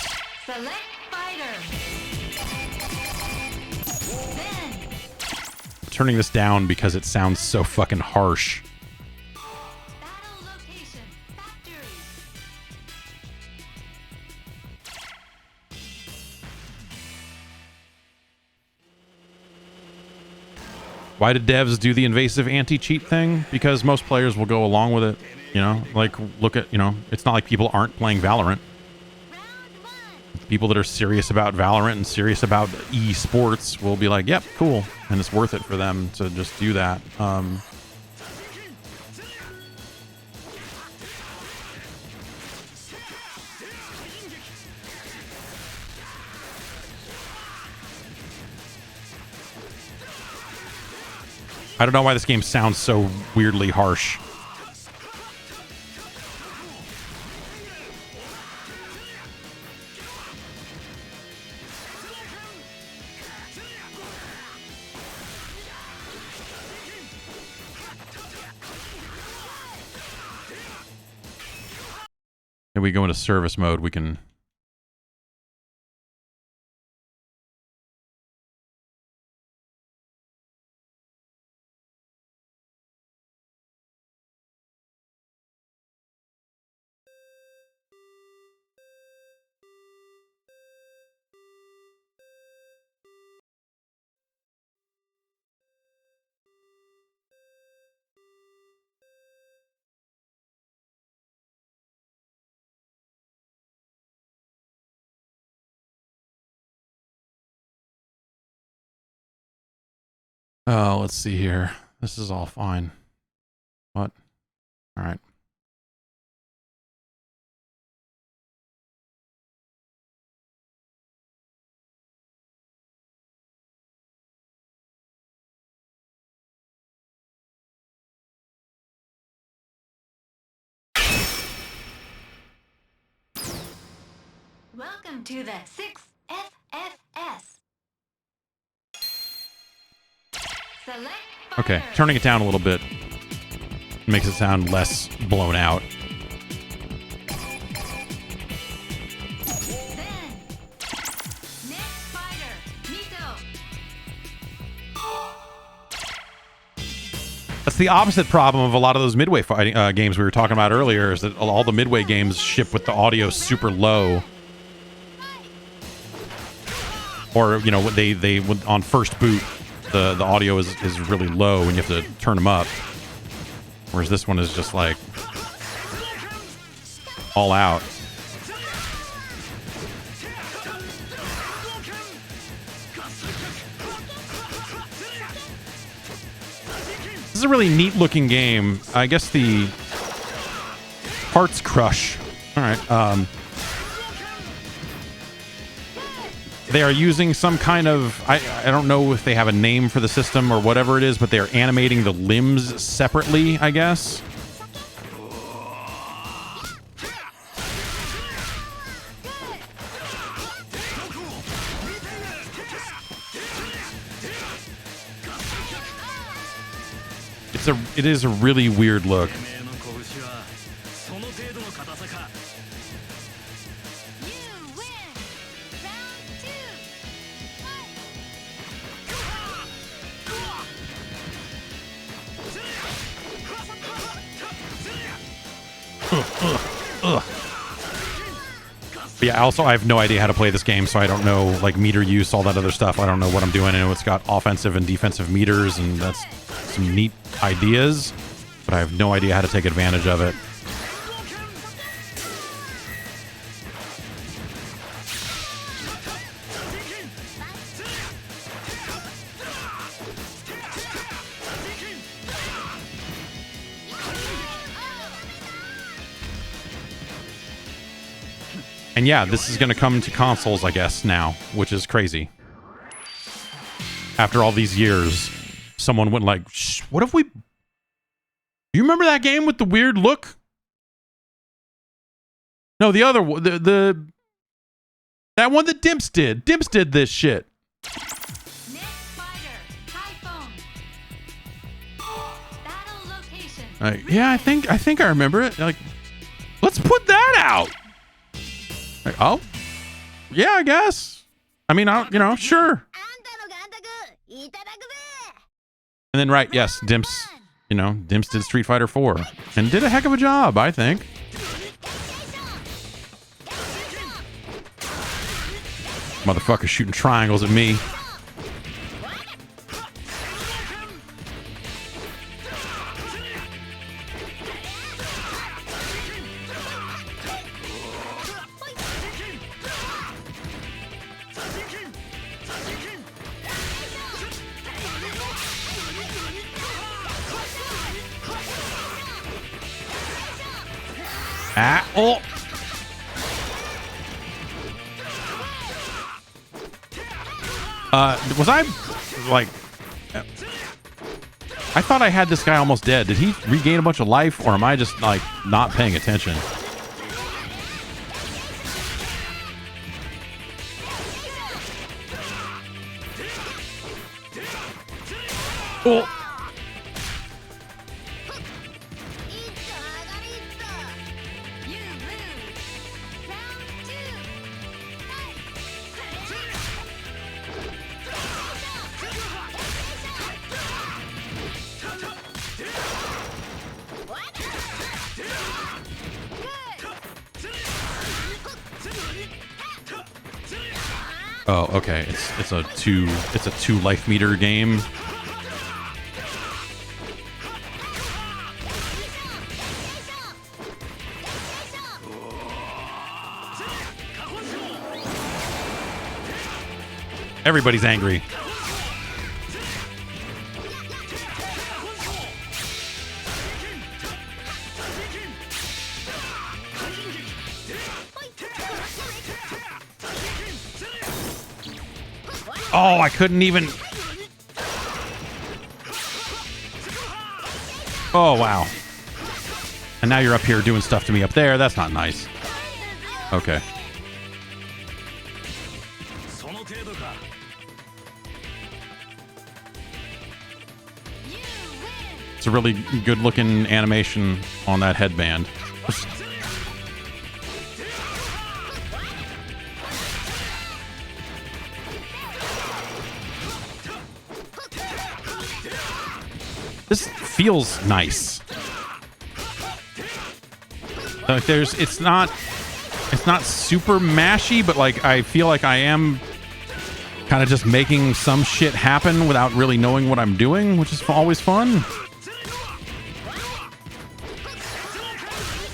J: Select fighter. Then.
A: Turning this down because it sounds so fucking harsh.
J: Battle location. Factory.
A: Why did devs do the invasive anti-cheat thing? Because most players will go along with it. You know, like, look at, you know, it's not like people aren't playing Valorant. People that are serious about Valorant and serious about esports will be like, yep, cool. And it's worth it for them to just do that. I don't know why this game sounds so weirdly harsh. If we go into service mode, we can... Oh, let's see here. This is all fine. What? All right.
J: Welcome to the 6FFS. Select
A: Okay,
J: fire.
A: turning it down a little bit makes it sound less blown out.
J: Then, next fighter, Mito.
A: That's the opposite problem of a lot of those midway fighting games we were talking about earlier, is that all the midway games ship with the audio super low. Or, you know, they on first boot, the audio is really low and you have to turn them up. Whereas this one is just like all out. This is a really neat looking game. I guess the Parts Crush. All right. They are using some kind of, I don't know if they have a name for the system or whatever it is, but they are animating the limbs separately, I guess. It is a really weird look. But yeah, also I have no idea how to play this game, so I don't know like meter use, all that other stuff. I don't know what I'm doing. I know it's got offensive and defensive meters, and that's some neat ideas, but I have no idea how to take advantage of it. And yeah, this is going to come to consoles, I guess, now, which is crazy. After all these years, someone went like, shh, what if we... Do you remember that game with the weird look? No, the other one. That one that Dimps did. Dimps did this shit.
J: Next fighter, Typhoon. Battle location.
A: Yeah, I think I remember it. Like, let's put that out. Like, oh, yeah, I guess. I mean, you know, sure. And then, right, yes, Dimps, you know, Dimps did Street Fighter 4 and did a heck of a job, I think. Motherfucker shooting triangles at me. Ah, oh. Was I like? I thought I had this guy almost dead. Did he regain a bunch of life, or am I just like not paying attention? Oh. Oh, okay. It's a two life meter game. Everybody's angry. Oh, I couldn't even. Oh, wow. And now you're up here doing stuff to me up there. That's not nice. Okay. It's a really good looking animation on that headband. This feels nice. Like it's not super mashy, but like I feel like I am kind of just making some shit happen without really knowing what I'm doing, which is always fun.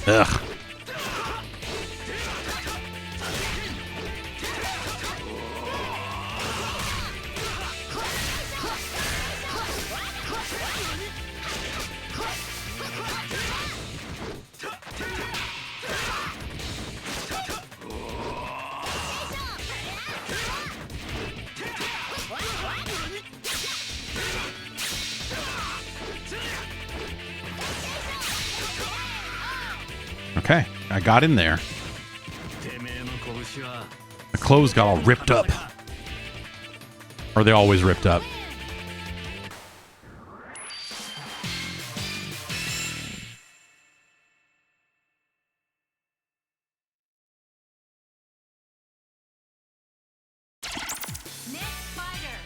A: Ugh. Okay, I got in there. The clothes got all ripped up. Or are they always ripped up?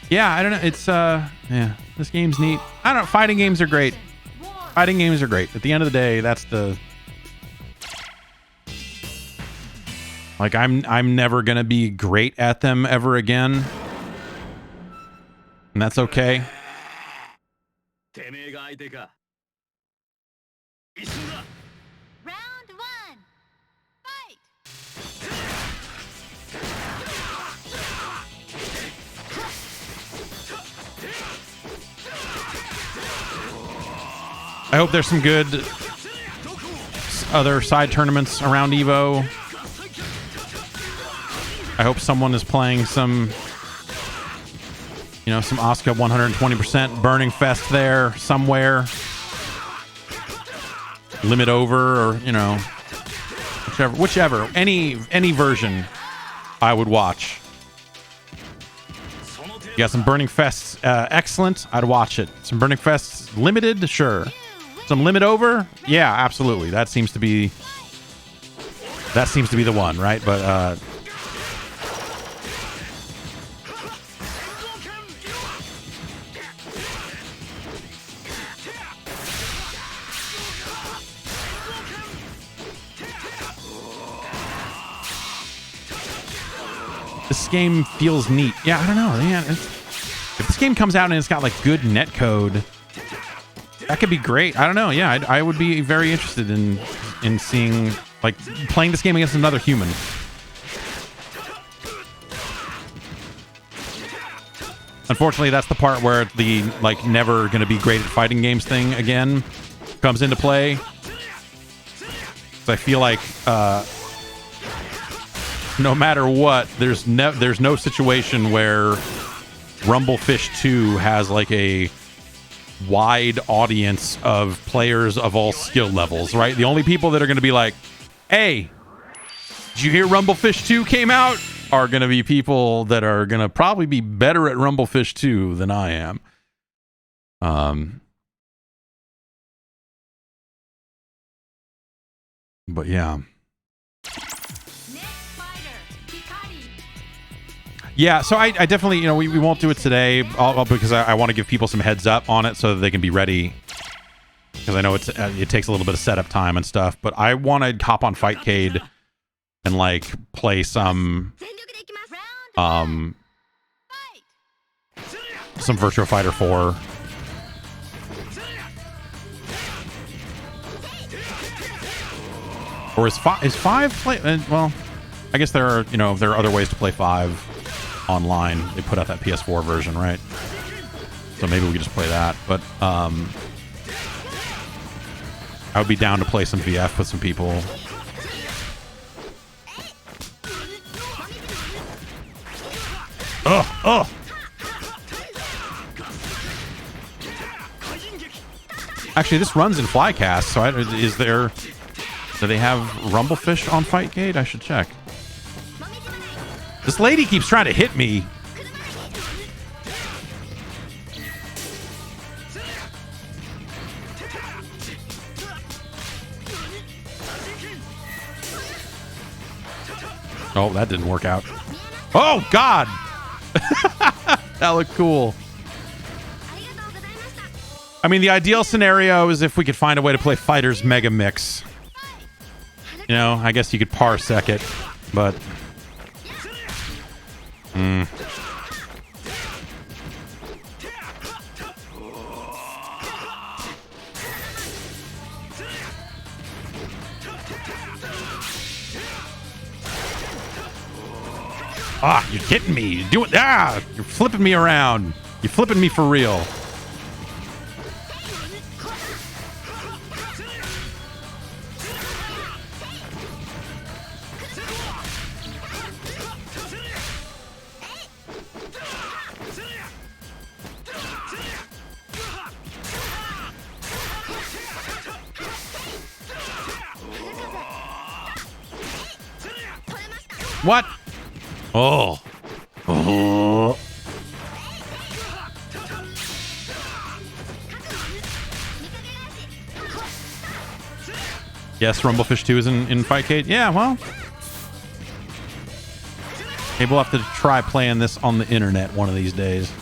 A: Yeah, I don't know. It's yeah, this game's neat. I don't know, fighting games are great. Fighting games are great. At the end of the day, that's the like I'm never gonna be great at them ever again. And that's okay.
J: Round one. Fight.
A: I hope there's some good other side tournaments around Evo. I hope someone is playing some, you know, some Asuka 120% Burning Fest there somewhere. Limit over, or, you know, whichever. Any version I would watch. You got some Burning Fests, excellent. I'd watch it. Some Burning Fests limited, sure. Some limit over, yeah, absolutely. That seems to be the one, right? But this game feels neat. Yeah, I don't know. Man, if this game comes out and it's got like good netcode, that could be great. I don't know. Yeah, I would be very interested in seeing, like, playing this game against another human. Unfortunately, that's the part where the like never gonna be great at fighting games thing again comes into play. I feel like no matter what, there's no situation where Rumblefish 2 has like a wide audience of players of all skill levels, right? The only people that are going to be like, hey, did you hear Rumblefish 2 came out? Are going to be people that are going to probably be better at Rumblefish 2 than I am. But yeah. Yeah, so I definitely, we won't do it today because I want to give people some heads up on it so that they can be ready. Because I know it takes a little bit of setup time and stuff. But I want to hop on Fightcade and like play some Virtua Fighter 4. Or is 5 play? Well, I guess there are other ways to play 5 online. They put out that PS4 version, right? So maybe we could just play that. But I would be down to play some VF with some people. Oh! Actually, this runs in Flycast, so do they have Rumblefish on Fightcade? I should check. This lady keeps trying to hit me. Oh, that didn't work out. Oh, God! That looked cool. I mean, the ideal scenario is if we could find a way to play Fighters Mega Mix. I guess you could parsec it, but... Ah, you're hitting me. You're flipping me around. You're flipping me for real. What? Oh. Yes, Rumblefish 2 is in Fightcade. Yeah, well. Maybe we'll have to try playing this on the internet one of these days.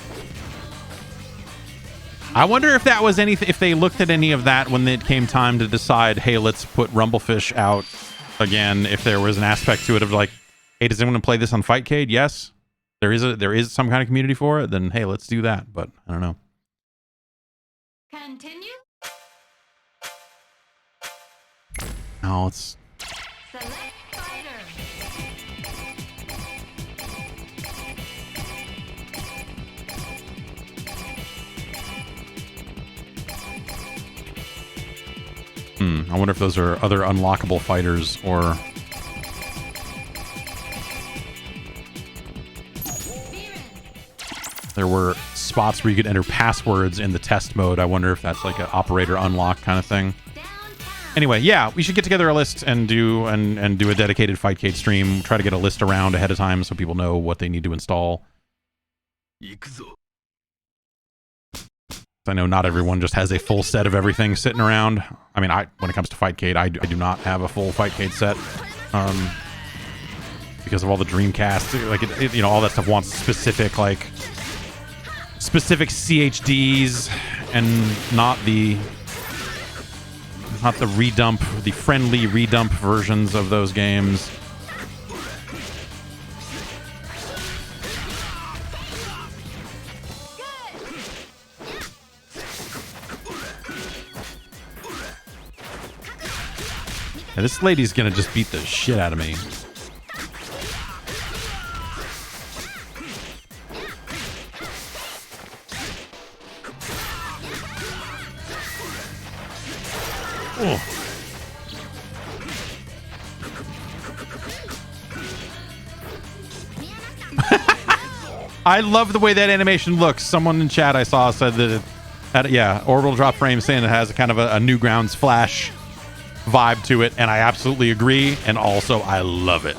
A: I wonder if that was anything, if they looked at any of that when it came time to decide, hey, let's put Rumblefish out again, if there was an aspect to it of like, hey, does anyone play this on Fightcade? Yes. There is some kind of community for it, then hey, let's do that. But I don't know.
J: Continue.
A: No, it's
J: Select fighter.
A: I wonder if those are other unlockable fighters or... There were spots where you could enter passwords in the test mode. I wonder if that's like an operator unlock kind of thing. Anyway, yeah, we should get together a list and do a dedicated Fightcade stream. Try to get a list around ahead of time so people know what they need to install. I know not everyone just has a full set of everything sitting around. I mean, when it comes to Fightcade, I do not have a full Fightcade set. Because of all the Dreamcast, like all that stuff wants specific CHDs and not the redump, the friendly redump versions of those games. Yeah, this lady's gonna just beat the shit out of me. Oh. I love the way that animation looks. Someone in chat I saw said that it had, yeah, orbital drop frame, saying it has a kind of a Newgrounds Flash vibe to it, and I absolutely agree, and also I love it.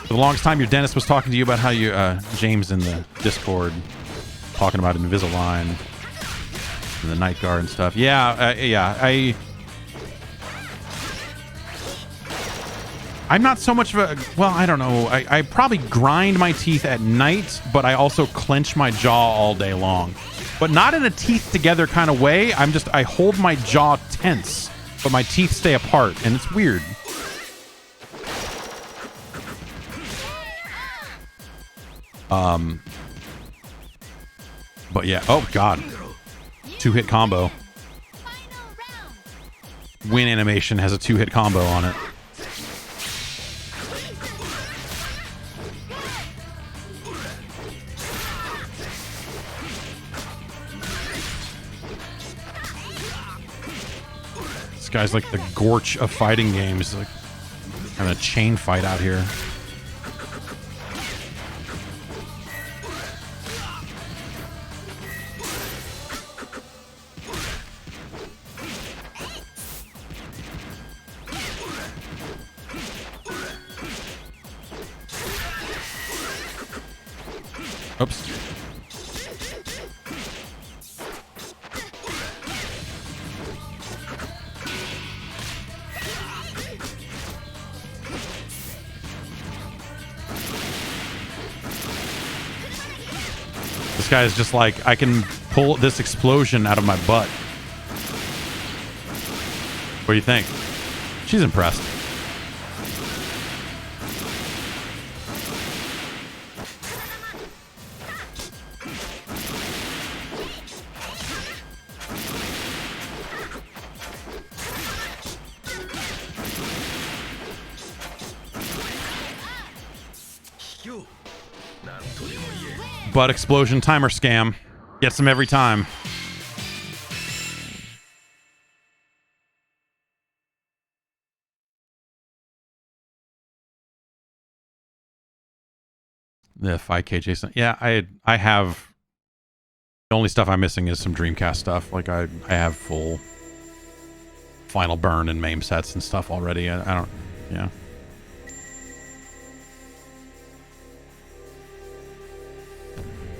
A: For the longest time, your dentist was talking to you about how you, James in the Discord, talking about Invisalign and the Night Guard and stuff. Yeah, I'm not so much of a, well, I don't know. I probably grind my teeth at night, but I also clench my jaw all day long. But not in a teeth together kind of way. I hold my jaw tense, but my teeth stay apart, and it's weird. But yeah, oh god. 2-hit combo. Win animation has a 2-hit combo on it. This guy's like the Gorch of fighting games. Like having a chain fight out here. Oops. This guy is just like, I can pull this explosion out of my butt. What do you think? She's impressed. Butt explosion timer scam. Gets them every time. The 5K Jason. Yeah, I have, the only stuff I'm missing is some Dreamcast stuff. Like I have full Final Burn and MAME sets and stuff already. I don't, yeah.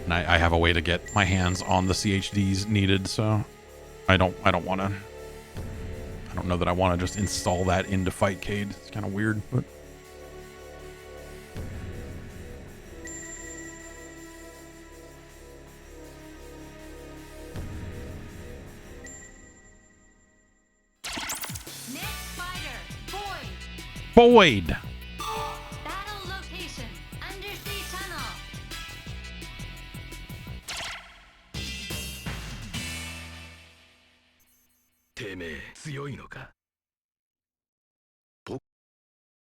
A: And I have a way to get my hands on the CHDs needed, so I don't want to. I don't know that I want to just install that into Fightcade. It's kind of weird, but.
J: Next fighter, Boyd.
A: Boyd.
J: Battle location, undersea tunnel.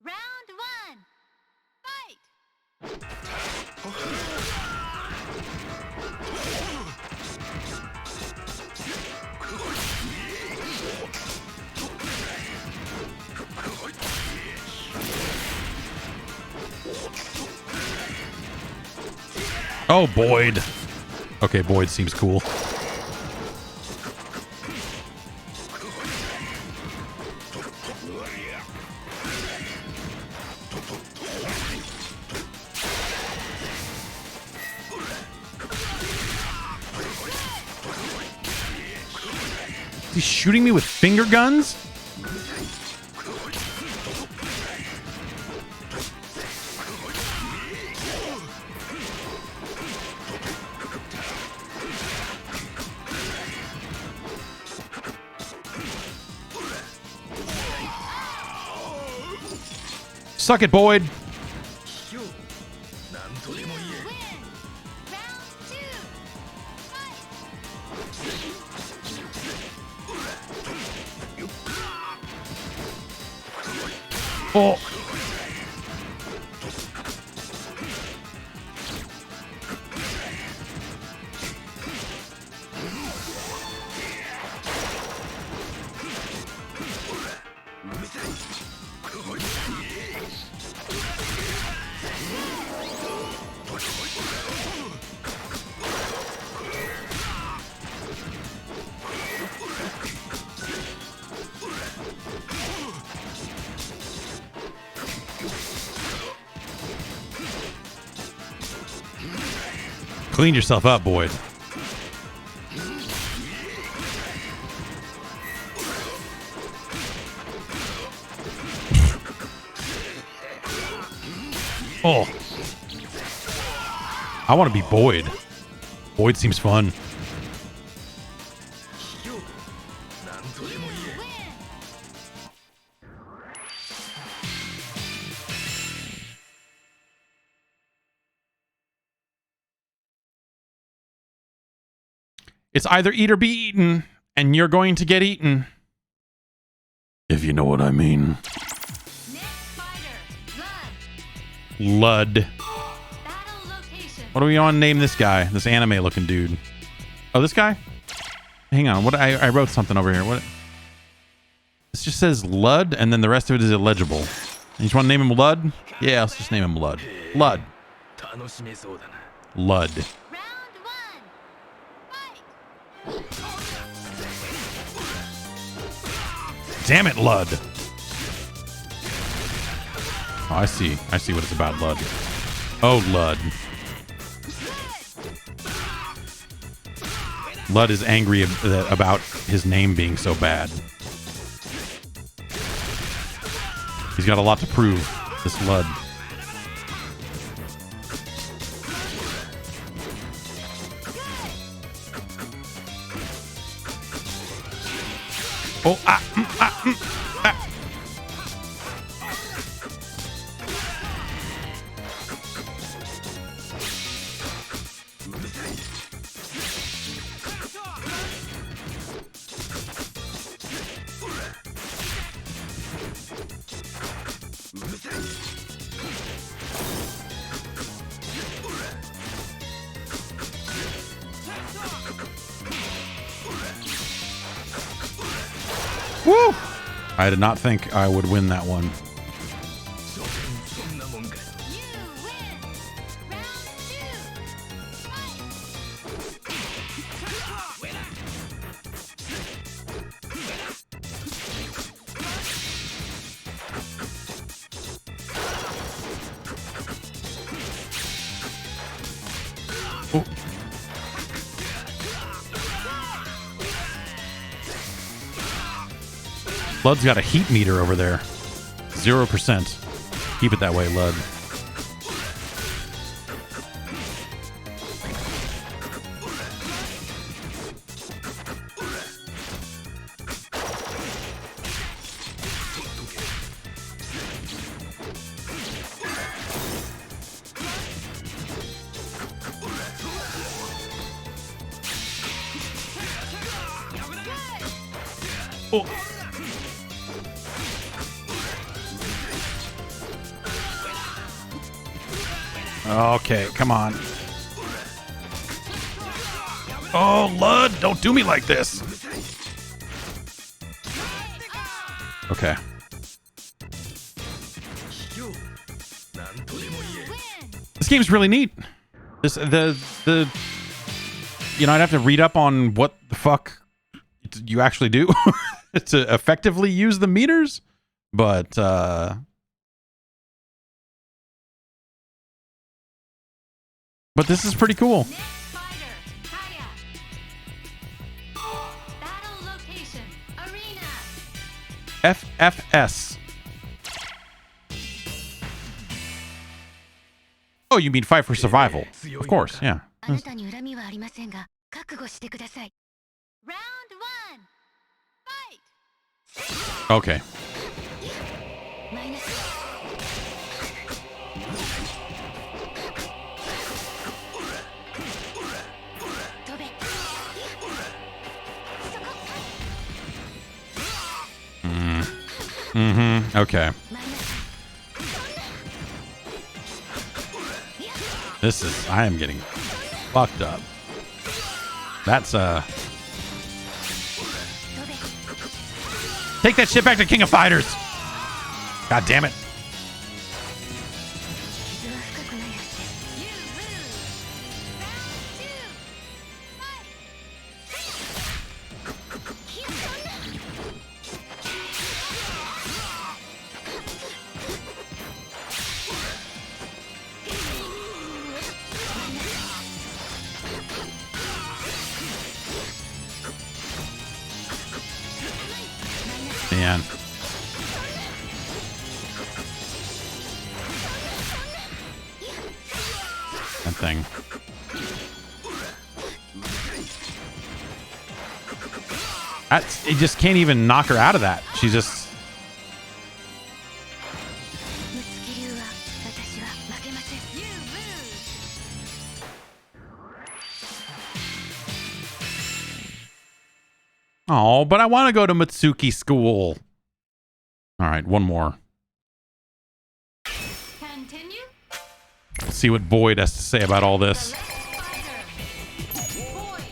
J: Round one, fight.
A: Oh, Boyd. Okay, Boyd seems cool. He's shooting me with finger guns? Suck it, Boyd. Oh. Clean yourself up, Boyd. Oh. I want to be Boyd. Boyd seems fun. It's either eat or be eaten, and you're going to get eaten. If you know what I mean. Lud. What do we want to name this guy? This anime looking dude. Oh, this guy? Hang on. What I wrote something over here. What? This just says Lud, and then the rest of it is illegible. You just want to name him Lud? Yeah, let's just name him Lud. Lud. Lud. Damn it, Lud. Oh, I see. I see what it's about, Lud. Oh, Lud. Lud is angry about his name being so bad. He's got a lot to prove, this Lud. Oh, ah. Woo! I did not think I would win that one. Oh. Lud's got a heat meter over there. 0%. Keep it that way, Lud. Oh. Okay, come on. Oh, Lud, don't do me like this. Okay. This game's really neat. The you know, I'd have to read up on what the fuck you actually do to effectively use the meters, but this is pretty cool. FFS. Oh, you mean fight for survival? Of course, yeah. Okay. Okay. I am getting fucked up. That's take that shit back to King of Fighters. God damn it. Man. That thing. He just can't even knock her out of that. She's just... Oh, but I want to go to Mitsuki school. All right, one more.
J: Continue.
A: Let's see what Boyd has to say about all this.
J: The last fighter. Boyd.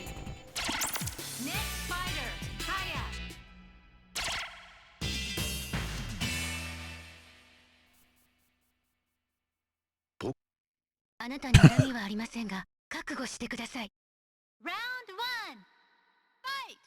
J: Next fighter. Kaya. あなたに恨みはありませんが、覚悟してください。Round 1. Fight.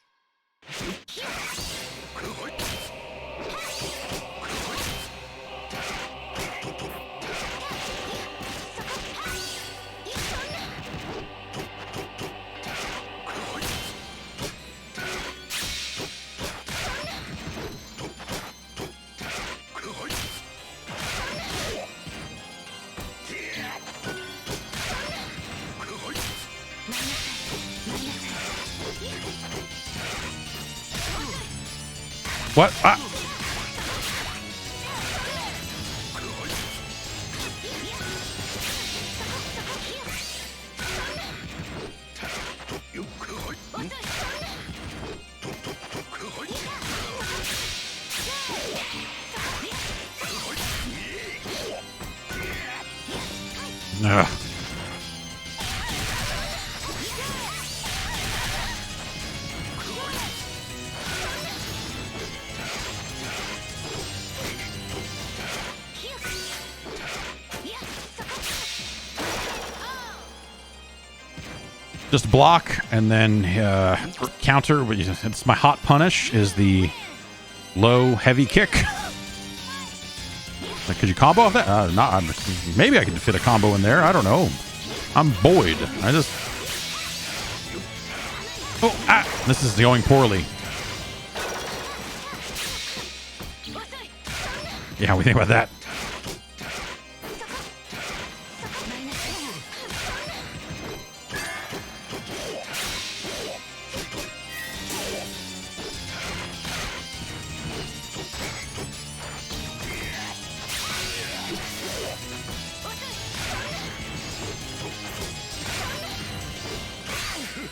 A: What? Ah. Ugh. Just block and then counter. It's my hot punish is the low heavy kick. Like, could you combo off that? Not. Maybe I could fit a combo in there. I don't know. I'm Boyd. I just. Oh, ah! This is going poorly. Yeah, what do you think about that?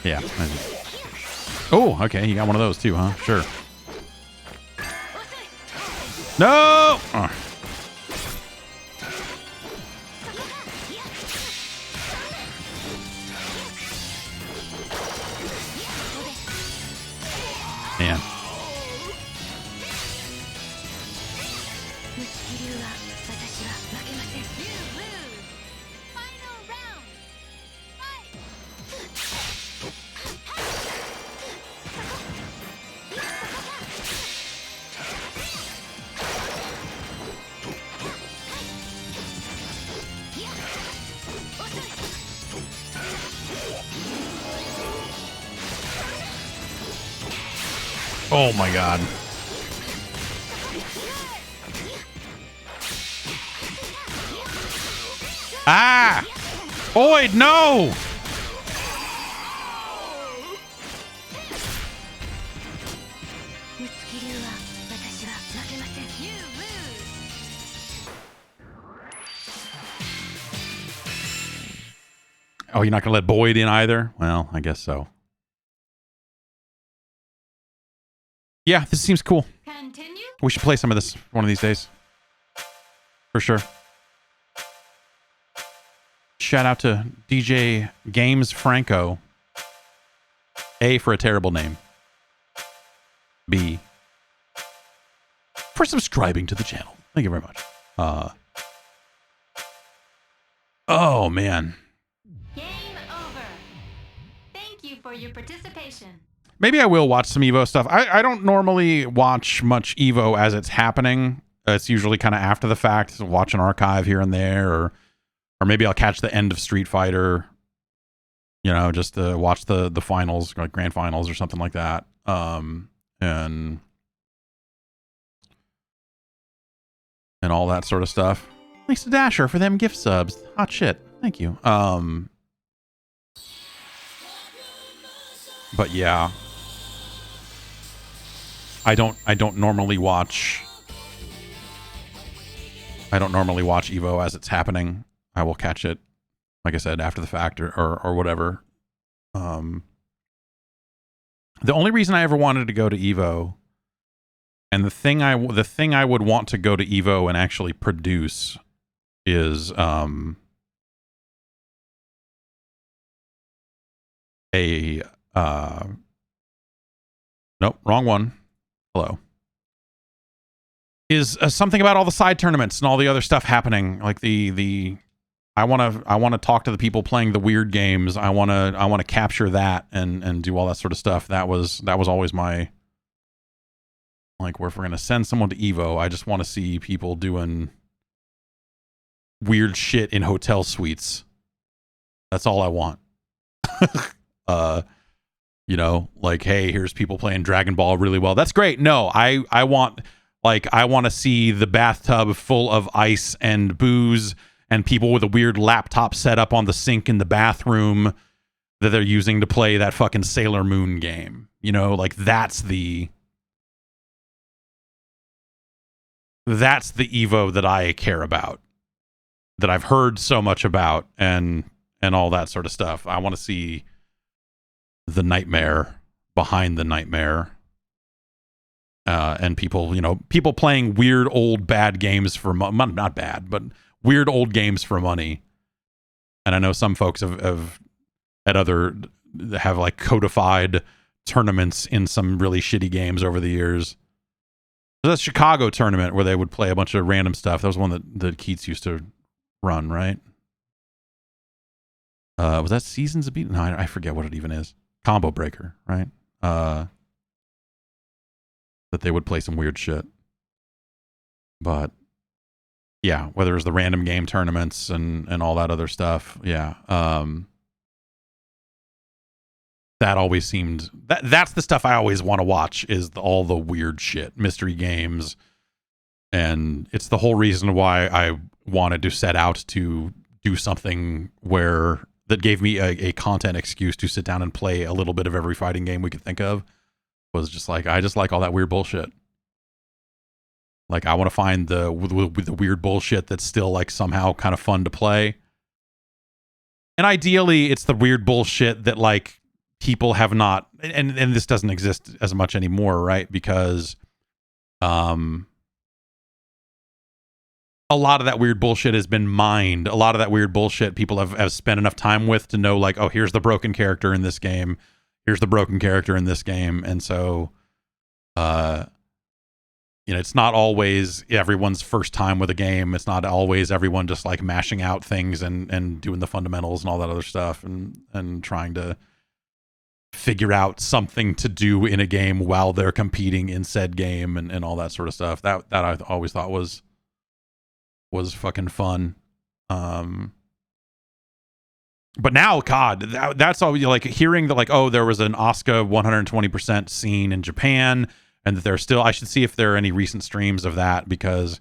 A: Yeah. Oh, okay. You got one of those too, huh? Sure. No! Oh. Man. Oh my god. Ah! Boyd, no! Oh, you're not going to let Boyd in either? Well, I guess so. Yeah, this seems cool.
J: Continue.
A: We should play some of this one of these days. For sure. Shout out to DJ Games Franco. A, for a terrible name. B, for subscribing to the channel. Thank you very much. Oh, man.
J: Game over. Thank you for your participation.
A: Maybe I will watch some Evo stuff. I don't normally watch much Evo as it's happening. It's usually kind of after the fact. Watch an archive here and there, or maybe I'll catch the end of Street Fighter. You know, just to watch the finals, like grand finals or something like that. And and all that sort of stuff. Thanks to Dasher for them gift subs. Hot shit. Thank you. But yeah, I don't normally watch Evo as it's happening. I will catch it, like I said, after the fact or whatever. The only reason I ever wanted to go to Evo, and the thing I would want to go to Evo and actually produce is nope, wrong one. Hello. Is something about all the side tournaments and all the other stuff happening, like I want to talk to the people playing the weird games. I want to capture that and do all that sort of stuff. That was always my, like, if we're going to send someone to Evo, I just want to see people doing weird shit in hotel suites. That's all I want. You know, like, hey, here's people playing Dragon Ball really well. That's great. No, I want to see the bathtub full of ice and booze and people with a weird laptop set up on the sink in the bathroom that they're using to play that fucking Sailor Moon game. You know, like that's the Evo that I care about, that I've heard so much about and all that sort of stuff. I want to see the nightmare behind the nightmare. And people, you know, people playing weird old bad games for not bad, but weird old games for money. And I know some folks have like codified tournaments in some really shitty games over the years. There's a Chicago tournament where they would play a bunch of random stuff. That was one that Keats used to run, right? Was that Seasons of Beat? No, I forget what it even is. Combo Breaker, right? That they would play some weird shit. But yeah, whether it's the random game tournaments and all that other stuff, yeah. That always seemed that's the stuff I always want to watch, is all the weird shit, mystery games. And it's the whole reason why I wanted to set out to do something that gave me a content excuse to sit down and play a little bit of every fighting game we could think of. Was just like, I just like all that weird bullshit. Like, I want to find the weird bullshit that's still like somehow kind of fun to play. And ideally it's the weird bullshit that like people have not, and this doesn't exist as much anymore, right? Because a lot of that weird bullshit has been mined. A lot of that weird bullshit people have spent enough time with to know, like, oh, here's the broken character in this game. Here's the broken character in this game. And so, you know, it's not always everyone's first time with a game. It's not always everyone just like mashing out things and doing the fundamentals and all that other stuff and trying to figure out something to do in a game while they're competing in said game and all that sort of stuff. That I always thought was fucking fun. But now, God, that's all, like, hearing that, like, oh, there was an Oscar 120% scene in Japan, and that there's still, I should see if there are any recent streams of that, because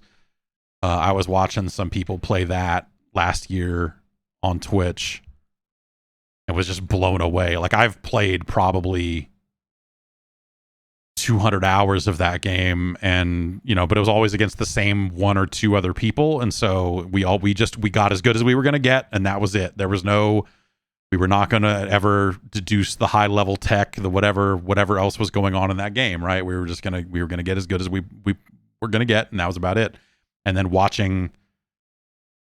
A: I was watching some people play that last year on Twitch and was just blown away. Like, I've played probably 200 hours of that game, and you know, but it was always against the same one or two other people, and so we got as good as we were going to get, and that was it. There was we were not going to ever deduce the high level tech, the whatever else was going on in that game, right? We were going to get as good as we were going to get, and that was about it. And then watching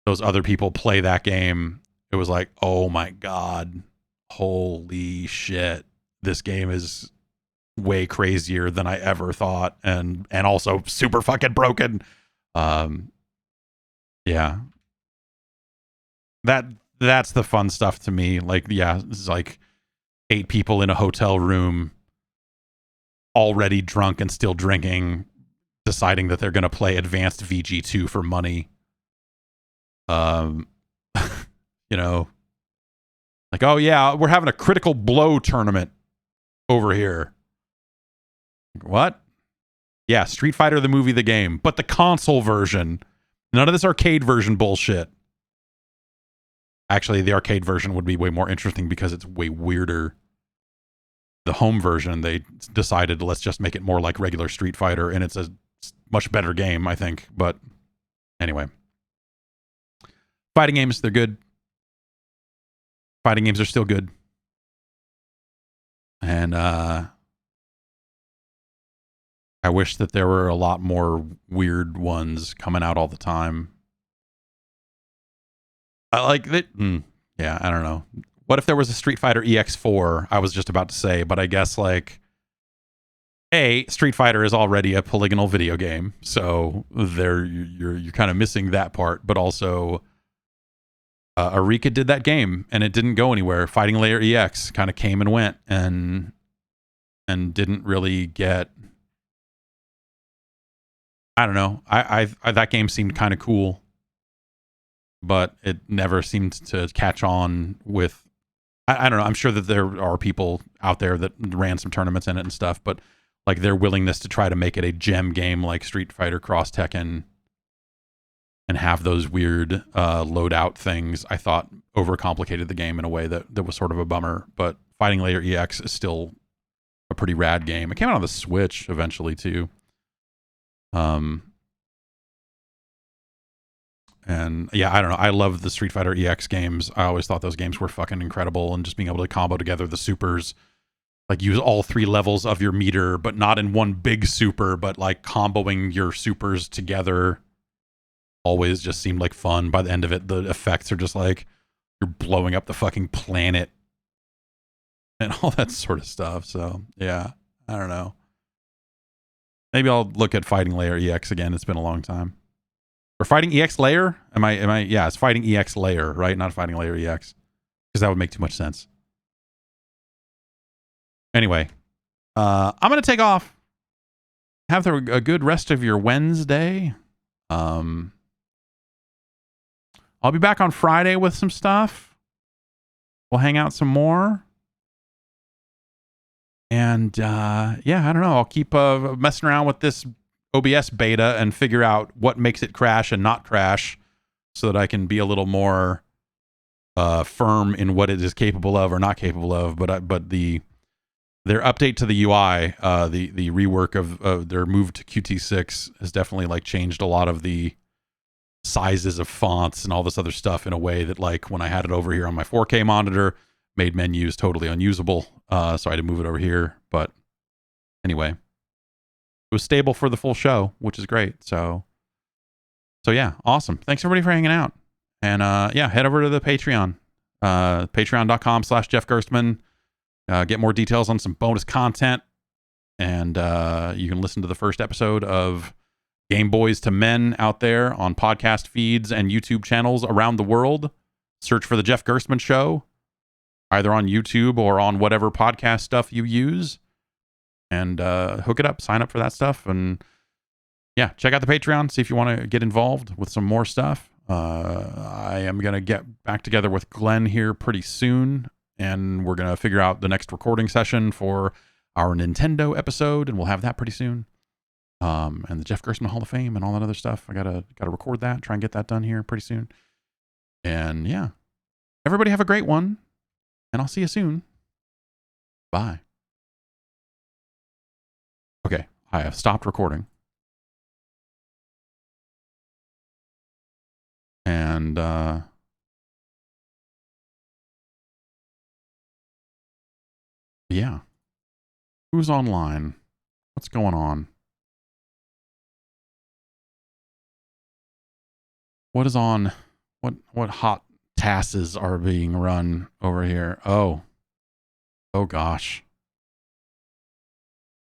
A: those other people play that game, it was like, oh my God, holy shit, this game is way crazier than I ever thought, and also super fucking broken. Yeah, that's the fun stuff to me. Like, yeah, it's like 8 people in a hotel room, already drunk and still drinking, deciding that they're going to play advanced VG2 for money. You know, like, oh yeah, we're having a Critical Blow tournament over here. What? Yeah, Street Fighter the movie, the game, but the console version. None of this arcade version bullshit. Actually, the arcade version would be way more interesting because it's way weirder. The home version, they decided, let's just make it more like regular Street Fighter, and it's a much better game, I think. But anyway. Fighting games, they're good. Fighting games are still good. And I wish that there were a lot more weird ones coming out all the time. I like that. Yeah, I don't know. What if there was a Street Fighter EX4? I was just about to say, but I guess like, Street Fighter is already a polygonal video game, so there you're kind of missing that part. But also, Arika did that game and it didn't go anywhere. Fighting Layer EX kind of came and went and didn't really get. I don't know. I that game seemed kind of cool, but it never seemed to catch on with. I don't know. I'm sure that there are people out there that ran some tournaments in it and stuff, but like their willingness to try to make it a gem game like Street Fighter Cross Tekken and have those weird loadout things, I thought overcomplicated the game in a way that was sort of a bummer. But Fighting Layer EX is still a pretty rad game. It came out on the Switch eventually too. And yeah, I don't know. I love the Street Fighter EX games. I always thought those games were fucking incredible, and just being able to combo together the supers, like use all 3 levels of your meter, but not in one big super, but like comboing your supers together always just seemed like fun. By the end of it, the effects are just like you're blowing up the fucking planet and all that sort of stuff. So yeah, I don't know. Maybe I'll look at Fighting Layer EX again. It's been a long time. Or Fighting EX Layer? Am I? Yeah, it's Fighting EX Layer, right? Not Fighting Layer EX, because that would make too much sense. Anyway, I'm gonna take off. Have a good rest of your Wednesday. I'll be back on Friday with some stuff. We'll hang out some more. And yeah, I don't know. I'll keep messing around with this OBS beta and figure out what makes it crash and not crash, so that I can be a little more firm in what it is capable of or not capable of. But their update to the UI, the rework of their move to Qt6 has definitely like changed a lot of the sizes of fonts and all this other stuff in a way that, like, when I had it over here on my 4K monitor, made menus totally unusable. So I had to move it over here. But anyway, it was stable for the full show, which is great. So yeah, awesome. Thanks everybody for hanging out. And yeah, head over to the Patreon, patreon.com/Jeff Gerstmann. Get more details on some bonus content. And you can listen to the first episode of Game Boys to Men out there on podcast feeds and YouTube channels around the world. Search for The Jeff Gerstmann Show, either on YouTube or on whatever podcast stuff you use. And hook it up, sign up for that stuff. And yeah, check out the Patreon, see if you want to get involved with some more stuff. I am going to get back together with Glenn here pretty soon, and we're going to figure out the next recording session for our Nintendo episode, and we'll have that pretty soon. And the Jeff Gerstmann Hall of Fame and all that other stuff. I gotta record that, try and get that done here pretty soon. And yeah, everybody have a great one, and I'll see you soon. Bye. Okay, I have stopped recording. And yeah. Who's online? What's going on? What is on? What hot tasks are being run over here? Oh gosh.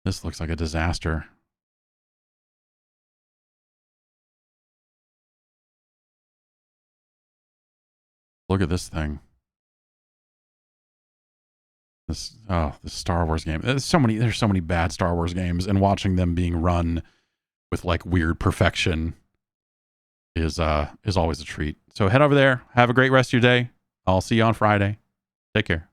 A: This looks like a disaster. Look at this thing. This Star Wars game. There's so many bad Star Wars games, and watching them being run with like weird perfection is always a treat. So head over there. Have a great rest of your day. I'll see you on Friday. Take care.